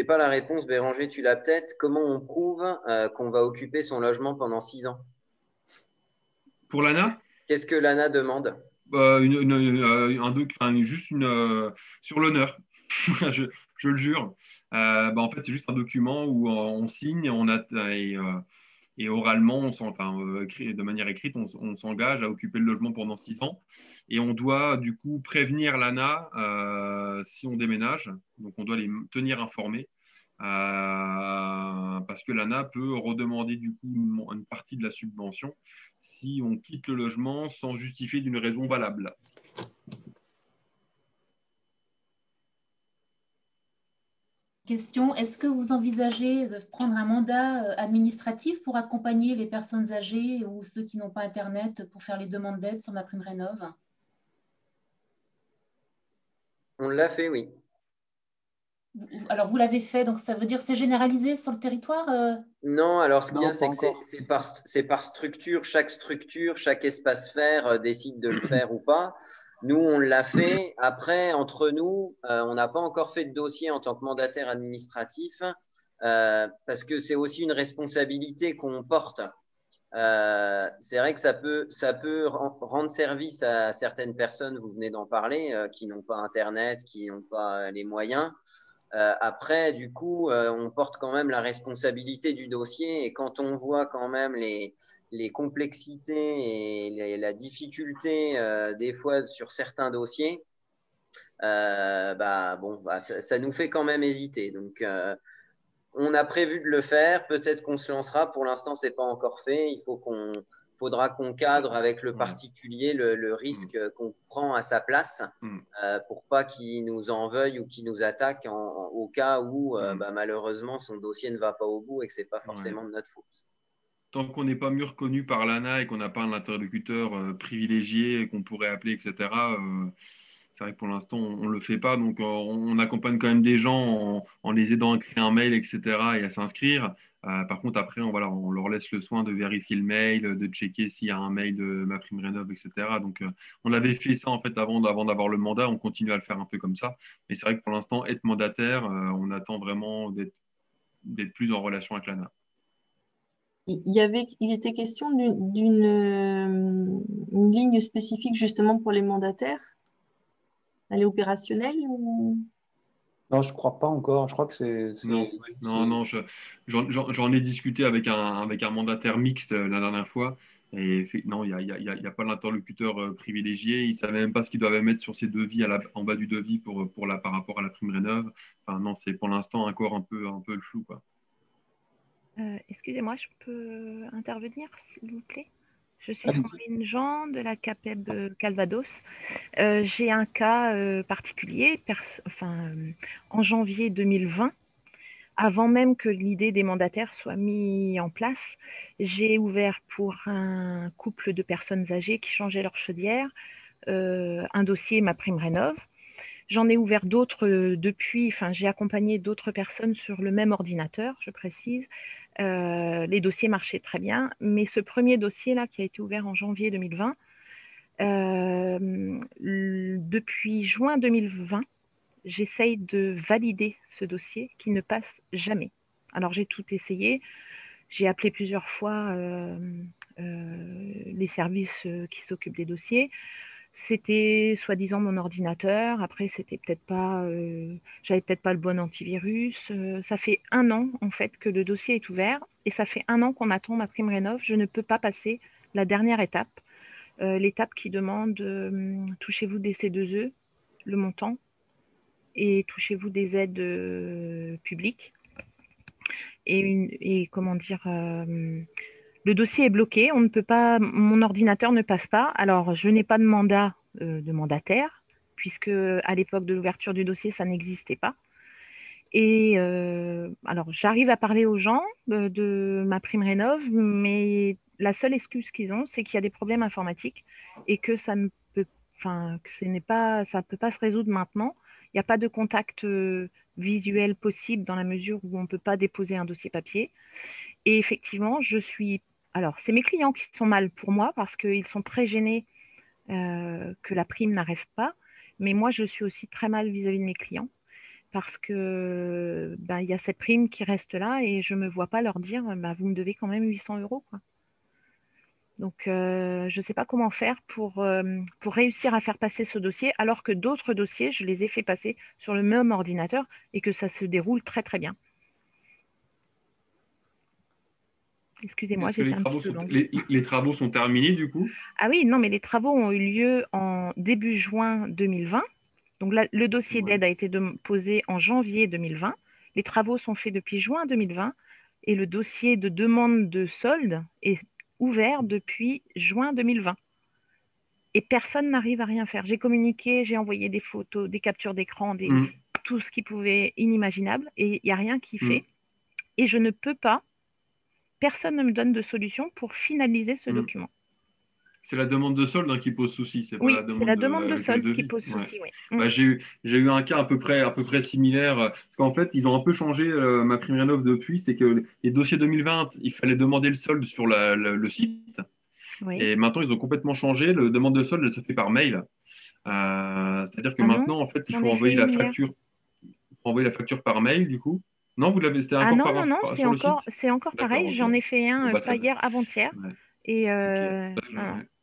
pas la réponse, Béranger, tu l'as peut-être. Comment on prouve qu'on va occuper son logement pendant 6 ans? Pour l'ANA? Qu'est-ce que l'ANA demande? Juste sur l'honneur. Je le jure. En fait, c'est juste un document où on signe et oralement, de manière écrite, on s'engage à occuper le logement pendant 6 ans. Et on doit du coup prévenir l'ANA si on déménage. Donc, on doit les tenir informés. Parce que l'ANA peut redemander du coup une partie de la subvention si on quitte le logement sans justifier d'une raison valable. Question, est-ce que vous envisagez de prendre un mandat administratif pour accompagner les personnes âgées ou ceux qui n'ont pas Internet pour faire les demandes d'aide sur MaPrimeRénov? On l'a fait, oui. Alors, vous l'avez fait, donc ça veut dire que c'est généralisé sur le territoire? Non, alors ce qu'il y a, c'est que c'est par structure. Chaque structure, chaque espace-faire décide de le faire ou pas. Nous, on l'a fait. Après, entre nous, on n'a pas encore fait de dossier en tant que mandataire administratif parce que c'est aussi une responsabilité qu'on porte. C'est vrai que ça peut rendre service à certaines personnes, vous venez d'en parler, qui n'ont pas Internet, qui n'ont pas les moyens. Après, du coup, on porte quand même la responsabilité du dossier et quand on voit quand même les complexités et la difficulté des fois sur certains dossiers, ça nous fait quand même hésiter. Donc, on a prévu de le faire. Peut-être qu'on se lancera. Pour l'instant, ce n'est pas encore fait. Faudra qu'on cadre avec le particulier le risque qu'on prend à sa place pour pas qu'il nous en veuille ou qu'il nous attaque au cas où malheureusement son dossier ne va pas au bout et que ce n'est pas forcément de notre faute. Tant qu'on n'est pas mieux reconnu par l'ANA et qu'on n'a pas un interlocuteur privilégié qu'on pourrait appeler, etc., c'est vrai que pour l'instant, on ne le fait pas. Donc, on accompagne quand même des gens en les aidant à créer un mail, etc., et à s'inscrire. Par contre, après, on leur laisse le soin de vérifier le mail, de checker s'il y a un mail de MaPrimeRénov', etc. Donc, on avait fait ça en fait avant d'avoir le mandat. On continue à le faire un peu comme ça. Mais c'est vrai que pour l'instant, être mandataire, on attend vraiment d'être plus en relation avec l'ANA. Il était question d'une ligne spécifique justement pour les mandataires. Elle est opérationnelle ou... Non, je ne crois pas encore. Je crois que c'est... Non, j'en ai discuté avec un mandataire mixte la dernière fois. Et non, il n'y a pas l'interlocuteur privilégié. Ils ne savaient même pas ce qu'ils doivent mettre sur ces devis en bas du devis par rapport à la prime rénov'. Enfin, non, c'est pour l'instant encore un peu le flou, quoi. Excusez-moi, je peux intervenir, s'il vous plaît? Je suis Sandrine Jean de la CAPEB Calvados. J'ai un cas particulier. En janvier 2020, avant même que l'idée des mandataires soit mise en place, j'ai ouvert pour un couple de personnes âgées qui changeaient leur chaudière un dossier MaPrimeRénov'. J'en ai ouvert d'autres depuis, j'ai accompagné d'autres personnes sur le même ordinateur, je précise. Les dossiers marchaient très bien, mais ce premier dossier-là qui a été ouvert en janvier 2020, depuis juin 2020, j'essaye de valider ce dossier qui ne passe jamais. Alors j'ai tout essayé, j'ai appelé plusieurs fois les services qui s'occupent des dossiers. C'était soi-disant mon ordinateur. Après, c'était peut-être pas, j'avais peut-être pas le bon antivirus. Ça fait 1 an en fait que le dossier est ouvert et ça fait 1 an qu'on attend MaPrimeRénov'. Je ne peux pas passer la dernière étape, l'étape qui demande touchez-vous des C2E, le montant, et touchez-vous des aides publiques. Et comment dire, le dossier est bloqué, on ne peut pas, mon ordinateur ne passe pas. Alors, je n'ai pas de mandat de mandataire, puisque à l'époque de l'ouverture du dossier, ça n'existait pas. Et alors, j'arrive à parler aux gens de MaPrimeRénov', mais la seule excuse qu'ils ont, c'est qu'il y a des problèmes informatiques et que ça ne peut, que ça ne peut pas se résoudre maintenant. Il n'y a pas de contact visuel possible dans la mesure où on ne peut pas déposer un dossier papier. Et effectivement, alors, c'est mes clients qui sont mal pour moi parce qu'ils sont très gênés que la prime n'arrive pas. Mais moi, je suis aussi très mal vis-à-vis de mes clients parce que il y a cette prime qui reste là et je ne me vois pas leur dire vous me devez quand même 800 €, quoi. Donc, je ne sais pas comment faire pour réussir à faire passer ce dossier alors que d'autres dossiers, je les ai fait passer sur le même ordinateur et que ça se déroule très, très bien. Excusez-moi, j'étais un petit peu longue. Les travaux sont terminés du coup? Ah oui, non, mais les travaux ont eu lieu en début juin 2020. Donc là, le dossier d'aide a été posé en janvier 2020. Les travaux sont faits depuis juin 2020 et le dossier de demande de solde est ouvert depuis juin 2020. Et personne n'arrive à rien faire. J'ai communiqué, j'ai envoyé des photos, des captures d'écran, tout ce qui pouvait inimaginable et il n'y a rien qui fait. Et je ne peux pas. Personne ne me donne de solution pour finaliser ce document. C'est la demande de solde qui pose souci, c'est pas la demande de solde qui pose souci, oui. J'ai eu un cas à peu près similaire, parce qu'en fait, ils ont un peu changé MaPrimeRénov' depuis, c'est que les dossiers 2020, il fallait demander le solde sur le site, et maintenant, ils ont complètement changé, le demande de solde, elle se fait par mail, c'est-à-dire que maintenant, en fait, il faut envoyer la facture par mail, du coup. Non, vous l'avez, c'était encore sur le site? C'est encore pareil. Okay. J'en ai fait un pas hier, avant-hier. Ouais. Et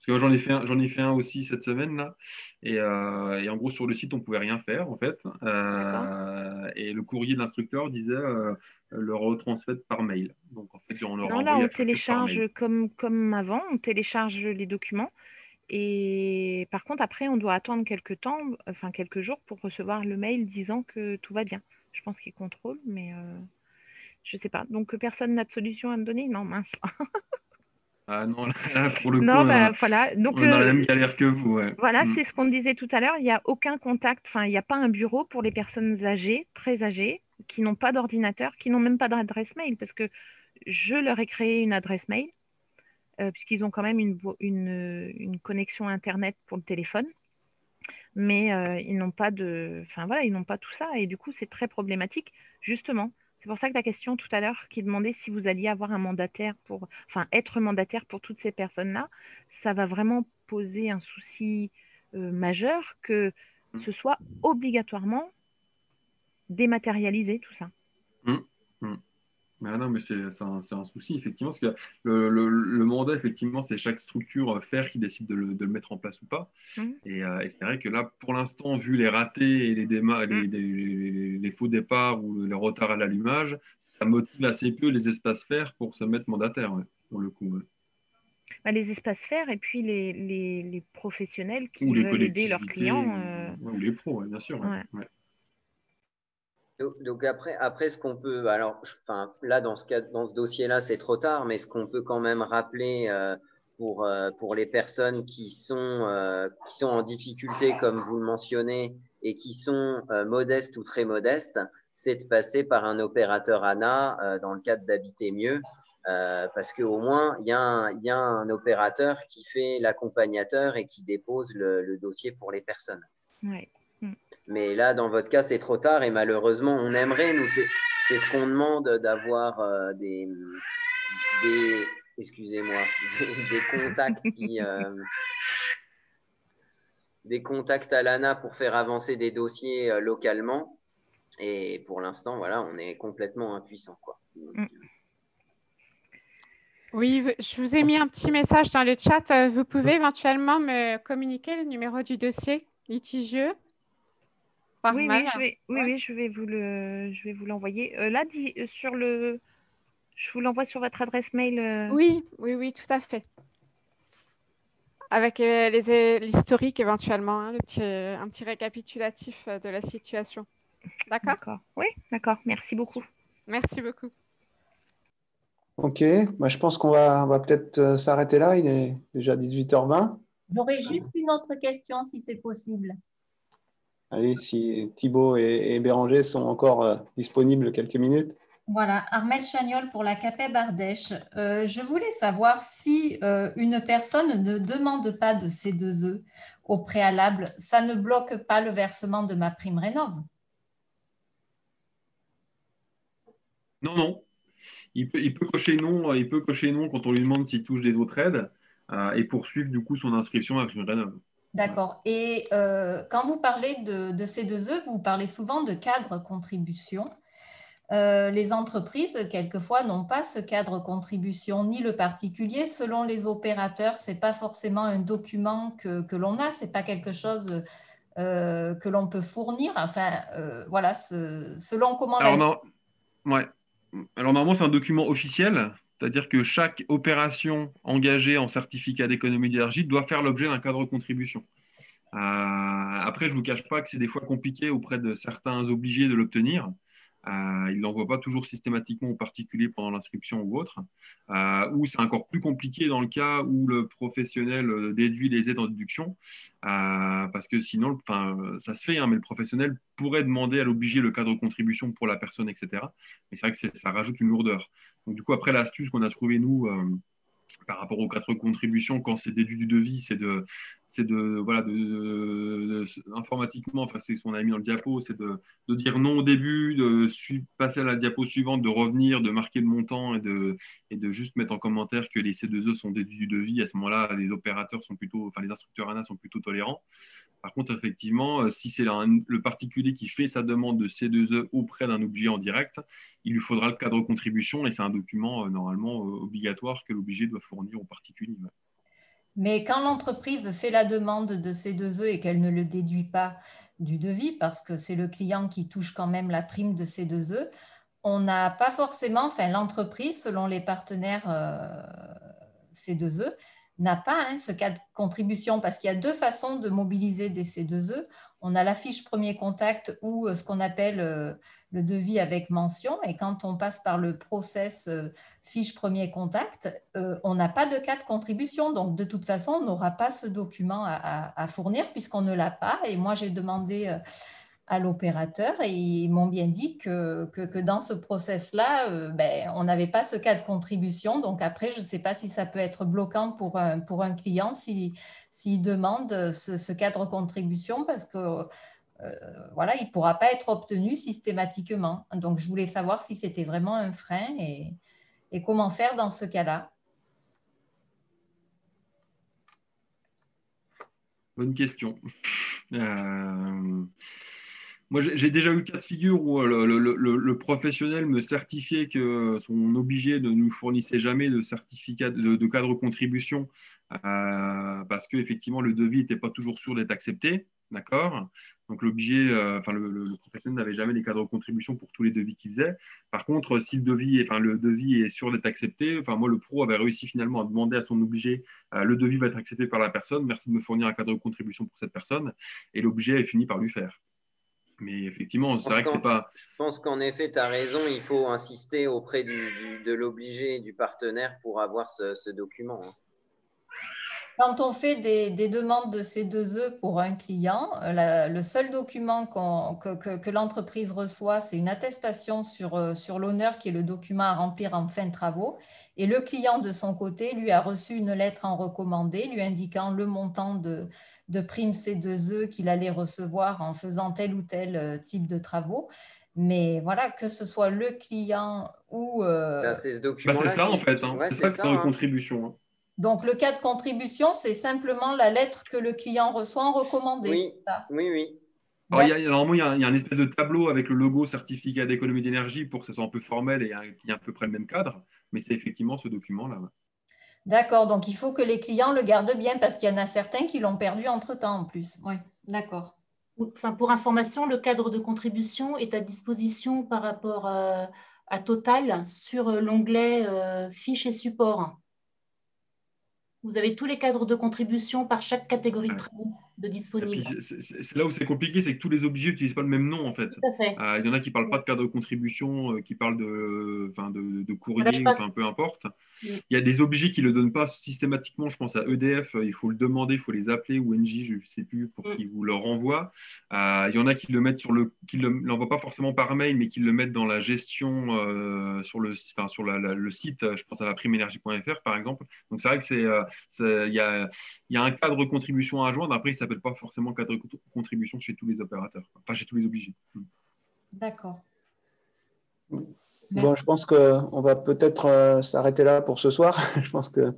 Parce que j'en ai fait un aussi cette semaine là, et en gros sur le site on pouvait rien faire en fait, et le courrier de l'instructeur disait le retransfert par mail. Donc en fait on leur envoie on télécharge comme avant, on télécharge les documents. Et par contre, après, on doit attendre quelques jours pour recevoir le mail disant que tout va bien. Je pense qu'ils contrôlent, mais Je ne sais pas. Donc, personne n'a de solution à me donner? Non, mince. Ah non, là, pour le coup, Non, bah, voilà. Donc, on a la même galère que vous. Ouais. voilà, Mm. c'est ce qu'on disait tout à l'heure. Il n'y a aucun contact, enfin, il n'y a pas un bureau pour les personnes âgées, très âgées, qui n'ont pas d'ordinateur, qui n'ont même pas d'adresse mail, parce que je leur ai créé une adresse mail, puisqu'ils ont quand même une connexion Internet pour le téléphone, mais ils n'ont pas enfin voilà, ils n'ont pas tout ça, et du coup, c'est très problématique, justement. C'est pour ça que la question tout à l'heure qui demandait si vous alliez avoir un mandataire enfin, être mandataire pour toutes ces personnes-là, ça va vraiment poser un souci majeur que ce soit obligatoirement dématérialisé, tout ça. Mm. Mm. Ah non, mais c'est un souci, effectivement, parce que le mandat, effectivement, c'est chaque structure faire qui décide de le mettre en place ou pas. Et c'est vrai que là, pour l'instant, vu les ratés et les faux départs ou le retard à l'allumage, ça motive assez peu les espaces faire pour se mettre mandataire, ouais, pour le coup. Ouais. Bah, les espaces faire et puis les professionnels qui Ou les veulent aider leurs collectivités, clients. ou les pros, ouais, bien sûr. Ouais. Ouais. Ouais. Donc après, ce qu'on peut, alors, enfin, là dans ce dossier-là, c'est trop tard, mais ce qu'on peut quand même rappeler pour les personnes qui sont en difficulté, comme vous le mentionnez, et qui sont modestes ou très modestes, c'est de passer par un opérateur ANA dans le cadre d'Habiter Mieux, parce qu'au moins il y a un opérateur qui fait l'accompagnateur et qui dépose le dossier pour les personnes. Ouais. Mais là, dans votre cas, c'est trop tard et malheureusement, on aimerait, nous, c'est ce qu'on demande d'avoir excusez-moi, des contacts des contacts à l'ANA pour faire avancer des dossiers localement. Et pour l'instant, voilà, on est complètement impuissant, quoi. Oui, je vous ai mis un petit message dans le chat. Vous pouvez éventuellement me communiquer le numéro du dossier litigieux par Oui, mail. je vais vous l'envoyer. Là, je vous l'envoie sur votre adresse mail. Oui, tout à fait. Avec l'historique éventuellement, hein, un petit récapitulatif de la situation. D'accord? D'accord. Oui, d'accord. Merci beaucoup. Merci beaucoup. Ok, bah, je pense qu'on va peut-être s'arrêter là. Il est déjà 18h20. J'aurais juste une autre question, si c'est possible. Allez, si Thibaut et Béranger sont encore disponibles quelques minutes. Voilà, Armel Chagnol pour la CAPEB Ardèche. Je voulais savoir si une personne ne demande pas de C2E au préalable, ça ne bloque pas le versement de ma prime rénov'? Non, non. Il peut cocher non quand on lui demande s'il touche des autres aides et poursuivre du coup son inscription à Prime Rénov'. D'accord. Et quand vous parlez de C2E, vous parlez souvent de cadre contribution. Les entreprises, quelquefois, n'ont pas ce cadre contribution, ni le particulier. Selon les opérateurs, ce n'est pas forcément un document que l'on a, ce n'est pas quelque chose que l'on peut fournir. Enfin, voilà, selon comment… Alors, Alors normalement, c'est un document officiel, c'est-à-dire que chaque opération engagée en certificat d'économie d'énergie doit faire l'objet d'un cadre contribution. Après, je ne vous cache pas que c'est des fois compliqué auprès de certains obligés de l'obtenir. Ils ne l'envoient pas toujours systématiquement aux particuliers pendant l'inscription ou autre. Ou c'est encore plus compliqué dans le cas où le professionnel déduit les aides en déduction. Parce que sinon, ça se fait, hein, mais le professionnel pourrait demander à l'obligé le cadre de contribution pour la personne, etc. Mais c'est vrai que ça rajoute une lourdeur. Donc du coup, après, l'astuce qu'on a trouvée, nous, par rapport aux quatre contributions, quand c'est déduit du devis, informatiquement, enfin c'est ce qu'on a mis dans le diapo, c'est de dire non au début, de passer à la diapo suivante, de revenir, de marquer le montant et de juste mettre en commentaire que les C2E sont déduits du devis. À ce moment-là, les instructeurs ANA sont plutôt tolérants. Par contre, effectivement, si c'est le particulier qui fait sa demande de C2E auprès d'un obligé en direct, il lui faudra le cadre de contribution et c'est un document normalement obligatoire que l'obligé doit fournir au particulier. Mais quand l'entreprise fait la demande de C2E et qu'elle ne le déduit pas du devis, parce que c'est le client qui touche quand même la prime de C2E, on n'a pas forcément, enfin l'entreprise, selon les partenaires C2E, n'a pas ce cas de contribution parce qu'il y a deux façons de mobiliser des C2E. On a la fiche premier contact ou ce qu'on appelle le devis avec mention. Et quand on passe par le process fiche premier contact, on n'a pas de cas de contribution. Donc, de toute façon, on n'aura pas ce document à fournir puisqu'on ne l'a pas. Et moi, j'ai demandé à l'opérateur et ils m'ont bien dit que dans ce process-là, on n'avait pas ce cas de contribution. Donc après, je ne sais pas si ça peut être bloquant pour un client s'il demande ce cadre contribution parce que voilà, il ne pourra pas être obtenu systématiquement. Donc je voulais savoir si c'était vraiment un frein et comment faire dans ce cas-là. Bonne question. Moi, j'ai déjà eu le cas de figure où le professionnel me certifiait que son obligé ne nous fournissait jamais de certificat de cadre contribution parce qu'effectivement, le devis n'était pas toujours sûr d'être accepté. D'accord. Donc, l'obligé, le professionnel n'avait jamais les cadres de contribution pour tous les devis qu'il faisait. Par contre, si le devis est sûr d'être accepté, moi, le pro avait réussi finalement à demander à son obligé le devis va être accepté par la personne, merci de me fournir un cadre de contribution pour cette personne. Et l'obligé a fini par lui faire. Mais effectivement, c'est vrai que c'est pas. Je pense qu'en effet, tu as raison, il faut insister auprès de l'obligé et du partenaire pour avoir ce document. Quand on fait des demandes de C2E pour un client, le seul document que l'entreprise reçoit, c'est une attestation sur l'honneur qui est le document à remplir en fin de travaux. Et le client, de son côté, lui a reçu une lettre en recommandé lui indiquant le montant de prime C2E qu'il allait recevoir en faisant tel ou tel type de travaux. Mais voilà, que ce soit le client ou… c'est ce document-là. C'est ça, en fait. C'est ça le cadre de contribution. Donc, le cas de contribution, c'est simplement la lettre que le client reçoit en recommandé. Oui, ça. oui. Alors, normalement, il y a un espèce de tableau avec le logo certificat d'économie d'énergie pour que ce soit un peu formel et qu'il y ait à peu près le même cadre. Mais c'est effectivement ce document-là. D'accord. Donc, il faut que les clients le gardent bien parce qu'il y en a certains qui l'ont perdu entre-temps en plus. Oui, d'accord. Enfin, pour information, le cadre de contribution est à disposition par rapport à Total sur l'onglet fiches et supports. Vous avez tous les cadres de contribution par chaque catégorie de travaux de disponibles. C'est là où c'est compliqué, c'est que tous les obligés n'utilisent pas le même nom, en fait. Tout à fait. Il y en a qui ne parlent pas de cadre de contribution, qui parlent de courrier, peu importe. Il y a des obligés qui ne le donnent pas systématiquement. Je pense à EDF, il faut le demander, il faut les appeler, ou NJ, je ne sais plus, pour qu'ils vous le renvoient. Il y en a qui le mettent qui ne l'envoient pas forcément par mail, mais qui le mettent dans la gestion sur le site, je pense à la primeénergie.fr, par exemple. Donc, c'est vrai que il y a un cadre de contribution à joindre. Après, il ne s'appelle pas forcément cadre de contribution chez tous les opérateurs, enfin chez tous les obligés. D'accord. Bon, je pense qu'on va peut-être s'arrêter là pour ce soir. Je pense qu'on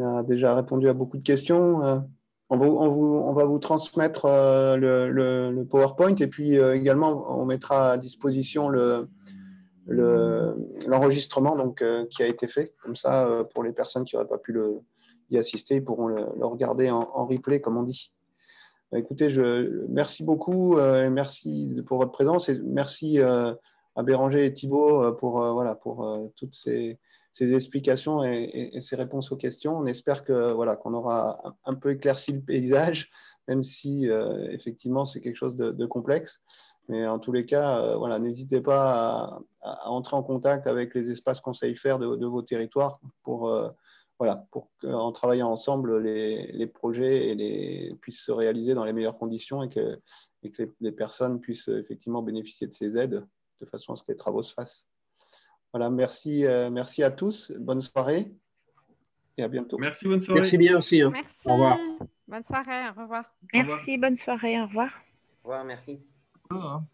a déjà répondu à beaucoup de questions. On va vous transmettre le PowerPoint et puis également, on mettra à disposition l'enregistrement qui a été fait. Comme ça, pour les personnes qui n'auraient pas pu y assister, ils pourront le regarder en replay, comme on dit. Écoutez, merci beaucoup et merci pour votre présence et merci à Béranger et Thibault pour toutes ces explications et ces réponses aux questions. On espère qu'on aura un peu éclairci le paysage, même si effectivement c'est quelque chose de complexe. Mais en tous les cas, n'hésitez pas à entrer en contact avec les espaces conseils faire de vos territoires pour qu'en travaillant ensemble, les projets puissent se réaliser dans les meilleures conditions et que les personnes puissent effectivement bénéficier de ces aides de façon à ce que les travaux se fassent. Voilà, merci à tous. Bonne soirée et à bientôt. Merci, bonne soirée. Merci bien aussi. Merci. Au revoir. Bonne soirée, au revoir. Merci, bonne soirée, au revoir. Au revoir, merci. Au revoir.